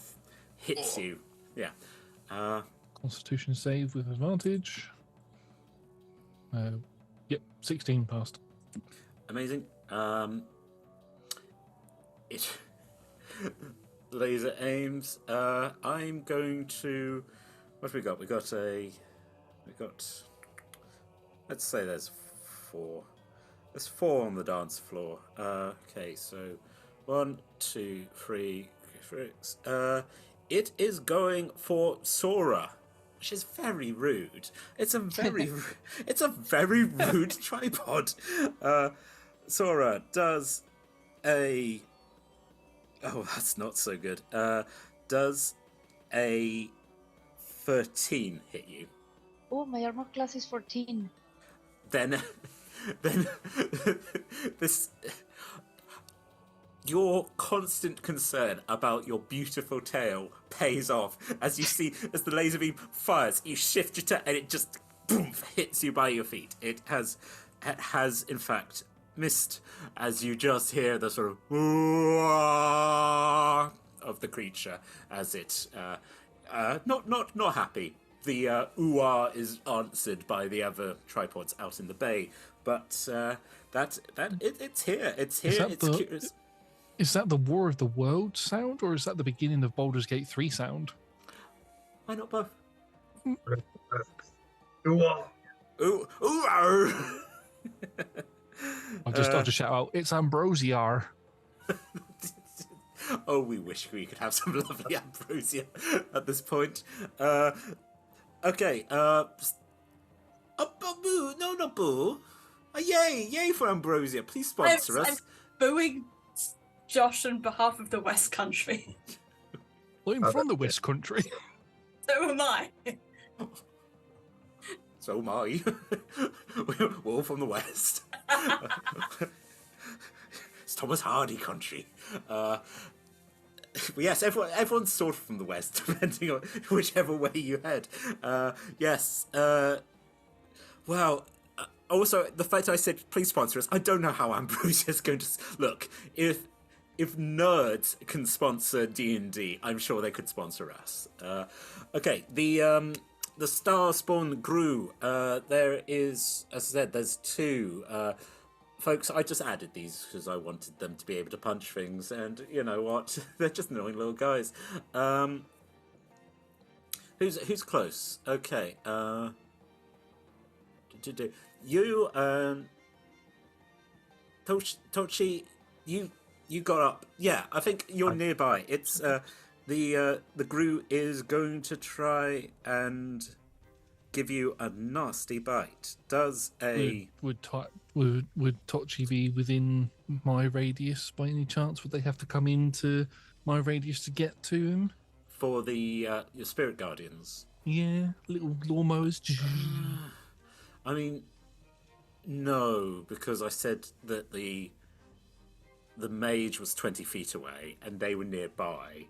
hits you. Yeah. Constitution save with advantage. Yep, 16 passed. Amazing. It laser aims. I'm going to... What have we got? We got... Let's say there's 4. There's 4 on the dance floor. Okay, so 1, 2, 3, 6. It is going for Sora, which is very rude. It's a very rude tripod. Sora does a... Oh, that's not so good. Does a 13 hit you? Oh, my armor class is 14. Then this... Your constant concern about your beautiful tail pays off as you see, as the laser beam fires, you shift your tail and it just boom hits you by your feet. It has in fact missed as you just hear the sort of of the creature as it not happy. The ooh-ah is answered by the other tripods out in the bay, but it's here. It's here. It's curious. Is that the War of the Worlds sound, or is that the beginning of Baldur's Gate 3 sound? Why not both? Whoa. Ooh, ooh, arr. I'll just shout out, it's Ambrosiar. Oh, we wish we could have some lovely ambrosia at this point. Okay. Boo! No, not boo. Yay for ambrosia! Please sponsor us. I'm booing Josh on behalf of the West Country. I'm from the West Country. So am I. So am I. We're all from the West. It's Thomas Hardy country. Yes, everyone's sort of from the West, depending on whichever way you head. Yes. Well, also, the fact I said please sponsor us, I don't know how Ambrosia is going to... Look, if nerds can sponsor D&D, I'm sure they could sponsor us. Okay, the Starspawn grew. There is, as I said, there's 2. Folks, I just added these because I wanted them to be able to punch things, and you know what? They're just annoying little guys. Who's close? Okay. You, Tochi, you got up. Yeah, I think you're nearby. It's the Gru is going to try and give you a nasty bite. Does a would Tochi be within my radius by any chance? Would they have to come into my radius to get to him? For the your spirit guardians? Yeah, little lawnmowers. I mean, no, because I said that the mage was 20 feet away and they were nearby,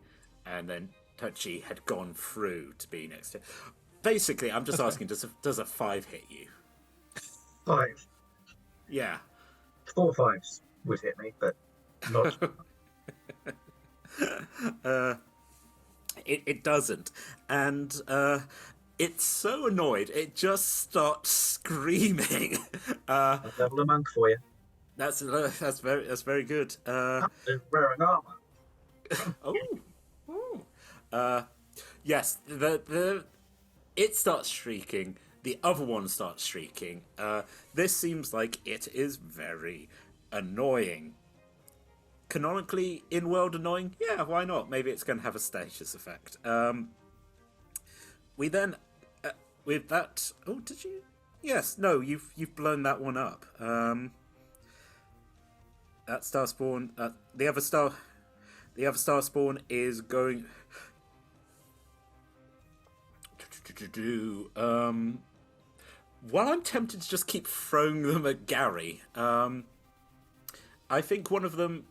and then Touchy had gone through to be next to. Basically, I'm just asking, does a 5 hit you? 5. Yeah. 4 5s would hit me, but not. It doesn't, and it's so annoyed it just starts screaming. I'll level a monk for you. That's very good. I'm wearing armor. Yes, it starts shrieking. The other one starts shrieking. This seems like it is very annoying. Canonically, in-world annoying? Yeah, why not? Maybe it's going to have a status effect. We then, with that... Oh, did you? Yes, no, you've blown that one up. That Starspawn... the other Starspawn is going... Well, I'm tempted to just keep throwing them at Gary. I think one of them...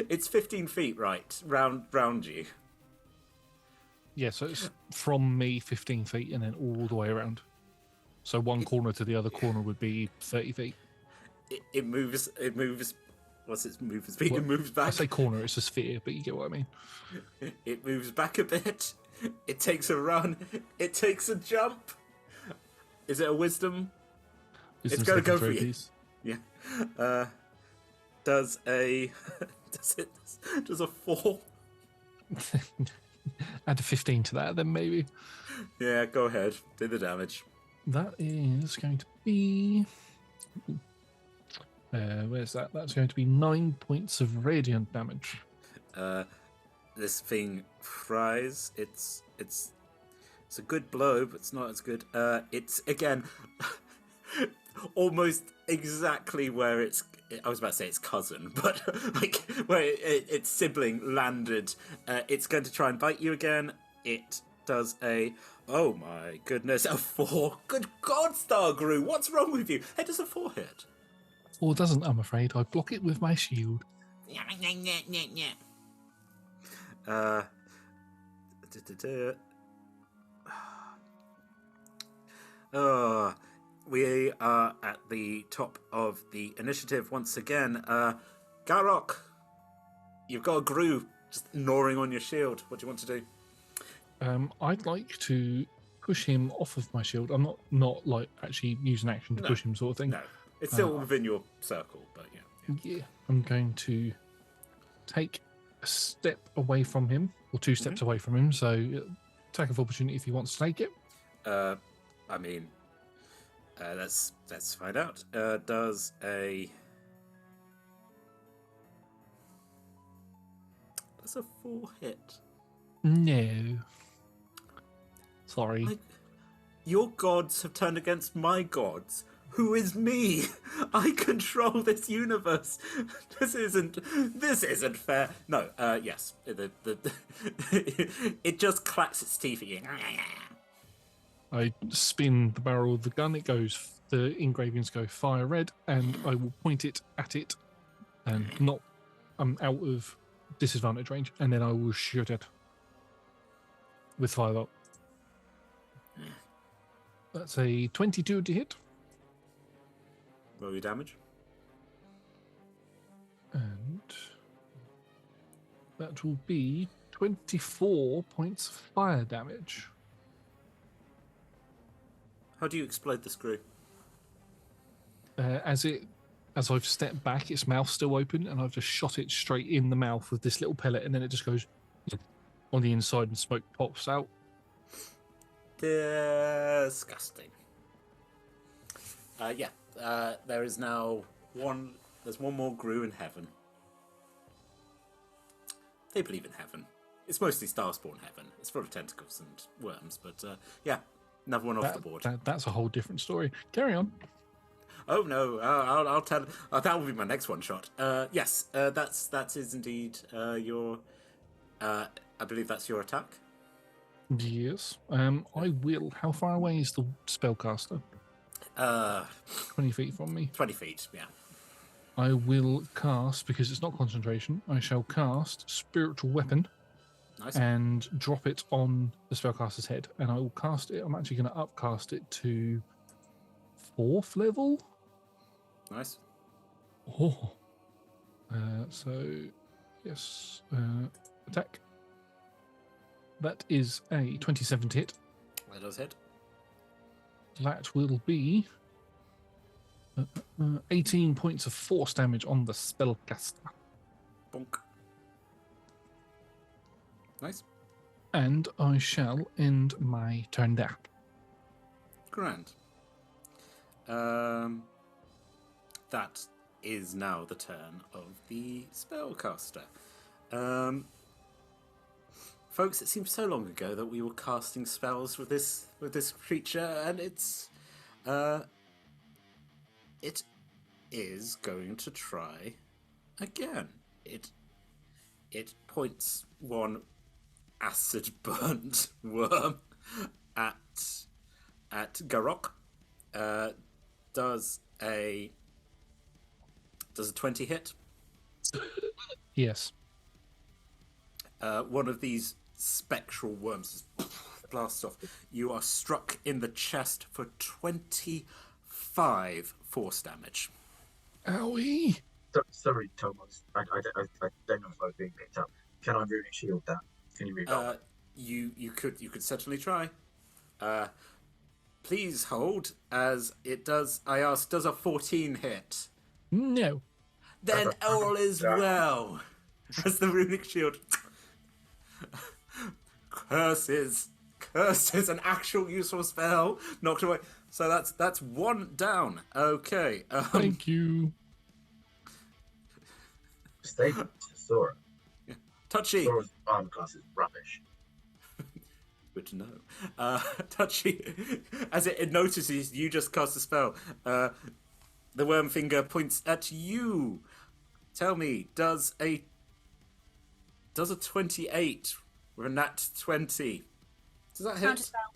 It's 15 feet, right? Round you. Yeah, so it's from me 15 feet and then all the way around. So one corner to the other corner would be 30 feet. It moves. What's its movement speed? It moves back. I say corner, it's a sphere, but you get what I mean. It moves back a bit. It takes a run. It takes a jump. Is it a wisdom? It's going to go for you. Yeah. Does a 4? Add a 15 to that, then maybe. Yeah, go ahead. Do the damage. That is going to be... where's that? That's going to be 9 points of radiant damage. This thing fries. It's a good blow, but it's not as good. It's again almost exactly where it's. I was about to say its cousin, but like where its sibling landed. It's going to try and bite you again. It does a. Oh my goodness, a 4. Good God, Stargrew, what's wrong with you? Hey, does a 4 hit? 4 doesn't, I'm afraid. I block it with my shield. We are at the top of the initiative once again. Garrock, you've got a Gru just gnawing on your shield. What do you want to do? I'd like to push him off of my shield. I'm not like actually use an action to push him, sort of thing. No. It's still within your circle, but yeah. Yeah, I'm going to take a step away from him, or 2 steps away from him. So attack of opportunity if he wants to take it. I mean, let's find out. Does a 4 hit? No. Sorry. Your gods have turned against my gods. Who is me? I control this universe. This isn't fair. No. Yes. It just clacks its teeth again. I spin the barrel of the gun. It goes. The engravings go fire red, and I will point it at it, and not. I'm out of disadvantage range, and then I will shoot it with 5 up. That's a 22 to hit. Roll your damage. And that will be 24 points of fire damage. How do you explode the screw? As I've stepped back, its mouth's still open, and I've just shot it straight in the mouth with this little pellet, and then it just goes on the inside, and smoke pops out. Disgusting. There is now one. There's one more Gru in heaven. They believe in heaven. It's mostly Starspawn heaven. It's full of tentacles and worms, but another one off the board. That's a whole different story. Carry on. Oh no, I'll tell. That will be my next one shot. Yes, that is indeed your. I believe that's your attack. Yes. I will. How far away is the spellcaster? 20 feet from me. 20 feet. Yeah. I will cast, because it's not concentration. I shall cast Spiritual Weapon. Nice. And drop it on the spellcaster's head, and I will cast it. I'm actually going to upcast it to 4th level. Nice. Oh. So, yes. Attack. That is a 27 to hit. That does hit. That will be 18 points of force damage on the spellcaster. Bonk. Nice. And I shall end my turn there. Grand. That is now the turn of the spellcaster. Folks, it seems so long ago that we were casting spells with this creature, and it is going to try again. It points one acid burnt worm at Garok. Does a 20 hit? Yes. One of these spectral worms blasts off. You are struck in the chest for 25 force damage. Owie! Sorry, Thomas. I don't know if I was being picked up. Can I runic shield that? Can you reroll? You could certainly try. Please hold, as it does. I asked, does a 14 hit? No. Then all is well. As the runic shield. Curses, an actual useful spell knocked away. So that's one down. Okay. Thank you. Stay Sora. Yeah. Touchy. Sora's arm class is rubbish. Good to know. Touchy, as it notices you just cast a spell, the worm finger points at you. Tell me, does a 28 with a nat 20? Does that hit? Counterspell.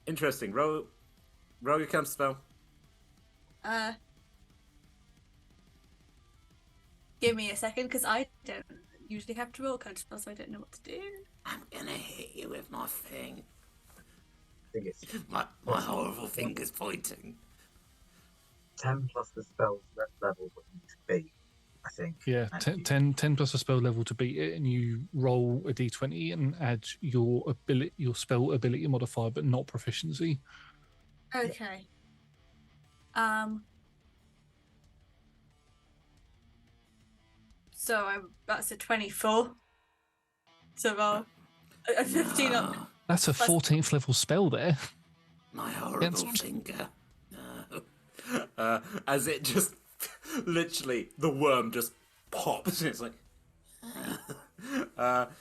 Interesting. Roll your counterspell. Give me a second, because I don't usually have to roll counterspell, so I don't know what to do. I'm gonna hit you with my thing. I think it's My horrible finger's pointing. 10 plus the spell's level what you need to be, I think. Yeah, 10 plus a spell level to beat it, and you roll a d20 and add your spell ability modifier, but not proficiency. Okay. So that's a 24. So a 15 up. That's a 14th level spell there. My horrible Cancelled. finger. No. As it just literally the worm just pops and it's like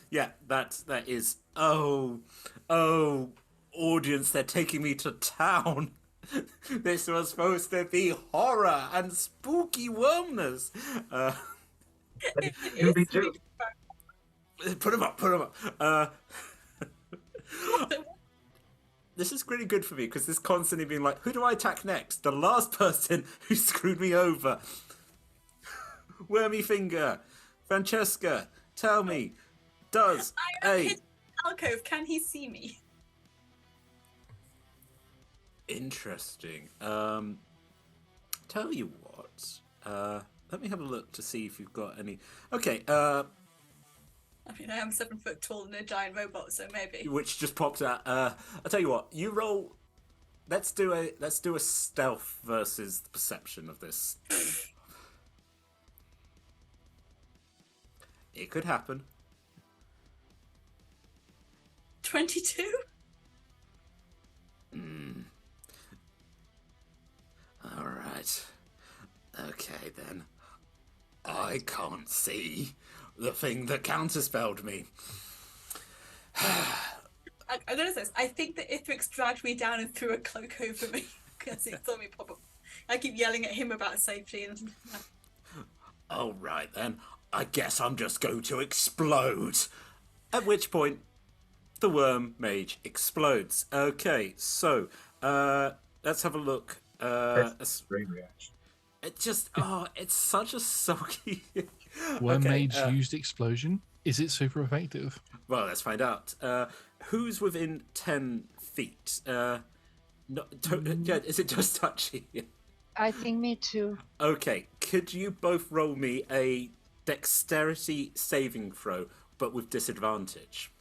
yeah, that is audience, they're taking me to town. This was supposed to be horror and spooky wormness. Put him up. This is really good for me because this constantly being like, who do I attack next? The last person who screwed me over. Wormy finger. Francesca, tell me, does a alcove, can he see me? Interesting. Tell you what. Let me have a look to see if you've got any. Okay. I mean, I am 7 foot tall and a giant robot, so maybe. Which just popped out. I'll tell you what. You roll. Let's do a stealth versus the perception of this. It could happen. 22? All right. Okay then. I can't see the thing that counterspelled me. I noticed this. I think that Ithrix dragged me down and threw a cloak over me because he saw me pop up. I keep yelling at him about safety and. All right then. I guess I'm just going to explode. At which point, the worm mage explodes. Okay, so let's have a look. Extreme reaction. It just it's such a soggy. Worm Okay, mage used explosion. Is it super effective? Well, let's find out. Who's within 10 feet? Yeah, is it just touchy? I think me too. Okay, could you both roll me a dexterity saving throw, but with disadvantage?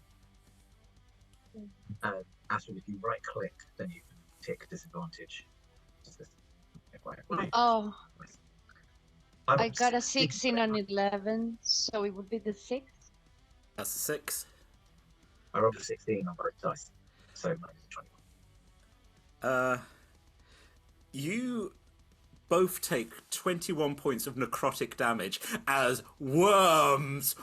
Astrid, if you right click, then you can tick disadvantage. Oh, I rolled got a 16 and 11, so it would be the 6. That's a 6. I rolled a 16 on both dice, so minus 21. You both take 21 points of necrotic damage as worms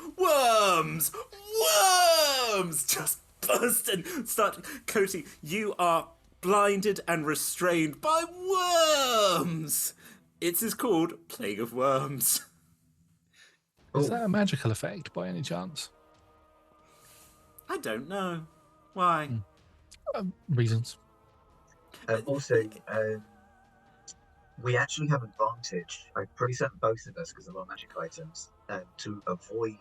just burst and start coating. You are blinded and restrained by worms. It is called Plague of Worms. Is that a magical effect by any chance? I don't know. Why? Reasons. Also, we actually have advantage. I'm pretty certain both of us, because of our magic items, to avoid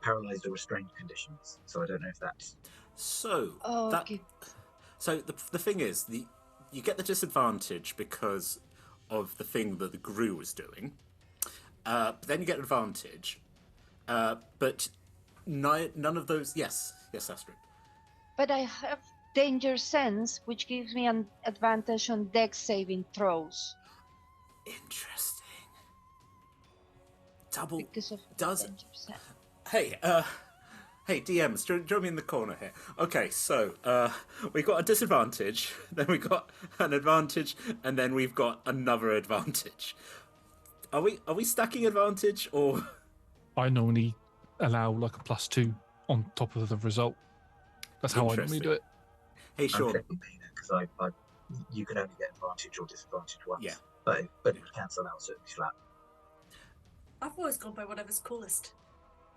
paralyzed or restrained conditions. So I don't know if that's. So Okay. So the thing is, you get the disadvantage because of the thing that the Gru was doing. But then you get advantage. But none of those. Yes, Astrid. But I have danger sense, which gives me an advantage on dex saving throws. Interesting. Double Because of does. danger sense. Hey, DMs, join me in the corner here. Okay, so we got a disadvantage, then we got an advantage, and then we've got another advantage. Are we stacking advantage or? I normally allow like a +2 on top of the result. That's how I normally do it. Hey, Sean. Because you can only get advantage or disadvantage once. Yeah. But it would cancel out certainly flat. I've always gone by whatever's coolest.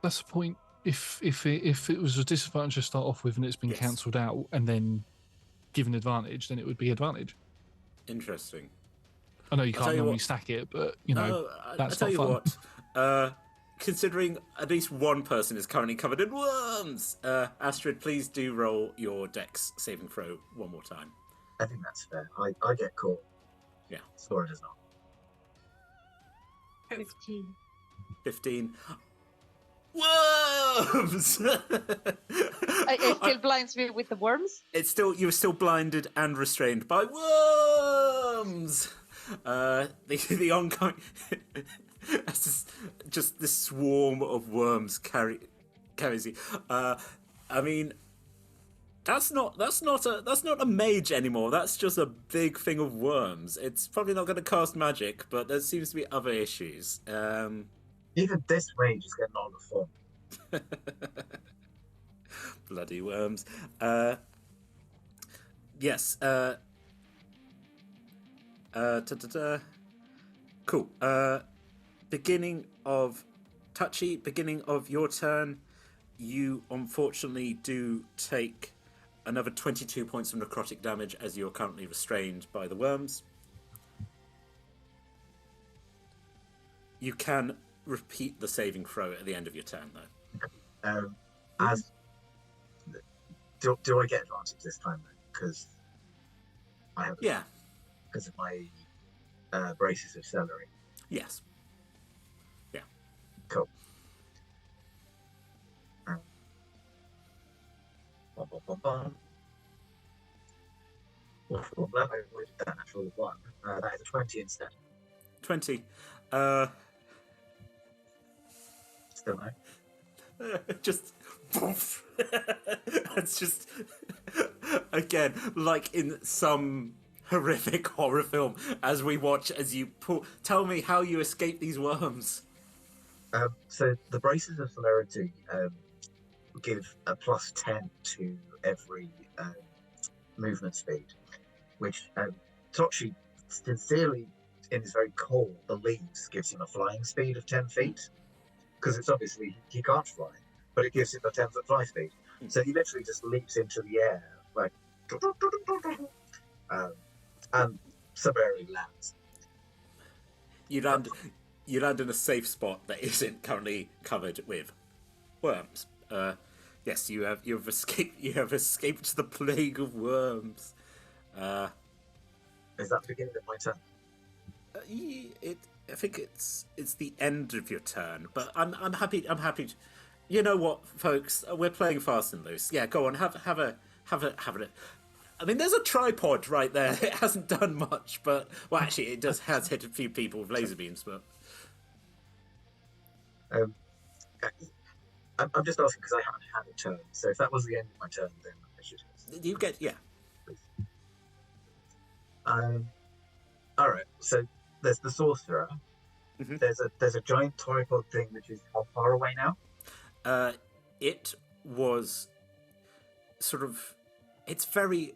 That's the point. If it was a disadvantage to start off with and it's been Yes. cancelled out and then given advantage, then it would be advantage. Interesting. I know you I'll can't tell you normally what- stack it, but you know No, I'll that's tell not you fun. what. Considering at least one person is currently covered in worms, Astrid, please do roll your dex saving throw one more time. I think that's fair. I get caught. Yeah. Sora does not. 15. 15. Worms! It still blinds me with the worms. You were still blinded and restrained by worms. The ongoing As just this swarm of worms carries you. I mean, that's not a mage anymore. That's just a big thing of worms. It's probably not going to cast magic, but there seems to be other issues. Even this mage is getting on the phone. Bloody worms. Yes. Cool. Beginning of your turn. You unfortunately do take another 22 points of necrotic damage as you're currently restrained by the worms. You can repeat the saving throw at the end of your turn, though. Do I get advantage this time, then? Because I have... Yeah. Because of my braces of celery. Yes. Yeah. Cool. With that natural one, that is a 20 instead. 20. Still no. Just... It's just... Again, like in some horrific horror film, as we watch, as you pull... Tell me how you escape these worms. So the braces of celerity give a plus 10 to every movement speed, which Tochi sincerely, in his very core, believes gives him a flying speed of 10 feet, because it's obviously he can't fly, but it gives him a 10-foot fly speed. So he literally just leaps into the air, like, and summarily lands. You land in a safe spot that isn't currently covered with worms. Yes, you have escaped the plague of worms. Is that the beginning of my turn? I think it's the end of your turn, but I'm happy. You know what, folks? We're playing fast and loose. Yeah, go on. Have a. I mean, there's a tripod right there. It hasn't done much, but well, actually, it has hit a few people with laser beams, but. I'm just asking because I haven't had a turn. So if that was the end of my turn, then I should. You get Please. All right. So there's the sorcerer. Mm-hmm. There's a giant tripod thing which is how far away now? It was sort of. It's very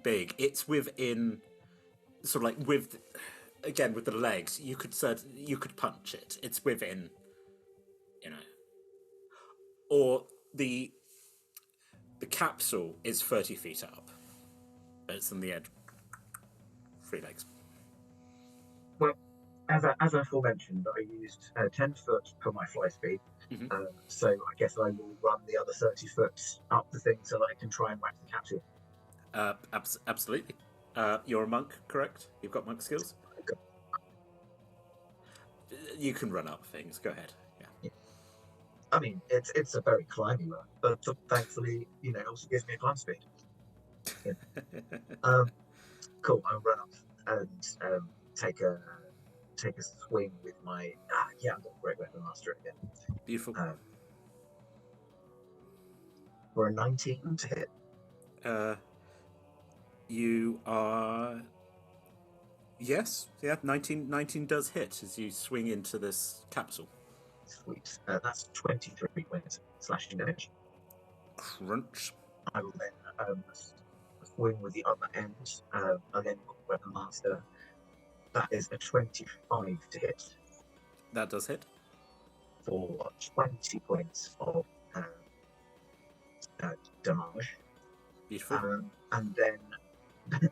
big. It's within, sort of like with the legs. You could punch it. It's within, or the capsule is 30 feet up. But it's on the edge. 3 legs. Well, as I aforementioned, I used 10 foot for my fly speed. Mm-hmm. So I guess I will run the other 30 foot up the thing so that I can try and whack the capsule. Absolutely. You're a monk, correct? You've got monk skills? You can run up things. Go ahead. Yeah. I mean, it's a very climbing run, but thankfully, it also gives me a climb speed. Yeah. Cool. I'll run up and take a swing with my. I've got Great Weapon Master again. Beautiful. For a 19 to hit. You are. Yes, yeah, 19 does hit as you swing into this capsule. Sweet. That's 23 points slashing damage. Crunch. I will then swing with the other end. Again, Weapon Master. That is a 25 to hit. That does hit. For 20 points of damage. Beautiful. And then,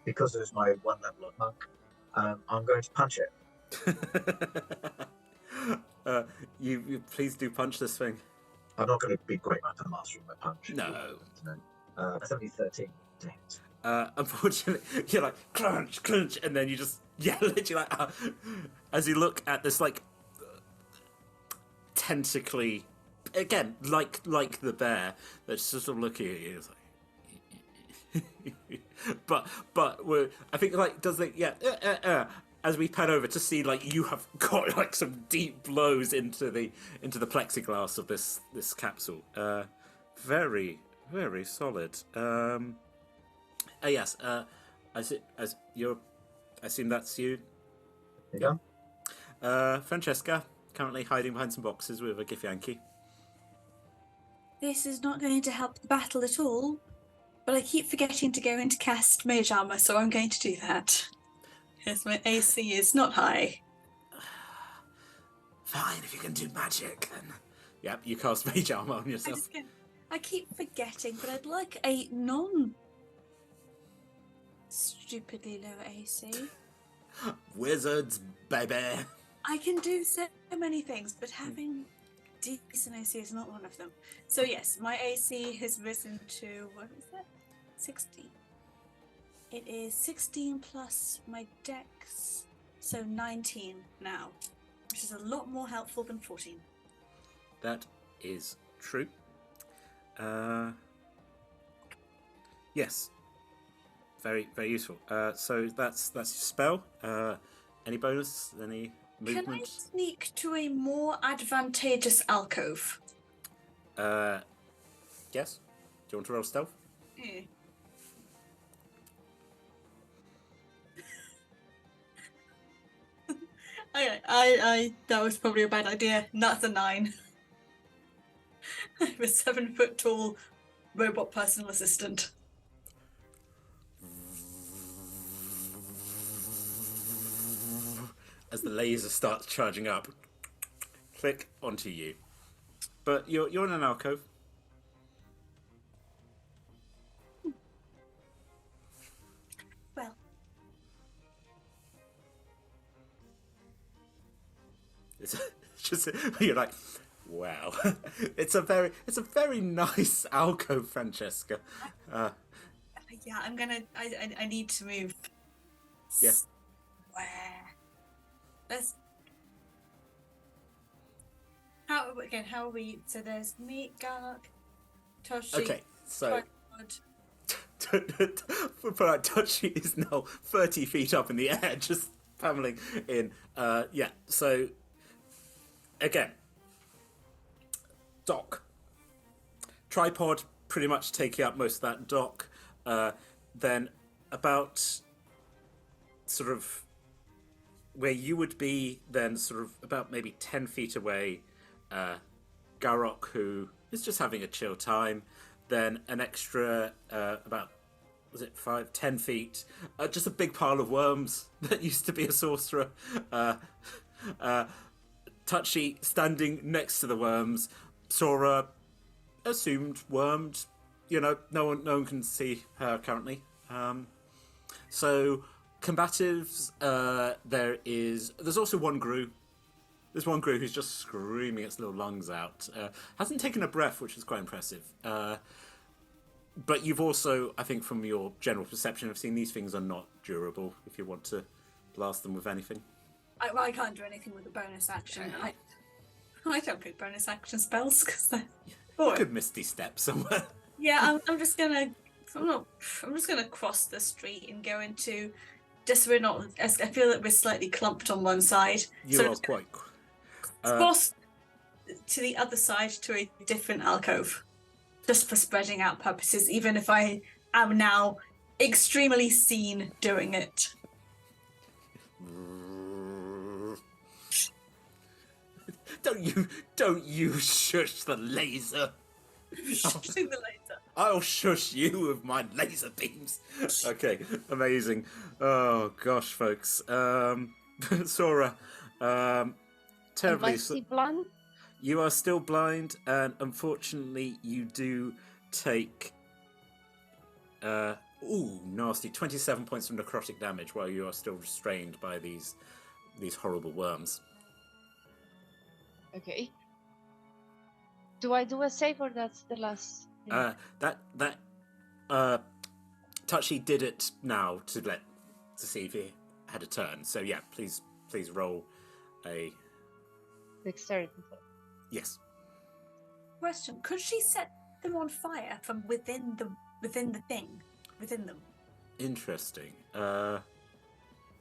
because it's my 1 level of monk, I'm going to punch it. You please do punch this thing. I'm not going to be Great Weapon Master in my punch. No. That's only 13 to hit. Unfortunately, you're like, crunch, crunch, and then you just, literally like, as you look at this, like, tentacly, again, like the bear, that's sort of looking at you, it's like, but I think, like, does it, and as we pan over to see, like, you have got like some deep blows into the plexiglass of this capsule. Very, very solid. Yes. I assume that's you. Yeah. Francesca, currently hiding behind some boxes with a Githyanki. This is not going to help the battle at all, but I keep forgetting to go into cast mage armor, so I'm going to do that. Yes, my AC is not high. Fine, if you can do magic, then. Yep, you cast mage armor on yourself. I keep forgetting, but I'd like a stupidly low AC. Wizards, baby. I can do so many things, but having decent AC is not one of them. So yes, my AC has risen to, what is that? 16. It is 16 plus my dex, so 19 now, which is a lot more helpful than 14. That is true. Yes. Very, very useful. So that's your spell. Any bonus? Any movement? Can I sneak to a more advantageous alcove? Yes. Do you want to roll stealth? Yeah. I that was probably a bad idea. That's a 9. I'm a 7-foot tall robot personal assistant. As the laser starts charging up, click onto you. But you're in an alcove. Well, It's just you're like, wow. It's a very nice alcove, Francesca. yeah, I need to move. Yeah. Where? Let's. How are we? So there's me, Garlock, Toshi. Okay, so Tripod. Touchy is now 30 feet up in the air, just pummeling in. Yeah, so again, dock. Tripod pretty much taking up most of that dock. Then about sort of where you would be, then sort of about maybe 10 feet away, Garrock, who is just having a chill time. Then an extra about, was it 10 feet? Just a big pile of worms that used to be a sorcerer. Touchy standing next to the worms. Sora assumed wormed. You know, no one can see her currently. So combatives, there's also one Gru. There's one Gru who's just screaming its little lungs out. Hasn't taken a breath, which is quite impressive. But you've also, I think, from your general perception, have seen these things are not durable if you want to blast them with anything. I can't do anything with a bonus action. I don't pick bonus action spells because they're boring. You could Misty Step somewhere. Yeah, I'm just gonna cross the street and go into. Just so we're not. I feel that we're slightly clumped on one side. You are quite. Cross to the other side to a different alcove, just for spreading out purposes. Even if I am now extremely seen doing it. Don't you shush the laser. Shushing the laser. I'll shush you with my laser beams. Okay, amazing. Oh gosh, folks. Sora, terribly. Am I still blind? You are still blind, and unfortunately, you do take. Nasty! 27 points of necrotic damage while you are still restrained by these horrible worms. Okay. Do I do a save or that's the last? Touchy did it now to see if he had a turn. So yeah, please roll a Dexterity. yes. Question: could she set them on fire from within them? Interesting.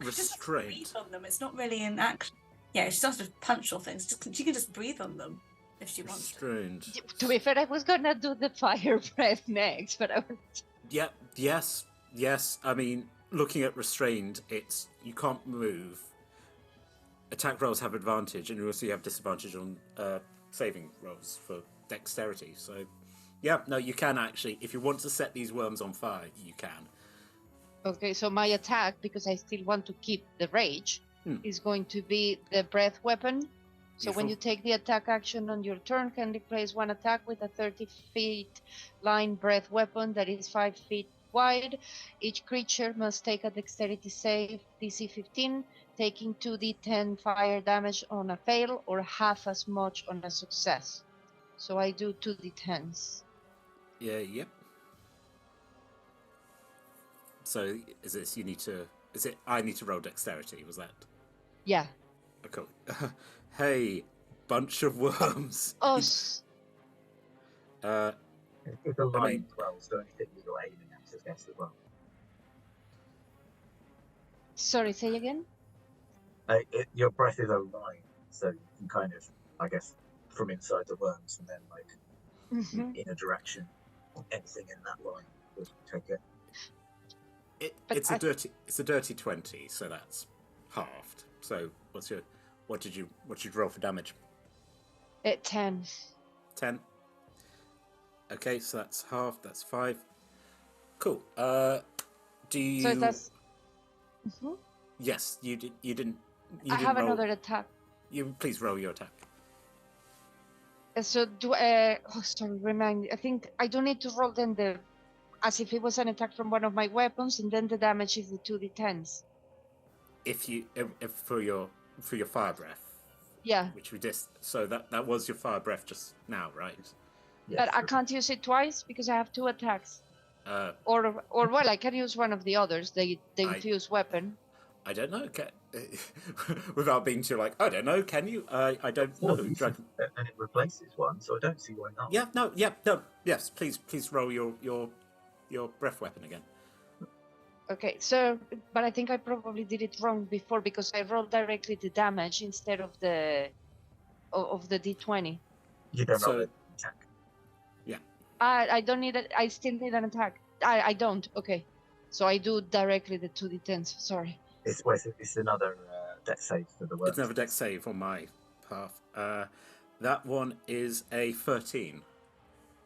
Just restraint. breathe on them. It's not really an act. Yeah, she doesn't have to punch or things. She can just breathe on them if she wants to. Restrained. To be fair, I was gonna do the fire breath next, but I was... Yep. Yes. I mean, looking at restrained, it's you can't move. Attack rolls have advantage, and you also have disadvantage on saving rolls for dexterity. So, yeah, no, you can actually, if you want to set these worms on fire, you can. Okay, so my attack, because I still want to keep the rage, is going to be the breath weapon. So when Beautiful. you take the attack action on your turn, can replace one attack with a 30 feet line breath weapon that is 5 feet wide. Each creature must take a dexterity save, DC 15, taking 2d10 fire damage on a fail or half as much on a success. So I do 2d10s. Yeah, yep. So is this I need to roll dexterity, was that? Yeah. Oh, cool. Hey, bunch of worms. Oh, If the line I mean- dwells, the only thing you're aiming at is against as well. sorry, say again? Your breath is a line, so you can kind of, I guess, from inside the worms and then Mhm. in a direction, anything in that line will take it. But It's a dirty 20, so that's halved. So what did you roll for damage? 10. 10. Okay, so that's half. That's 5. Cool. Do you? So that's... Mhm. Yes, you did. You didn't. You I didn't have roll. another attack. You please roll your attack. So do sorry, remind me. I think I don't need to roll then as if it was an attack from one of my weapons, and then the damage is the 2d10s. If for your fire breath, Yeah, which we just so that was your fire breath just now, right? Yes. but I can't use it twice because I have 2 attacks. Or well, I can use one of the others, the infused weapon. I don't know. Without being too like, I don't know. Can you? I don't know. And it replaces one, so I don't see why not. Yeah. No. Yes. Please roll your breath weapon again. Okay, so but I think I probably did it wrong before because I rolled directly the damage instead of the d20. You don't So- roll an attack. I don't need it. I still need an attack. I don't. Okay, so I do directly the 2d10s. Sorry. It's another death save for the worms. It's another dex save on my path. That one is a 13.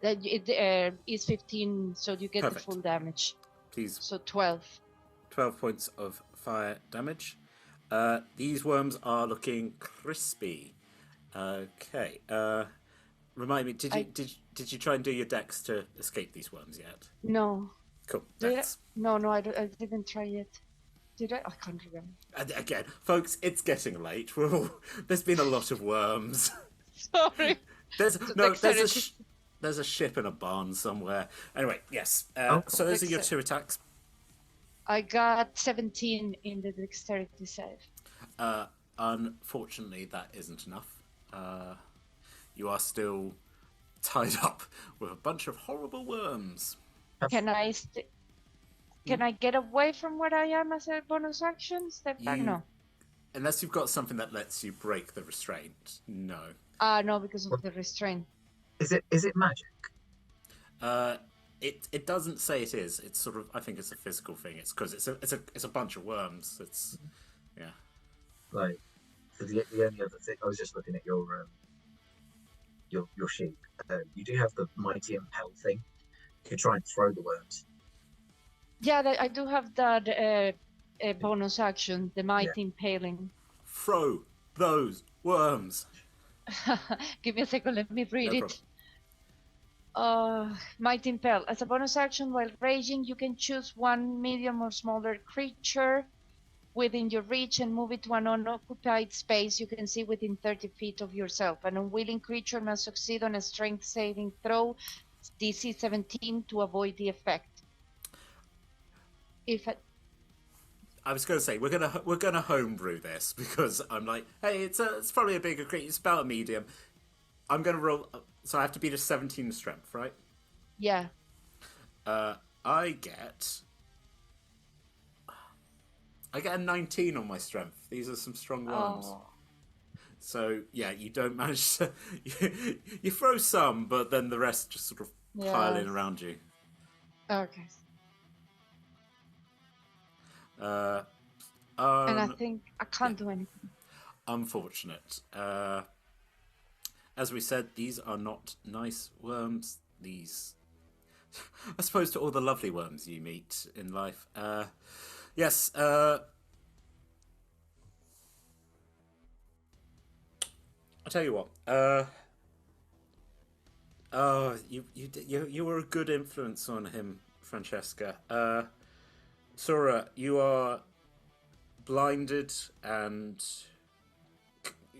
It is 15, so you get Perfect. the full damage. Please, So 12. 12 points of fire damage. These worms are looking crispy. Okay. Remind me, did you try and do your dex to escape these worms yet? No. Cool. Did I? That's No, I didn't try yet. Did I? I can't remember. and again, folks. It's getting late. There's been a lot of worms. Sorry. There's dexterity. there's a ship in a barn somewhere. Anyway, yes. Oh. So those are your Dex- 2 attacks. I got 17 in the dexterity save. Unfortunately, that isn't enough. You are still tied up with a bunch of horrible worms. Can I Can I get away from where I am as a bonus action? Step back? You- No. Unless you've got something that lets you break the restraint. No. No, because of the restraint. Is it magic? It doesn't say it is. It's sort of, I think it's a physical thing. It's because it's a bunch of worms. It's yeah. Like, so the only other thing, I was just looking at your sheet. You do have the mighty impel thing. You can try and throw the worms. Yeah, I do have that bonus action, the mighty impaling. Throw those worms. Give me a second, let me read No it. Might Impel. As a bonus action while raging, you can choose one medium or smaller creature within your reach and move it to an unoccupied space you can see within 30 feet of yourself. An unwilling creature must succeed on a strength saving throw, DC 17, to avoid the effect. I was going to say we're gonna homebrew this because I'm like, hey, it's probably a bigger creature. It's about a medium. I'm gonna roll. So I have to beat a 17 strength, right? Yeah. I get I get a 19 on my strength. These are some strong worms. Oh, So, yeah, you don't manage to... You throw some, but then the rest just sort of pile in yes. around you. Okay. Uh, And I think I can't do anything. Unfortunate. As we said, these are not nice worms. These... I suppose to all the lovely worms you meet in life. Yes, I'll tell you what. You were a good influence on him, Francesca. Sora, you are blinded and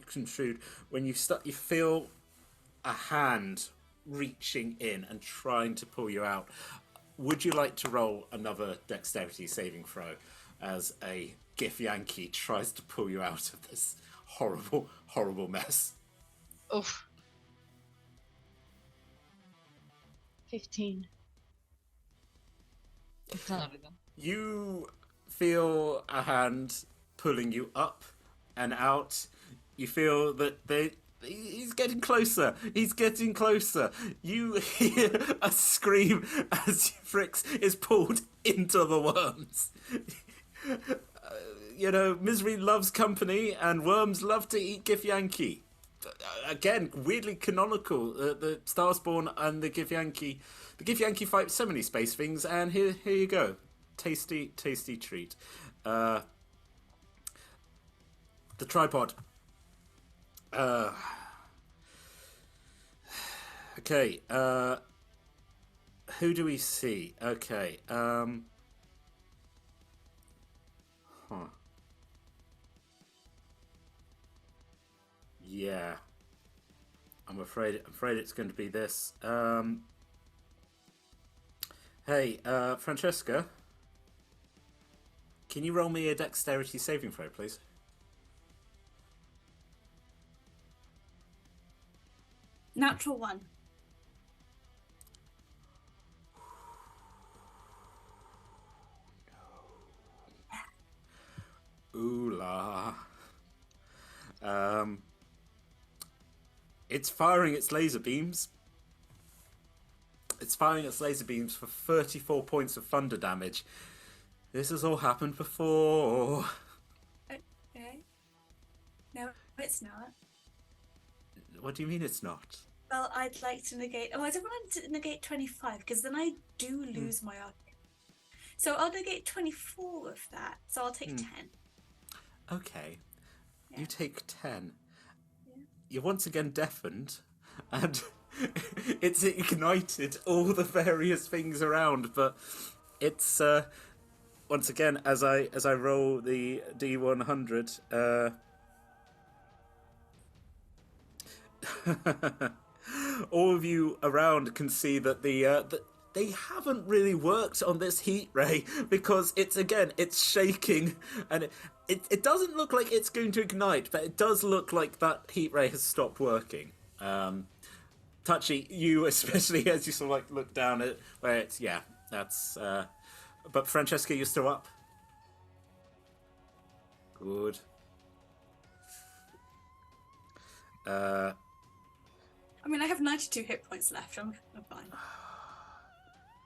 construed when you feel a hand reaching in and trying to pull you out. Would you like to roll another dexterity saving throw as a Gif Yankee tries to pull you out of this horrible, horrible mess? Oof. 15. It's not enough. You feel a hand pulling you up and out. You feel that he's getting closer. He's getting closer. You hear a scream as Frix is pulled into the worms. Misery loves company, and worms love to eat Gif Yankee. Again, weirdly canonical. The Starspawn and the Gif Yankee. The Gif Yankee fight so many space things, and here you go. Tasty, tasty treat. The tripod. Okay. Who do we see? Okay. Yeah. I'm afraid it's going to be this. Hey, Francesca. Can you roll me a dexterity saving throw, please? Natural 1. Ooh la. It's firing its laser beams. It's firing its laser beams for 34 points of thunder damage. This has all happened before. Okay. No, it's not. What do you mean it's not? Well, I'd like to negate... Oh, I don't want to negate 25, because then I do lose my arc. So I'll negate 24 of that, so I'll take 10. Okay. Yeah. You take 10. Yeah. You're once again deafened, and it's ignited all the various things around, but it's... once again, as I roll the D100... all of you around can see that they haven't really worked on this heat ray because it's shaking, and it doesn't look like it's going to ignite, but it does look like that heat ray has stopped working. Touchy, you especially, as you sort of like look down at where it's that's. But Francesca, you're still up. Good. I mean, I have 92 hit points left. I'm fine.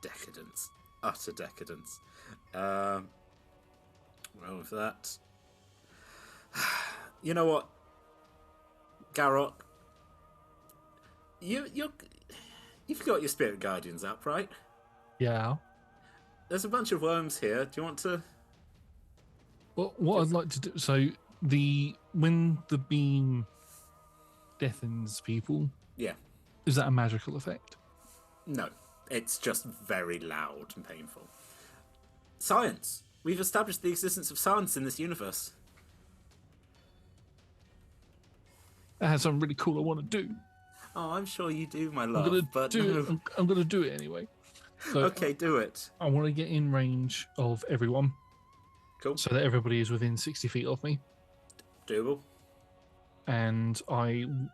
Decadence. Utter decadence. Well, with that... You know what? Garrot, you've got your spirit guardians up, right? Yeah. There's a bunch of worms here. Do you want to... Well, what I'd like to do... So, when the beam deafens people... Yeah. Is that a magical effect? No. It's just very loud and painful. Science. We've established the existence of science in this universe. That has something really cool I want to do. Oh, I'm sure you do, my love. I'm going to do it anyway. So okay, do it. I want to get in range of everyone. Cool. So that everybody is within 60 feet of me. Doable. And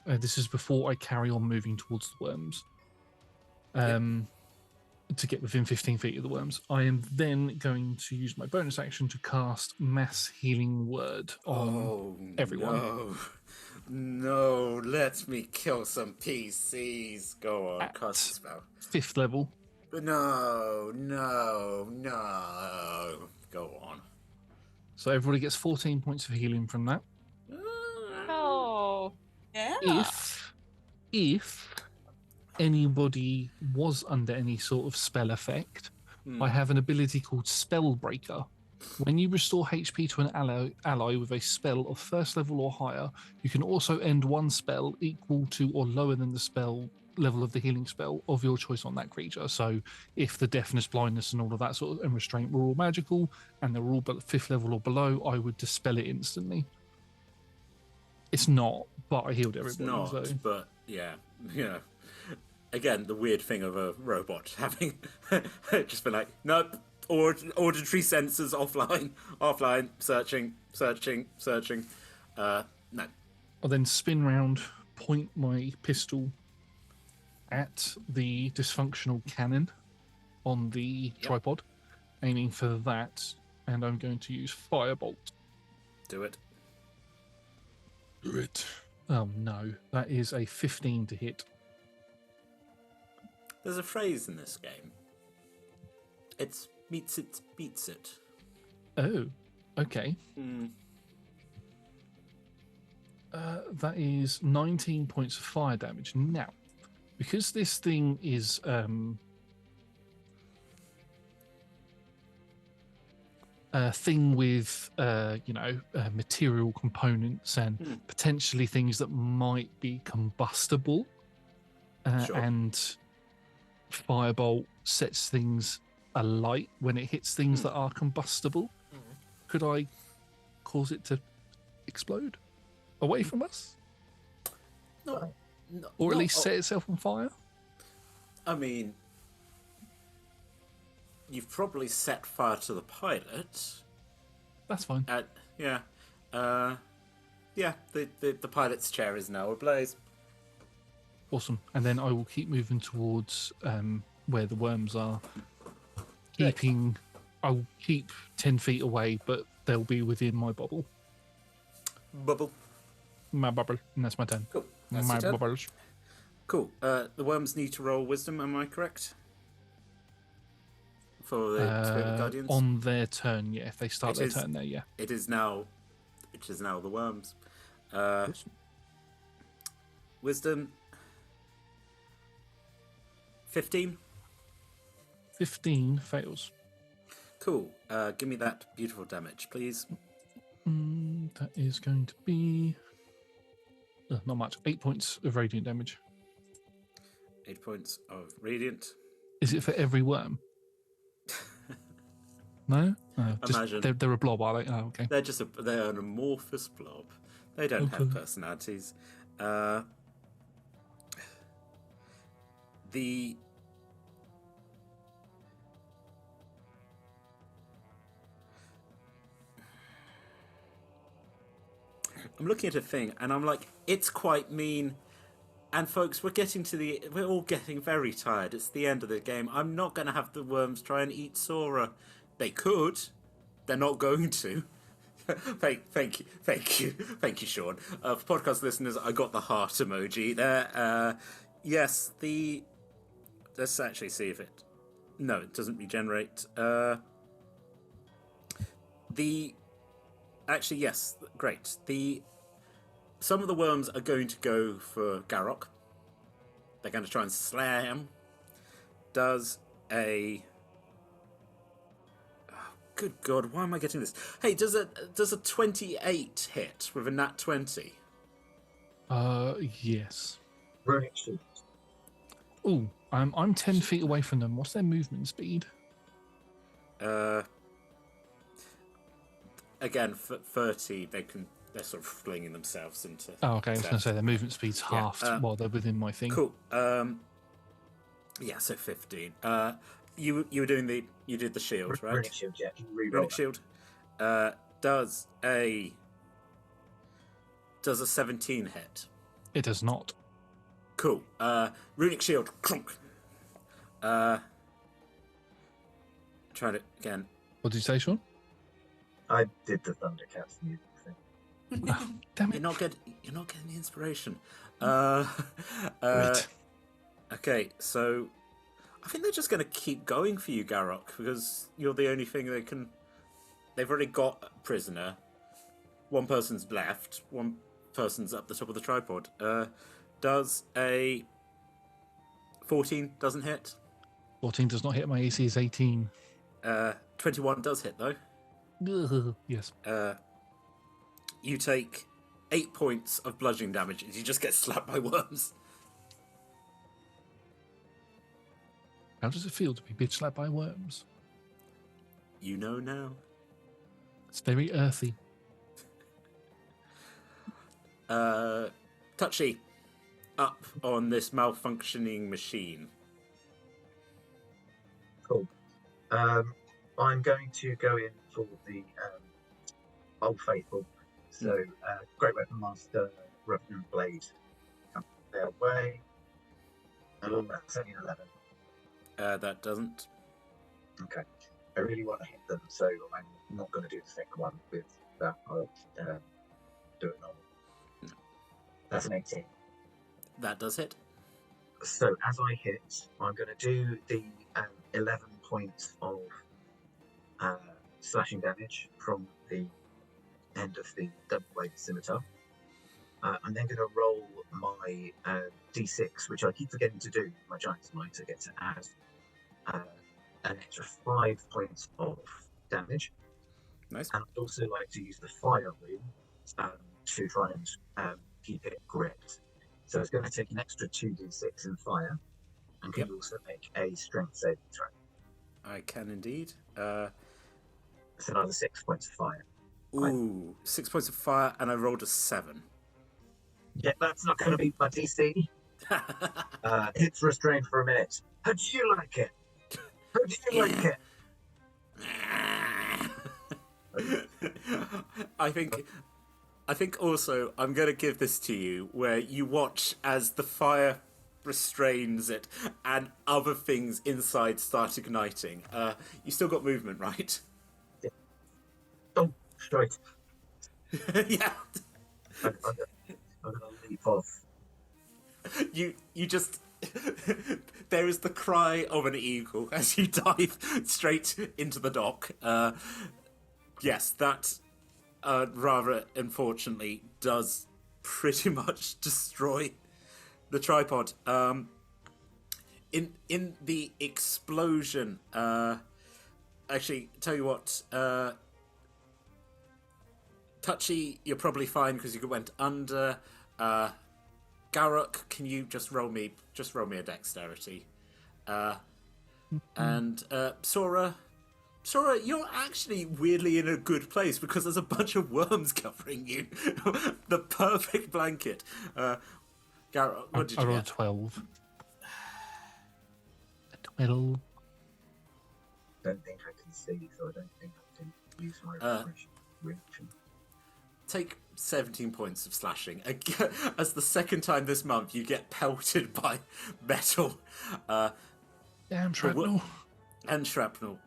this is before I carry on moving towards the worms. to get within 15 feet of the worms. I am then going to use my bonus action to cast Mass Healing Word on everyone. No, let me kill some PCs. Go on, cast a spell. 5th level. No. Go on. So everybody gets 14 points of healing from that. Oh. Yeah. If anybody was under any sort of spell effect, I have an ability called Spellbreaker. When you restore HP to an ally with a spell of 1st level or higher, you can also end one spell equal to or lower than the spell level of the healing spell of your choice on that creature. So if the deafness, blindness, and all of that sort of and restraint were all magical and they're all 5th level or below, I would dispel it instantly. It's not, but I healed everybody. It's not, but yeah. Again, the weird thing of a robot having just been like, nope, auditory sensors offline, searching. No. I'll then spin round, point my pistol at the dysfunctional cannon on the tripod, aiming for that, and I'm going to use Firebolt. Do it. Oh no, that is a 15 to hit. There's a phrase in this game. It's meets it, beats it. Oh, okay. That is 19 points of fire damage. Now, because this thing is a thing with material components and potentially things that might be combustible, and Firebolt sets things alight when it hits things that are combustible. Could I cause it to explode away from us? No, or at least set itself on fire? I mean, you've probably set fire to the pilot. That's fine. The pilot's chair is now ablaze. Awesome. And then I will keep moving towards where the worms are. I'll keep 10 feet away, but they'll be within my bubble. My bubble. And that's my turn. Cool. That's my bubbles. Cool. The worms need to roll wisdom, am I correct? For the Spirit Guardians? On their turn, yeah. If they start their turn there, yeah. It is now the worms. Wisdom 15. 15 fails. Cool. Give me that beautiful damage, please. That is going to be not much. 8 points of radiant damage. 8 points of radiant. Is it for every worm? No? Imagine. They're a blob, are they? Oh, okay. They're an amorphous blob. They don't have personalities. I'm looking at a thing and I'm like, it's quite mean. And folks, we're all getting very tired. It's the end of the game. I'm not going to have the worms try and eat Sora. They could. They're not going to. Thank you, Sean. For podcast listeners, I got the heart emoji there. Yes, let's actually see if it. No, it doesn't regenerate. Actually, yes, great. Some of the worms are going to go for Garrock. They're going to try and slam. Does a... Oh, good God, why am I getting this? Hey, does a 28 hit with a nat 20? Yes. Runic shield. Oh, I'm 10 feet away from them. What's their movement speed? Again, 30, they're sort of flinging themselves into... Oh, okay. I was going to say their movement speed's halved while they're within my thing. Cool. So 15. You were doing you did the shield, right? Runic shield, yeah. Runic shield. Does a 17 hit? It does not. Cool. Runic shield. Clunk. try it again. What did you say, Sean? I did the Thundercats music thing. Damn it. You're not getting the inspiration. Right. Okay, so I think they're just going to keep going for you, Garrock, because you're the only thing they can. They've already got a prisoner. One person's left. One person's up the top of the tripod. Does a 14 doesn't hit? 14 does not hit. My AC is 18. 21 does hit though. Yes. You take 8 points of bludgeoning damage as you just get slapped by worms. How does it feel to be bitch slapped by worms? You know now. It's very earthy. Touchy, up on this malfunctioning machine. Cool. I'm going to go in for the Old Faithful. So, Great Weapon Master, Revenant Blade, come their way. Oh, that's only 11. That doesn't. Okay. I really want to hit them, so I'm not going to do the second one with that. I'll do it normal. That's an 18. That does hit. So as I hit, I'm going to do the 11 points of slashing damage from the end of the double-bladed scimitar. I'm then going to roll my d6, which I keep forgetting to do, my Giant's Might. I get to add an extra 5 points of damage. Nice. And I'd also like to use the fire rune to try and keep it gripped. So it's going to take an extra 2d6 in fire, and can you also make a strength saving throw? I can indeed. It's another 6 points of fire. Ooh, 6 points of fire, and I rolled a 7. Yeah, that's not going to beat my DC. It's restrained for a minute. How do you like it? How do you like it? I think also I'm going to give this to you where you watch as the fire restrains it and other things inside start igniting. You still got movement, right? Yeah. Oh, straight. Yeah. I'm going to leap off. You just... There is the cry of an eagle as you dive straight into the dock. Yes, that rather unfortunately does pretty much destroy the tripod. In the explosion, actually, tell you what, Touchy, you're probably fine because you went under. Garrock, can you just roll me a dexterity? And Sora, you're actually weirdly in a good place because there's a bunch of worms covering you. The perfect blanket. Garrock, what did you I rolled get? 12. A 12. Don't think I can see, so I don't think I can use my reaction. Take 17 points of slashing. As the second time this month you get pelted by metal. Damn shrapnel. And shrapnel.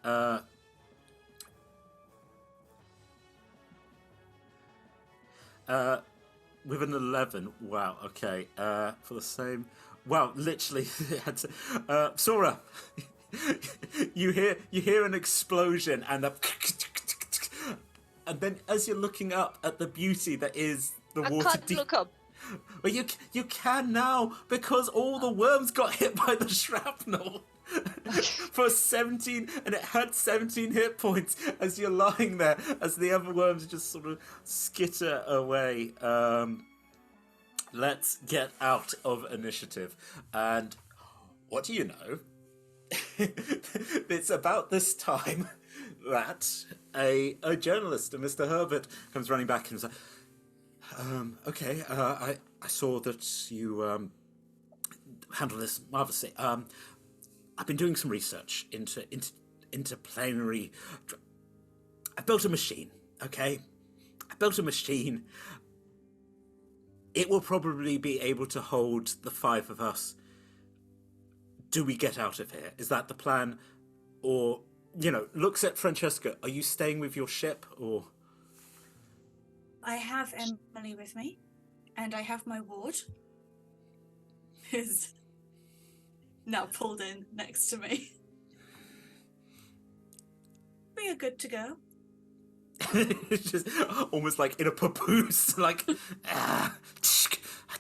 With an 11. Wow, okay. For the same... Wow, literally. Sora, you hear an explosion and a... And then as you're looking up at the beauty that is the water... I can't look up. Well, you can now because all the worms got hit by the shrapnel. For 17, and it had 17 hit points as you're lying there, as the other worms just sort of skitter away. Let's get out of initiative. And what do you know? It's about this time that a journalist, Mr. Herbert, comes running back and is like, okay, I saw that you handled this marvelously. I've been doing some research into interplanetary... I built a machine, okay? I built a machine. It will probably be able to hold the 5 of us. Do we get out of here? Is that the plan? Or looks at Francesca. Are you staying with your ship, or? I have Emily with me, and I have my ward, who's now pulled in next to me. We are good to go. It's just almost like in a papoose, like, I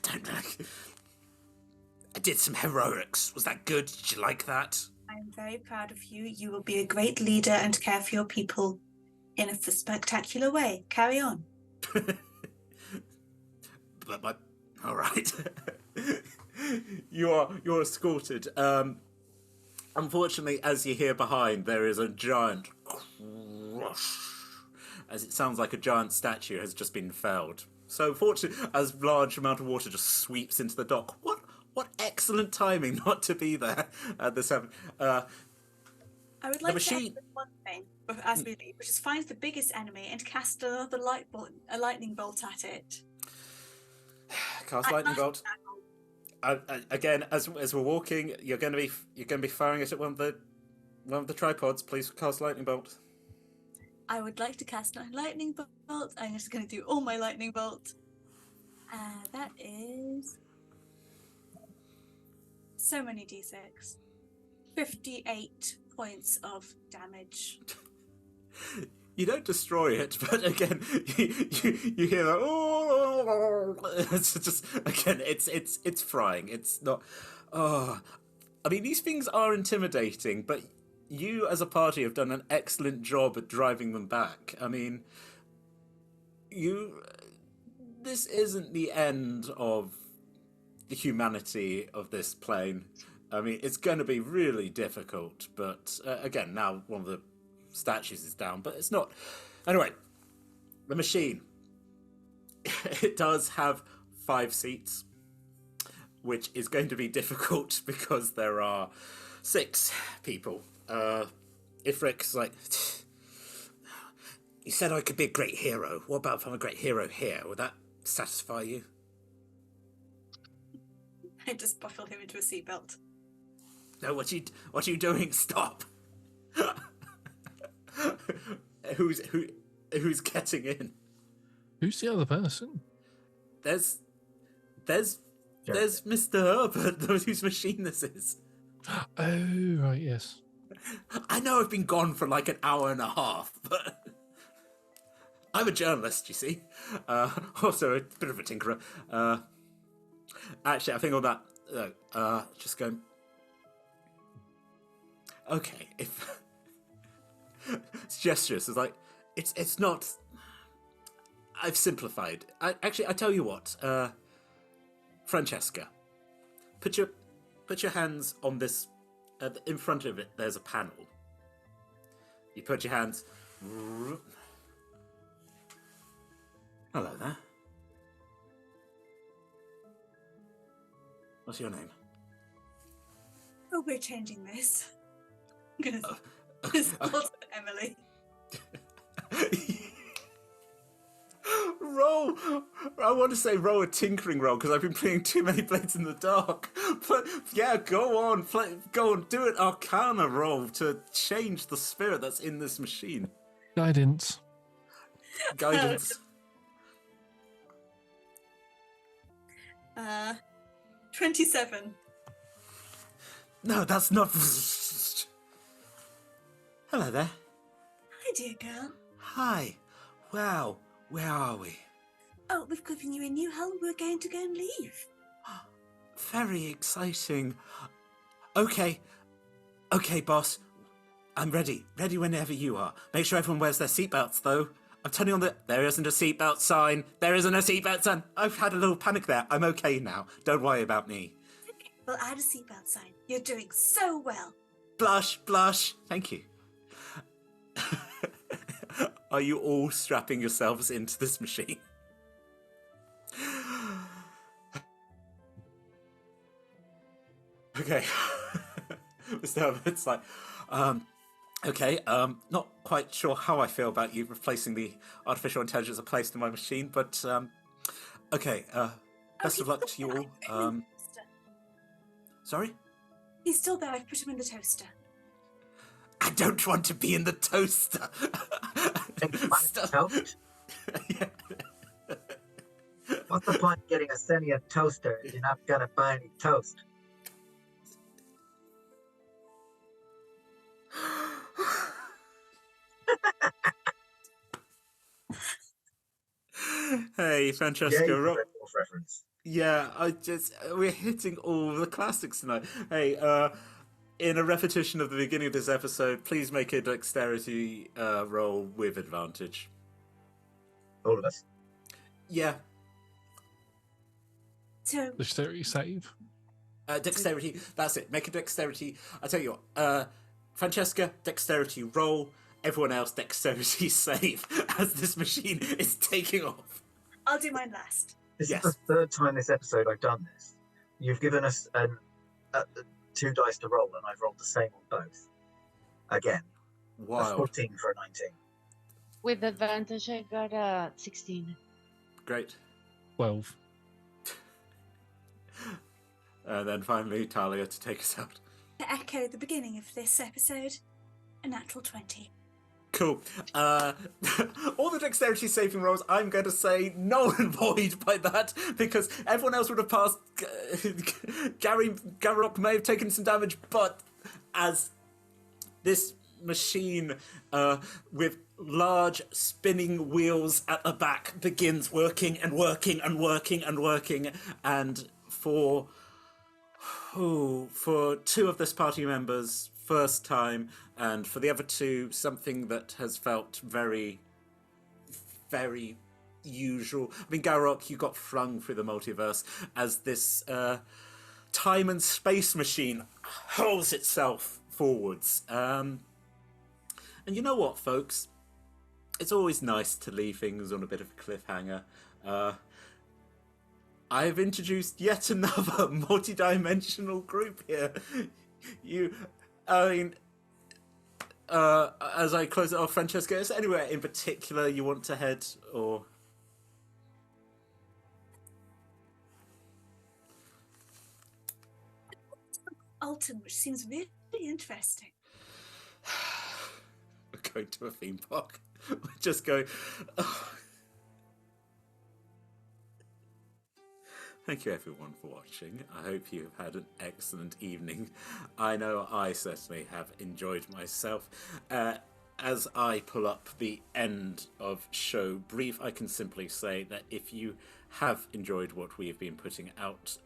don't know. I did some heroics. Was that good? Did you like that? I am very proud of you. You will be a great leader and care for your people in a spectacular way. Carry on. but all right. You're escorted. Unfortunately, as you hear behind, there is a giant crush, as it sounds like a giant statue has just been felled. So, fortunately, as large amount of water just sweeps into the dock. What excellent timing not to be there at this happen. I would like to machine- add one thing as we leave, which is find the biggest enemy and cast another lightning bolt at it. Cast lightning bolt. Again, as we're walking, you're going to be firing it at one of the tripods. Please cast lightning bolt. I would like to cast a lightning bolt. I'm just going to do all my lightning bolt. That is so many d6. 58 points of damage. You don't destroy it, but again, you hear that. Oh, it's just again, it's frying. It's not. Oh, I mean, these things are intimidating, but you as a party have done an excellent job at driving them back. I mean, this isn't the end of the humanity of this plane. I mean, it's going to be really difficult, but again, now one of the statues is down, but it's not. Anyway, the machine. It does have 5 seats, which is going to be difficult because there are 6 people. Ifric's like, you said I could be a great hero. What about if I'm a great hero here? Would that satisfy you? I just buckle him into a seatbelt. No, what are you doing? Stop. Who's getting in? Who's the other person? There's Mr. Herbert, whose machine this is. Oh, right, yes. I know I've been gone for like an hour and a half, but I'm a journalist, you see. Also a bit of a tinkerer. Actually, I think all that. Just going. Okay, if it's gestures, it's like it's not. I've simplified. I tell you what, Francesca, put your hands on this. In front of it, there's a panel. You put your hands. Hello there. What's your name? Oh, we're changing this. I'm gonna just call it Emily. Roll! I want to say roll a tinkering roll because I've been playing too many Blades in the Dark. But yeah, go on, do an Arcana roll to change the spirit that's in this machine. Guidance. 27. No, that's not. Hello there. Hi, dear girl. Hi. Wow. Where are we? Oh, we've given you a new helm. We're going to go and leave. Very exciting. Okay, boss. I'm ready. Ready whenever you are. Make sure everyone wears their seatbelts, though. I'm turning on there isn't a seatbelt sign. There isn't a seatbelt sign. I've had a little panic there. I'm okay now. Don't worry about me. Okay, we'll add a seatbelt sign. You're doing so well. Blush. Thank you. Are you all strapping yourselves into this machine? Okay. Mr. Herbert's like, okay, not quite sure how I feel about you replacing the artificial intelligence I placed in my machine, but, okay, best of luck to you all. Sorry? He's still there. I've put him in the toaster. I don't want to be in the toaster. Toast? Yeah. What's the point of getting a sentient toaster if you're not gonna buy any toast? Hey, Francesca. Yay, for Red Wolf reference. Yeah, we're hitting all the classics tonight. Hey, in a repetition of the beginning of this episode, please make a dexterity roll with advantage. All of us. Yeah. So Dexterity save. Dexterity, that's it. Make a dexterity. I'll tell you what, Francesca, dexterity roll. Everyone else, dexterity save as this machine is taking off. I'll do mine last. This Yes. is the third time this episode I've done this. You've given us 2 dice to roll, and I've rolled the same on both. Again. A Wild. 14 for a 19. With advantage, I got a 16. Great. 12. And then finally, Talia to take us out. To echo the beginning of this episode, a natural 20. Cool. All the dexterity saving rolls, I'm going to say null and void by that, because everyone else would have passed. Garrock may have taken some damage, but as this machine with large spinning wheels at the back begins working and working and working and working, and for 2 of this party members, first time, and for the other 2, something that has felt very, very usual. I mean, Garrock, you got flung through the multiverse as this time and space machine hurls itself forwards. And you know what, folks? It's always nice to leave things on a bit of a cliffhanger. I've introduced yet another multi-dimensional group here. As I close it off, Francesca, is there anywhere in particular you want to head, or? Alton, which seems really interesting. We're going to a theme park. We're just going. Oh. Thank you everyone for watching. I hope you have had an excellent evening. I know I certainly have enjoyed myself. As I pull up the end of show brief, I can simply say that if you have enjoyed what we have been putting out,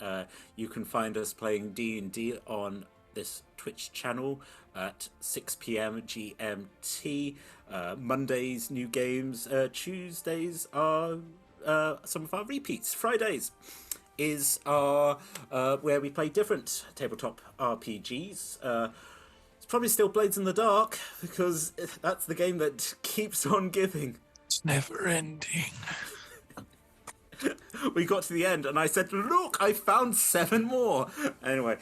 you can find us playing D&D on this Twitch channel at 6 p.m. GMT. Mondays, new games. Tuesdays are some of our repeats. Fridays is our where we play different tabletop RPGs. It's probably still Blades in the Dark, because that's the game that keeps on giving. It's never ending. We got to the end and I said, look, I found 7 more. Anyway,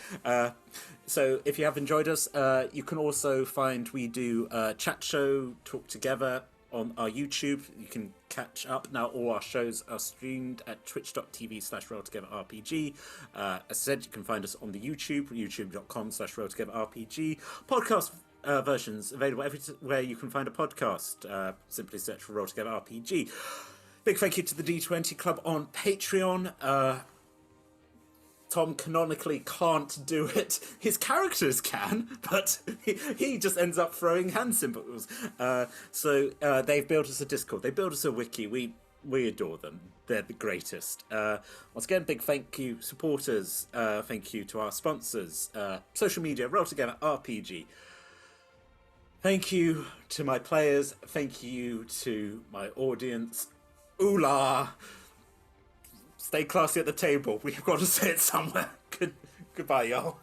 so if you have enjoyed us, you can also find we do chat show, Talk Together, on our YouTube. You can catch up. Now all our shows are streamed at twitch.tv/rolltogetherrpg. As I said, you can find us on the youtube.com/rolltogetherrpg. Podcast versions available everywhere you can find a podcast. Simply search for Roll Together RPG. Big thank you to the D20 Club on Patreon. Tom canonically can't do it. His characters can, but he just ends up throwing hand symbols. So they've built us a Discord. They built us a wiki. We adore them. They're the greatest. Once again, big thank you, supporters. Thank you to our sponsors. Social media, Roll Together RPG. Thank you to my players. Thank you to my audience. Oola! Stay classy at the table. We've got to say it somewhere. Goodbye, y'all.